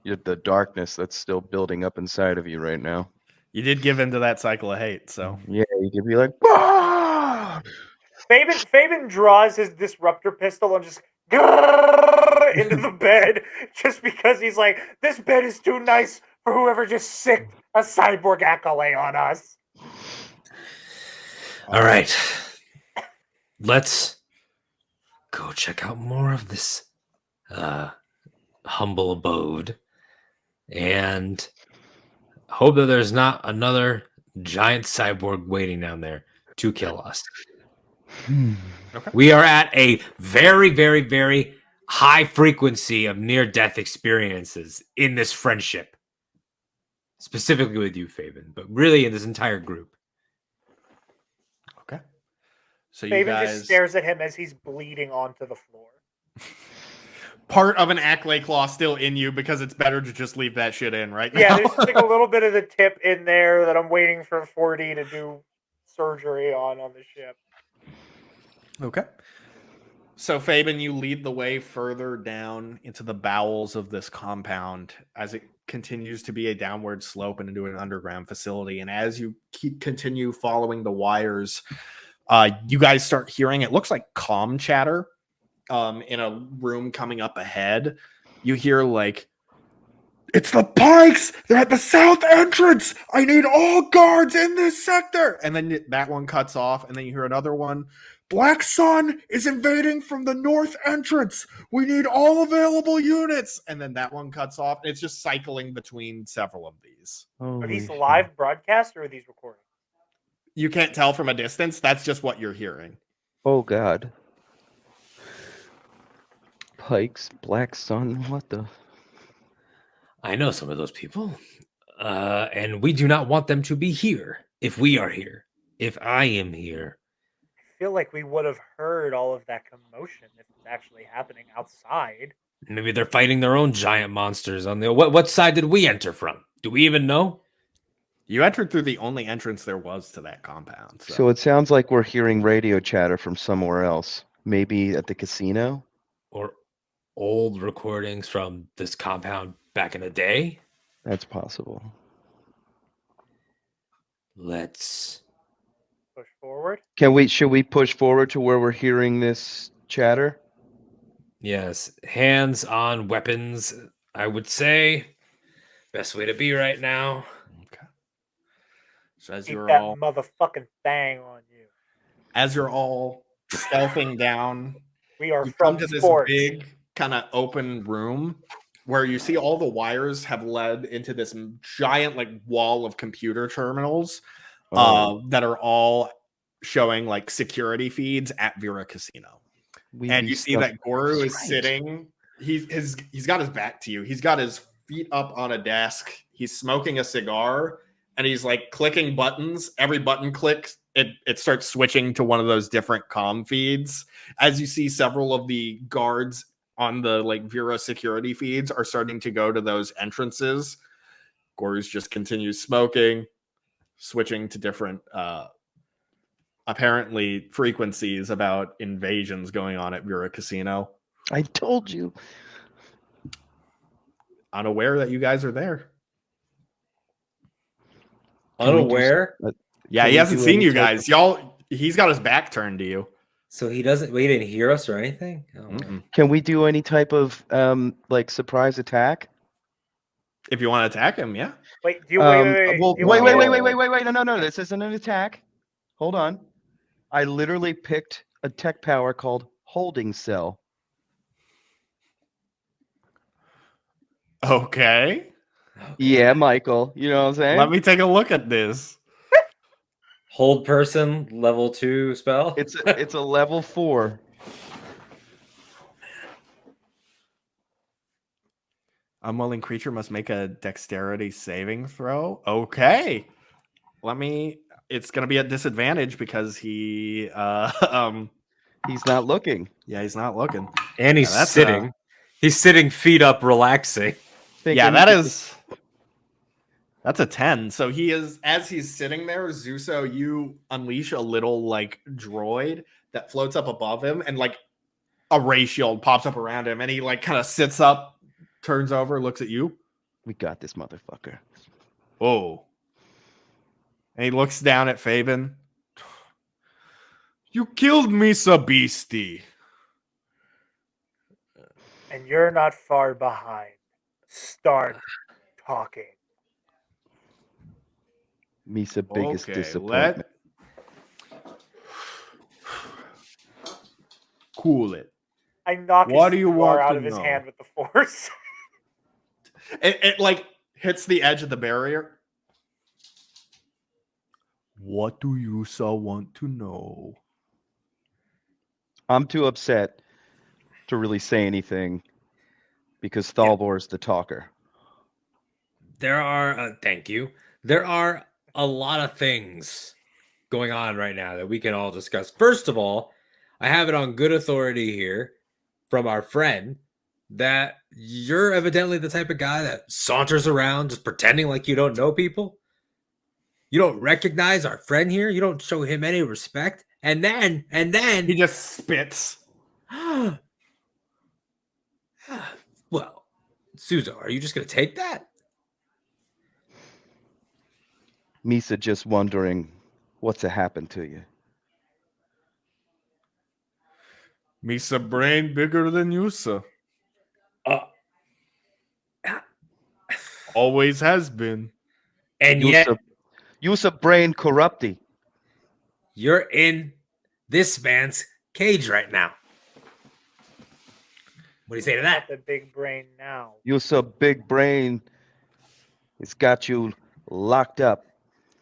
the darkness that's still building up inside of you right now. You did give into that cycle of hate, so Yeah, you could be like, "Bah!" Fabian draws his disruptor pistol and just into the bed just because he's like, this bed is too nice for whoever just sicked a cyborg accolade on us. All right. Let's go check out more of this humble abode and hope that there's not another giant cyborg waiting down there to kill us. Okay. We are at a very, very, very high frequency of near-death experiences in this friendship. Specifically with you, Fabian, but really in this entire group. okay. So you Fabian guys just stares at him as he's bleeding onto the floor. part of an accolade claw still in you because it's better to just leave that shit in right now. Yeah, there's like a little bit of the tip in there that I'm waiting for 4D to do surgery on the ship. Okay. So Fabian, you lead the way further down into the bowels of this compound as it continues to be a downward slope and into an underground facility. And as you continue following the wires, you guys start hearing, it looks like comm chatter in a room coming up ahead. You hear like, it's the Pikes! They're at the south entrance! I need all guards in this sector! And then that one cuts off, and then you hear another one. Black Sun is invading from the north entrance. We need all available units. And then that one cuts off. It's just cycling between several of these. Are these Holy live broadcasts or are these recordings? You can't tell from a distance. That's just what you're hearing. Oh God. Pikes, Black Sun, what the? I know some of those people, and we do not want them to be here if we are here, if I am here. I feel like we would have heard all of that commotion if it's actually happening outside. Maybe they're fighting their own giant monsters on the what side did we enter from? Do we even know? You entered through the only entrance there was to that compound. So it sounds like we're hearing radio chatter from somewhere else. Maybe at the casino? Or old recordings from this compound back in the day? That's possible. Let's Push forward. Should we push forward to where we're hearing this chatter? Yes, hands on weapons, I would say. Best way to be right now. Okay. So as Keep you're that all motherfucking thing on you. as you're all stealthing down, We are you from come to this sports. big kind of open room where you see all the wires have led into this giant like wall of computer terminals that are all showing like security feeds at Vera Casino. And you see that Goru is sitting. He's got his back to you. He's got his feet up on a desk. He's smoking a cigar, and he's like clicking buttons. Every button clicks, it starts switching to one of those different comm feeds. As you see, several of the guards on the like Vera security feeds are starting to go to those entrances. Goru's just continues smoking, switching to different apparently frequencies about invasions going on at Vera Casino. I told you. Unaware that you guys are there. Unaware? Yeah, he hasn't seen you guys. He's got his back turned to you. So he didn't hear us or anything? Oh. Can we do any type of like surprise attack? If you want to attack him, yeah. Wait, do you Wait. No. This isn't an attack. Hold on. I literally picked a tech power called Holding Cell. Okay. Yeah, Michael. You know what I'm saying? Let me take a look at this. Hold person, level 2 spell? It's a level 4. Unwilling creature must make a dexterity saving throw. Okay. It's gonna be at disadvantage because he's not looking. Yeah, he's not looking. And he's sitting. He's sitting feet up, relaxing. That's a 10. So as he's sitting there, Zuso, you unleash a little like droid that floats up above him and like a ray shield pops up around him, and he like kind of sits up, turns over, looks at you. We got this motherfucker. Oh. And he looks down at Fabian. You killed Misa Beastie. And you're not far behind. Start talking. Misa biggest disappointment. Cool it. I knock What his do you cigar want out to of his know? hand with the force. It like hits the edge of the barrier. What do you so want to know? I'm too upset to really say anything because Thalbor's the talker. There are, thank you. There are a lot of things going on right now that we can all discuss. First of all, I have it on good authority here from our friend that you're evidently the type of guy that saunters around just pretending like you don't know people. You don't recognize our friend here. You don't show him any respect. And then He just spits. well, Suzo, are you just going to take that? Misa just wondering what's happened to you. Misa brain bigger than Yusa. Always has been. And yet Yusa brain corrupty. you're in this man's cage right now. What do you say to that? The big brain now. Yusa big brain has got you locked up.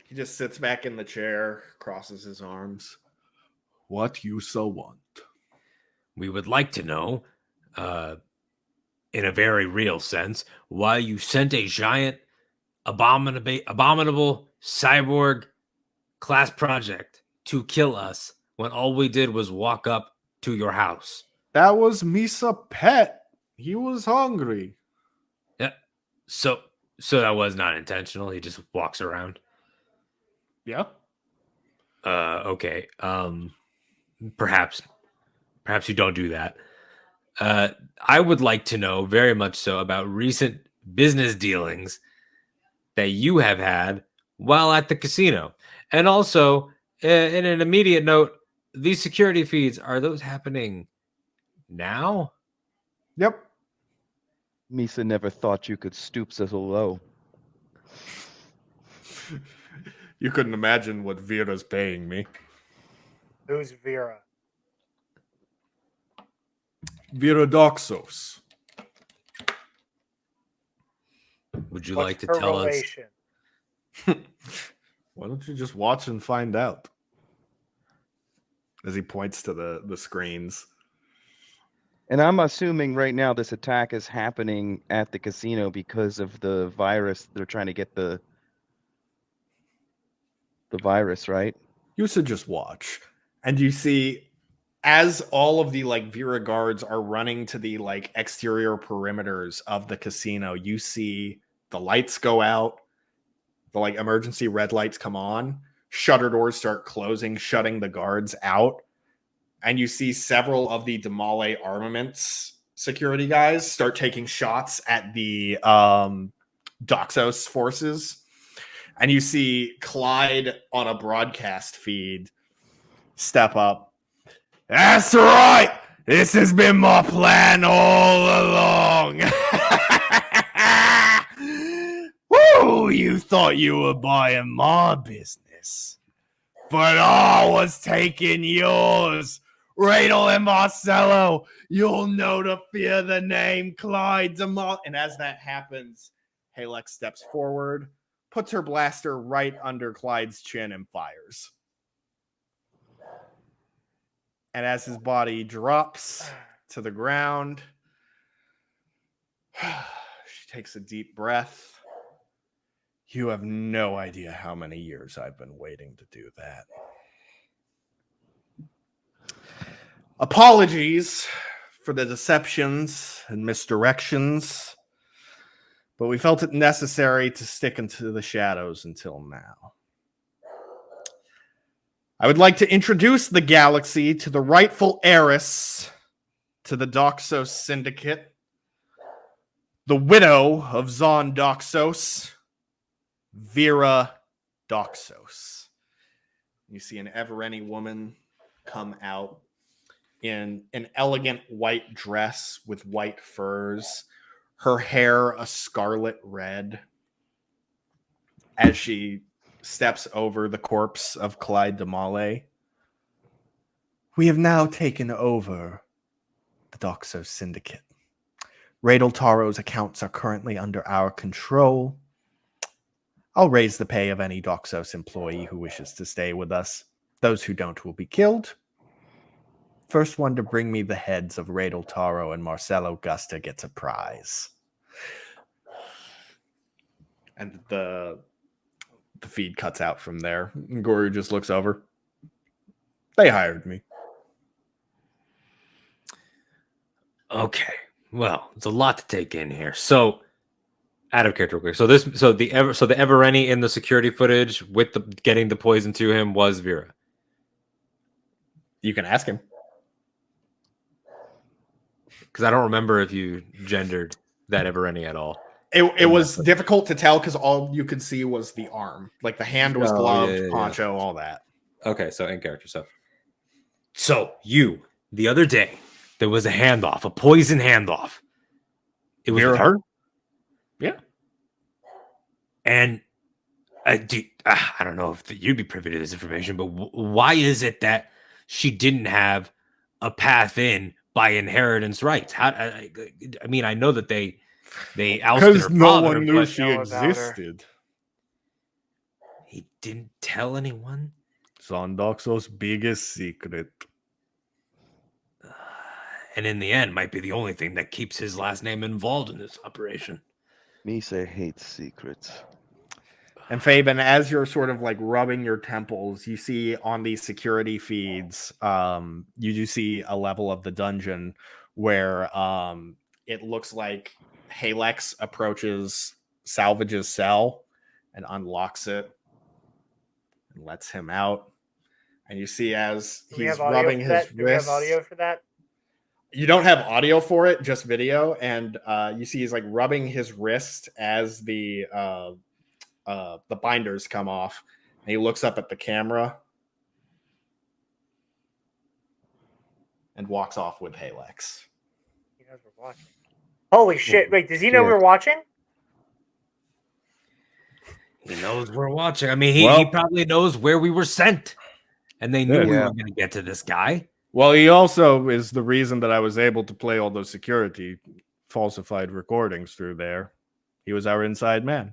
He just sits back in the chair, crosses his arms. What Yusa want? We would like to know, in a very real sense, why you sent a giant, abominable cyborg class project to kill us when all we did was walk up to your house. That was Misa pet. He was hungry. Yeah. So that was not intentional. He just walks around. Yeah. Okay. Perhaps you don't do that. I would like to know very much so about recent business dealings that you have had while at the casino. And also, in an immediate note, these security feeds, are those happening now? Yep. Misa never thought you could stoop so low. You couldn't imagine what Vera's paying me. Who's Vera? Vera Doxos. Would you What's like to her tell us? relation? Why don't you just watch and find out? As he points to the screens. And I'm assuming right now this attack is happening at the casino because of the virus. They're trying to get the virus, right? You should just watch. And you see, as all of the like Vera guards are running to the like exterior perimeters of the casino, you see the lights go out, the like emergency red lights come on, shutter doors start closing, shutting the guards out. And you see several of the Damale Armaments security guys start taking shots at the Doxos forces. And you see Clyde on a broadcast feed step up. That's right! This has been my plan all along! Woo! You thought you were buying my business. But I was taking yours! Radel and Marcello, you'll know to fear the name Clyde DeMont. And as that happens, Halek steps forward, puts her blaster right under Clyde's chin and fires. And as his body drops to the ground, she takes a deep breath. You have no idea how many years I've been waiting to do that. Apologies for the deceptions and misdirections, but we felt it necessary to stick into the shadows until now. I would like to introduce the galaxy to the rightful heiress to the Doxos Syndicate, the widow of Zon Doxos, Vera Doxos. You see an Evereni woman come out in an elegant white dress with white furs, her hair a scarlet red, as she steps over the corpse of Clyde Damale. We have now taken over the Doxos Syndicate. Radel Taro's accounts are currently under our control. I'll raise the pay of any Doxos employee who wishes to stay with us. Those who don't will be killed. First one to bring me the heads of Radel Taro and Marcelo Gusta gets a prize. And the feed cuts out from there. Goru just looks over. They hired me. Okay. Well, it's a lot to take in here. So, out of character, quick. So the Evereni in the security footage with the getting the poison to him was Vera. You can ask him. Because I don't remember if you gendered that Evereni at all. It was difficult to tell because all you could see was the arm. Like the hand was gloved, poncho, all that. Okay, so in character stuff. So you, the other day, there was a handoff, a poison handoff. It was with her? Yeah. And I don't know if you'd be privy to this information, but why is it that she didn't have a path in by inheritance rights? I mean, I know that they ousted her no father, one knew but she existed. he didn't tell anyone. Zondoxo's biggest secret. And in the end, might be the only thing that keeps his last name involved in this operation. Misa hates secrets. And Fabian, as you're sort of like rubbing your temples, you see on these security feeds, you do see a level of the dungeon where it looks like Halex approaches Salvage's cell and unlocks it and lets him out. And you see as he's rubbing his wrist. Do we have audio for that? You don't have audio for it, just video. And you see he's like rubbing his wrist as the binders come off. And he looks up at the camera and walks off with Halex. He knows we're watching. Holy shit. Wait, does he know we're watching? He knows we're watching. I mean, he probably knows where we were sent. And they knew we were going to get to this guy. Well, he also is the reason that I was able to play all those security falsified recordings through there. He was our inside man.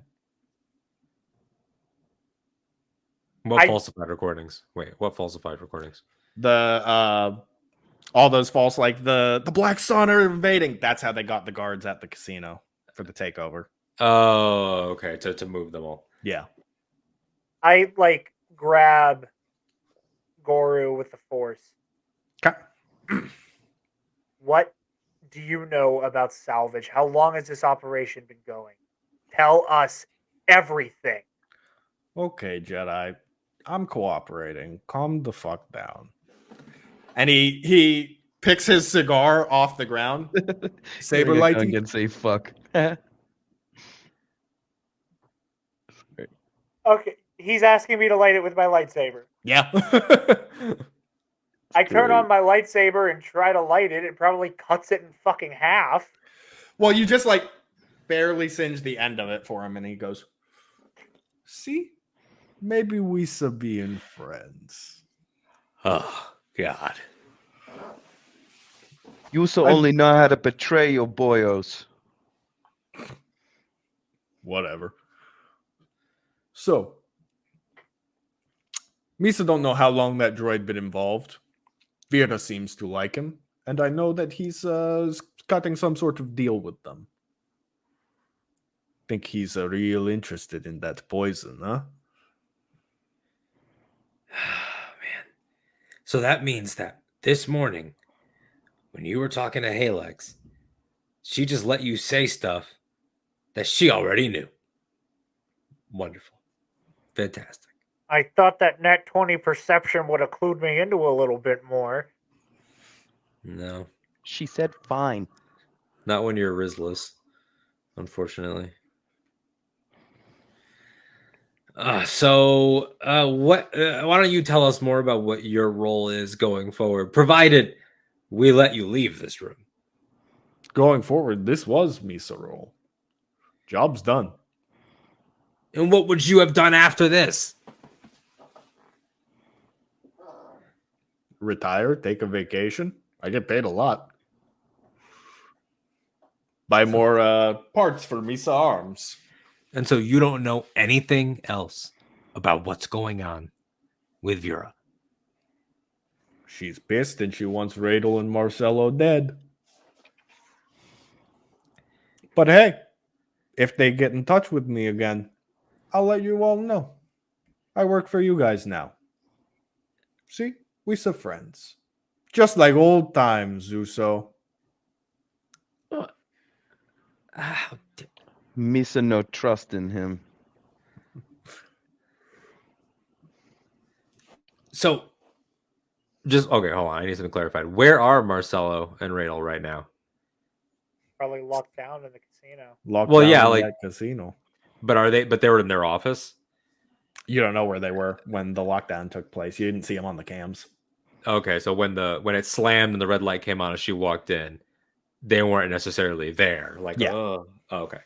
What falsified recordings? Wait, what falsified recordings? The all those false, like the Black Sun are invading. That's how they got the guards at the casino for the takeover. Oh, okay. To move them all. Yeah. I grab Goru with the force. Okay. What do you know about Salvage? How long has this operation been going? Tell us everything. Okay, Jedi. I'm cooperating. Calm the fuck down. And he picks his cigar off the ground. Saber lighting. Gungan say fuck. Okay, he's asking me to light it with my lightsaber. Yeah. I turn on my lightsaber and try to light it. It probably cuts it in fucking half. Well, you just barely singe the end of it for him, and he goes, "See, maybe we should being friends." Oh God! You also only know how to betray your boyos. Whatever. So, Misa don't know how long that droid been involved. Vera seems to like him, and I know that he's cutting some sort of deal with them. Think he's real interested in that poison, huh? Man. So that means that this morning, when you were talking to Halex, she just let you say stuff that she already knew. Wonderful. Fantastic. I thought that Nat 20 perception would have clued me into a little bit more. No. She said fine. Not when you're Rizless, unfortunately. What? Why don't you tell us more about what your role is going forward, provided we let you leave this room? Going forward, this was Misa role. Job's done. And what would you have done after this? Retire, take a vacation. I get paid a lot. Buy more parts for Misa arms. And so you don't know anything else about what's going on with Vera. She's pissed and she wants Radel and Marcelo dead. But hey, if they get in touch with me again, I'll let you all know. I work for you guys now. See, we are friends. Just like old times, Uso. Misa no trust in him. So, just okay. Hold on, I need something clarified. Where are Marcelo and Radel right now? Probably locked down in the casino. Locked Well, down yeah, in like- that casino. But are they? But they were in their office. You don't know where they were when the lockdown took place. You didn't see them on the cams. Okay, so when it slammed and the red light came on as she walked in, they weren't necessarily there. Like, Yeah. oh, okay.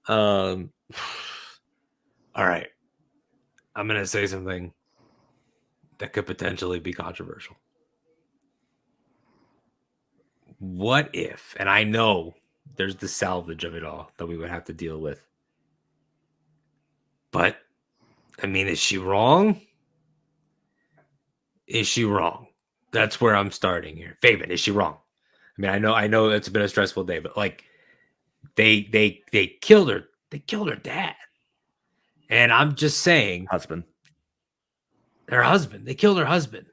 All right. I'm gonna say something that could potentially be controversial. What if, and I know there's the salvage of it all that we would have to deal with, but I mean, is she wrong? Is she wrong? That's where I'm starting here. Fabian, is she wrong? I mean, I know it's been a stressful day, but like they killed her. They killed her dad. And I'm just saying, Husband. her husband. They killed her husband.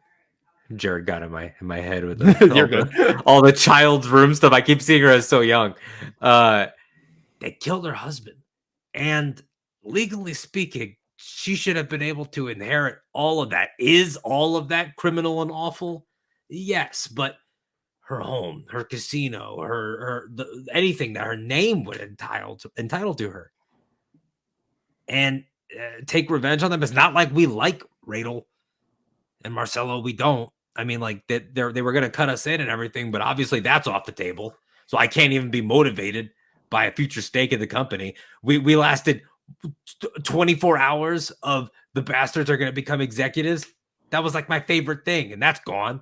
Jared got in my head with You're good. all the child's room stuff. I keep seeing her as so young. They killed her husband. And legally speaking, she should have been able to inherit all of that. Is all of that criminal and awful? Yes, but her home, her casino, anything that her name would entitled to her, and take revenge on them. It's not like we like Radel and Marcelo. We don't. I mean, like that they were going to cut us in and everything, but obviously that's off the table. So I can't even be motivated by a future stake in the company. We lasted 24 hours of the Basterds are going to become executives. That was like my favorite thing, and that's gone.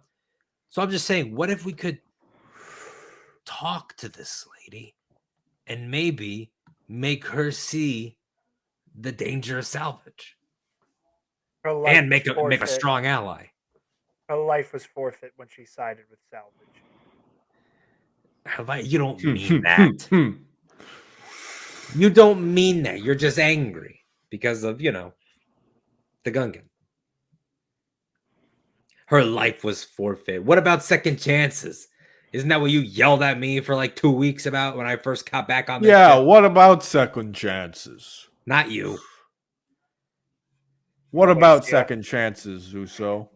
So I'm just saying, what if we could talk to this lady and maybe make her see the danger of salvage Her life and make was a forfeit. strong ally? Her life was forfeit when she sided with salvage. You don't mean that. You don't mean that. You're just angry because of, the Gungan. Her life was forfeit. What about second chances? Isn't that what you yelled at me for like 2 weeks about when I first got back on this Yeah, ship? what about second chances? Not you. What Always, about yeah. second chances, Uso?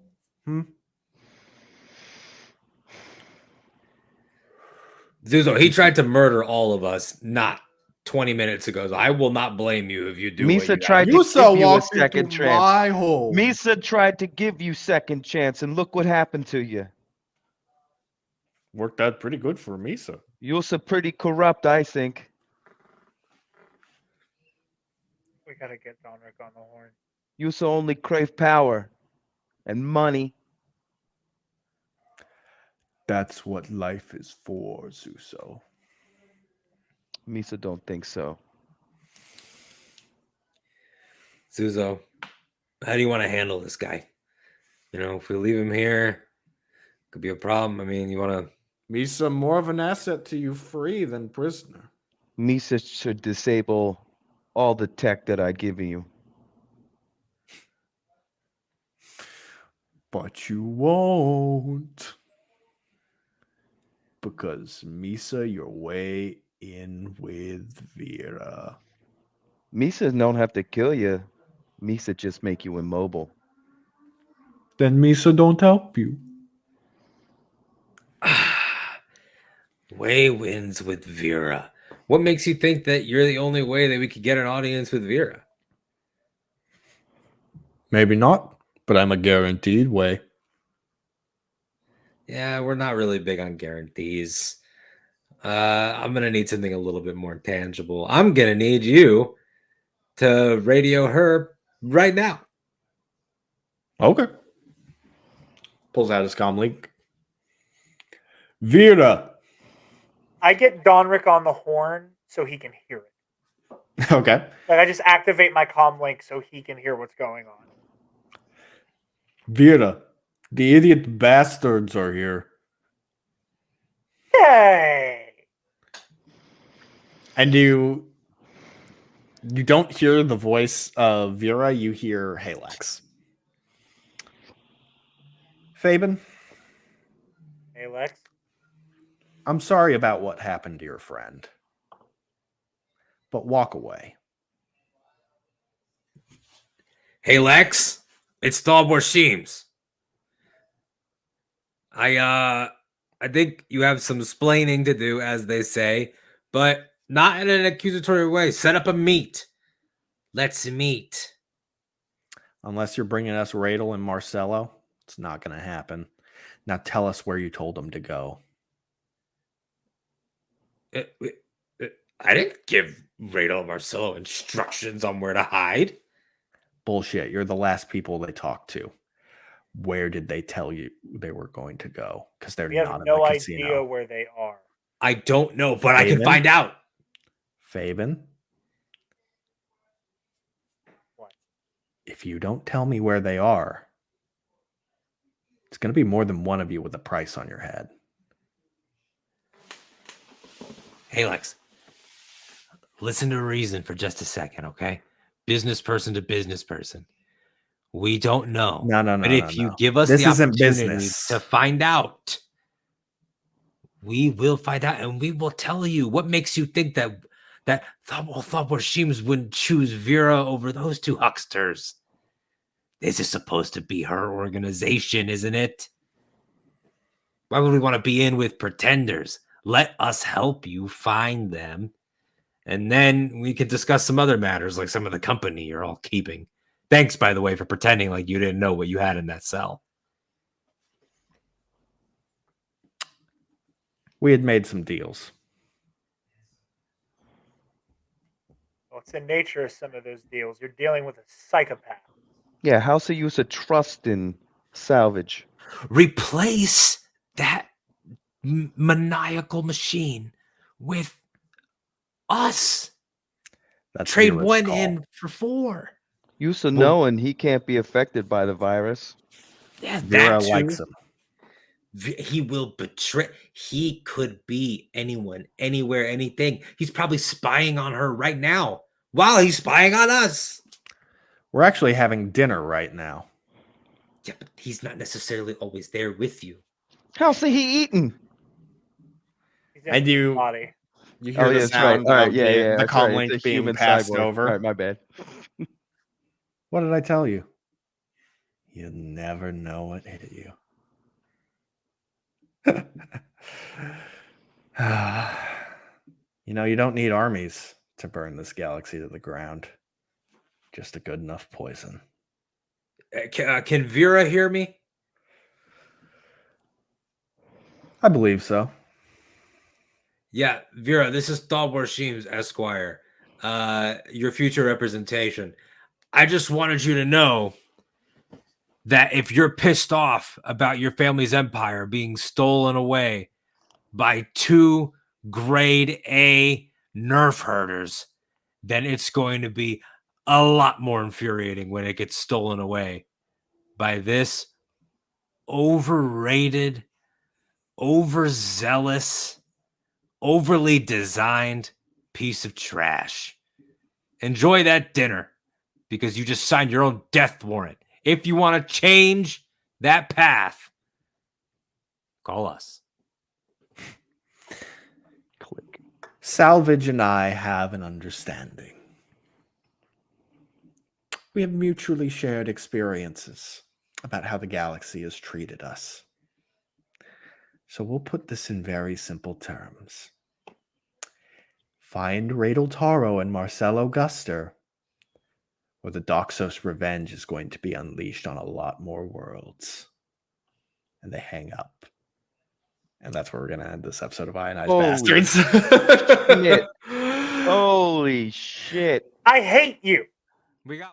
Zuzo, he tried to murder all of us not 20 minutes ago. So I will not blame you if you do. Misa tried to Uso give you a walked second into chance. my home. Misa tried to give you second chance, and look what happened to you. Worked out pretty good for Misa. You're so pretty corrupt, I think. We gotta get Donrick on the horn. You so only crave power and money. That's what life is for, Zuso. Misa don't think so. Zuzo, how do you want to handle this guy? If we leave him here, could be a problem. I mean, you want to... Misa more of an asset to you free than prisoner. Misa should disable all the tech that I give you. But you won't. Because Misa, you're way in with Vera. Misa don't have to kill you. Misa just make you immobile. Then Misa don't help you. Way wins with Vera. What makes you think that you're the only way that we could get an audience with Vera? Maybe not, but I'm a guaranteed way. Yeah, we're not really big on guarantees. I'm gonna need something a little bit more tangible. I'm gonna need you to radio her right now. Okay. Pulls out his comm link. Vera. I get Donrick on the horn so he can hear it. Okay. Like I just activate my comm link so he can hear what's going on. Vera, the idiot bastards are here. Hey! And you don't hear the voice of Vera, you hear Halex. Fabian, Hey, Lex. I'm sorry about what happened to your friend, but walk away. Hey Lex, it's Stalwart Sheems. I think you have some splaining to do, as they say, but not in an accusatory way. Set up a meet. Let's meet. Unless you're bringing us Radel and Marcelo, it's not going to happen. Now tell us where you told them to go. I didn't give Radel and Marcelo instructions on where to hide. Bullshit. You're the last people they talked to. Where did they tell you they were going to go? Because they're We have not in no the idea casino. where they are. I don't know, but I can Fabian? find out. Fabian? What? If you don't tell me where they are, it's going to be more than one of you with a price on your head. Hey, Lex, listen to reason for just a second, okay? Business person to business person. We don't know. No. But if you give us This the isn't opportunity business. to find out, we will find out, and we will tell you what makes you think that Thobor Sheems wouldn't choose Vera over those two hucksters. This is supposed to be her organization, isn't it? Why would we want to be in with pretenders? Let us help you find them. And then we can discuss some other matters, like some of the company you're all keeping. Thanks, by the way, for pretending like you didn't know what you had in that cell. We had made some deals. Well, it's the nature of some of those deals. You're dealing with a psychopath. Yeah, how's the use of trust in salvage? Replace that maniacal machine with us. That's Trade Vera's one call. in for 4. Use of knowing he can't be affected by the virus. Yeah, Vera that too. likes him. He will betray. He could be anyone, anywhere, anything. He's probably spying on her right now while he's spying on us. We're actually having dinner right now. Yeah, but he's not necessarily always there with you. How's he eating? He's in And his you body. hear Oh, the yeah, that's right. sound All right, of yeah, the that's comm right. link It's a being human passed cyborg. over. All right, my bad. What did I tell you? You'll never know what hit you. You know, you don't need armies to burn this galaxy to the ground. Just a good enough poison. Can Vera hear me? I believe so. Yeah, Vera, this is Thalbor Sheems, Esquire, your future representation. I just wanted you to know that if you're pissed off about your family's empire being stolen away by 2 grade A nerf herders, then it's going to be a lot more infuriating when it gets stolen away by this overrated, overzealous, overly designed piece of trash. Enjoy that dinner because you just signed your own death warrant. If you want to change that path, call us. Click. Salvage and I have an understanding. We have mutually shared experiences about how the galaxy has treated us. So we'll put this in very simple terms. Find Radel Taro and Marcelo Guster, or the Doxos revenge is going to be unleashed on a lot more worlds. And they hang up. And that's where we're going to end this episode of Ionized Holy Bastards. shit. Holy shit. I hate you. We got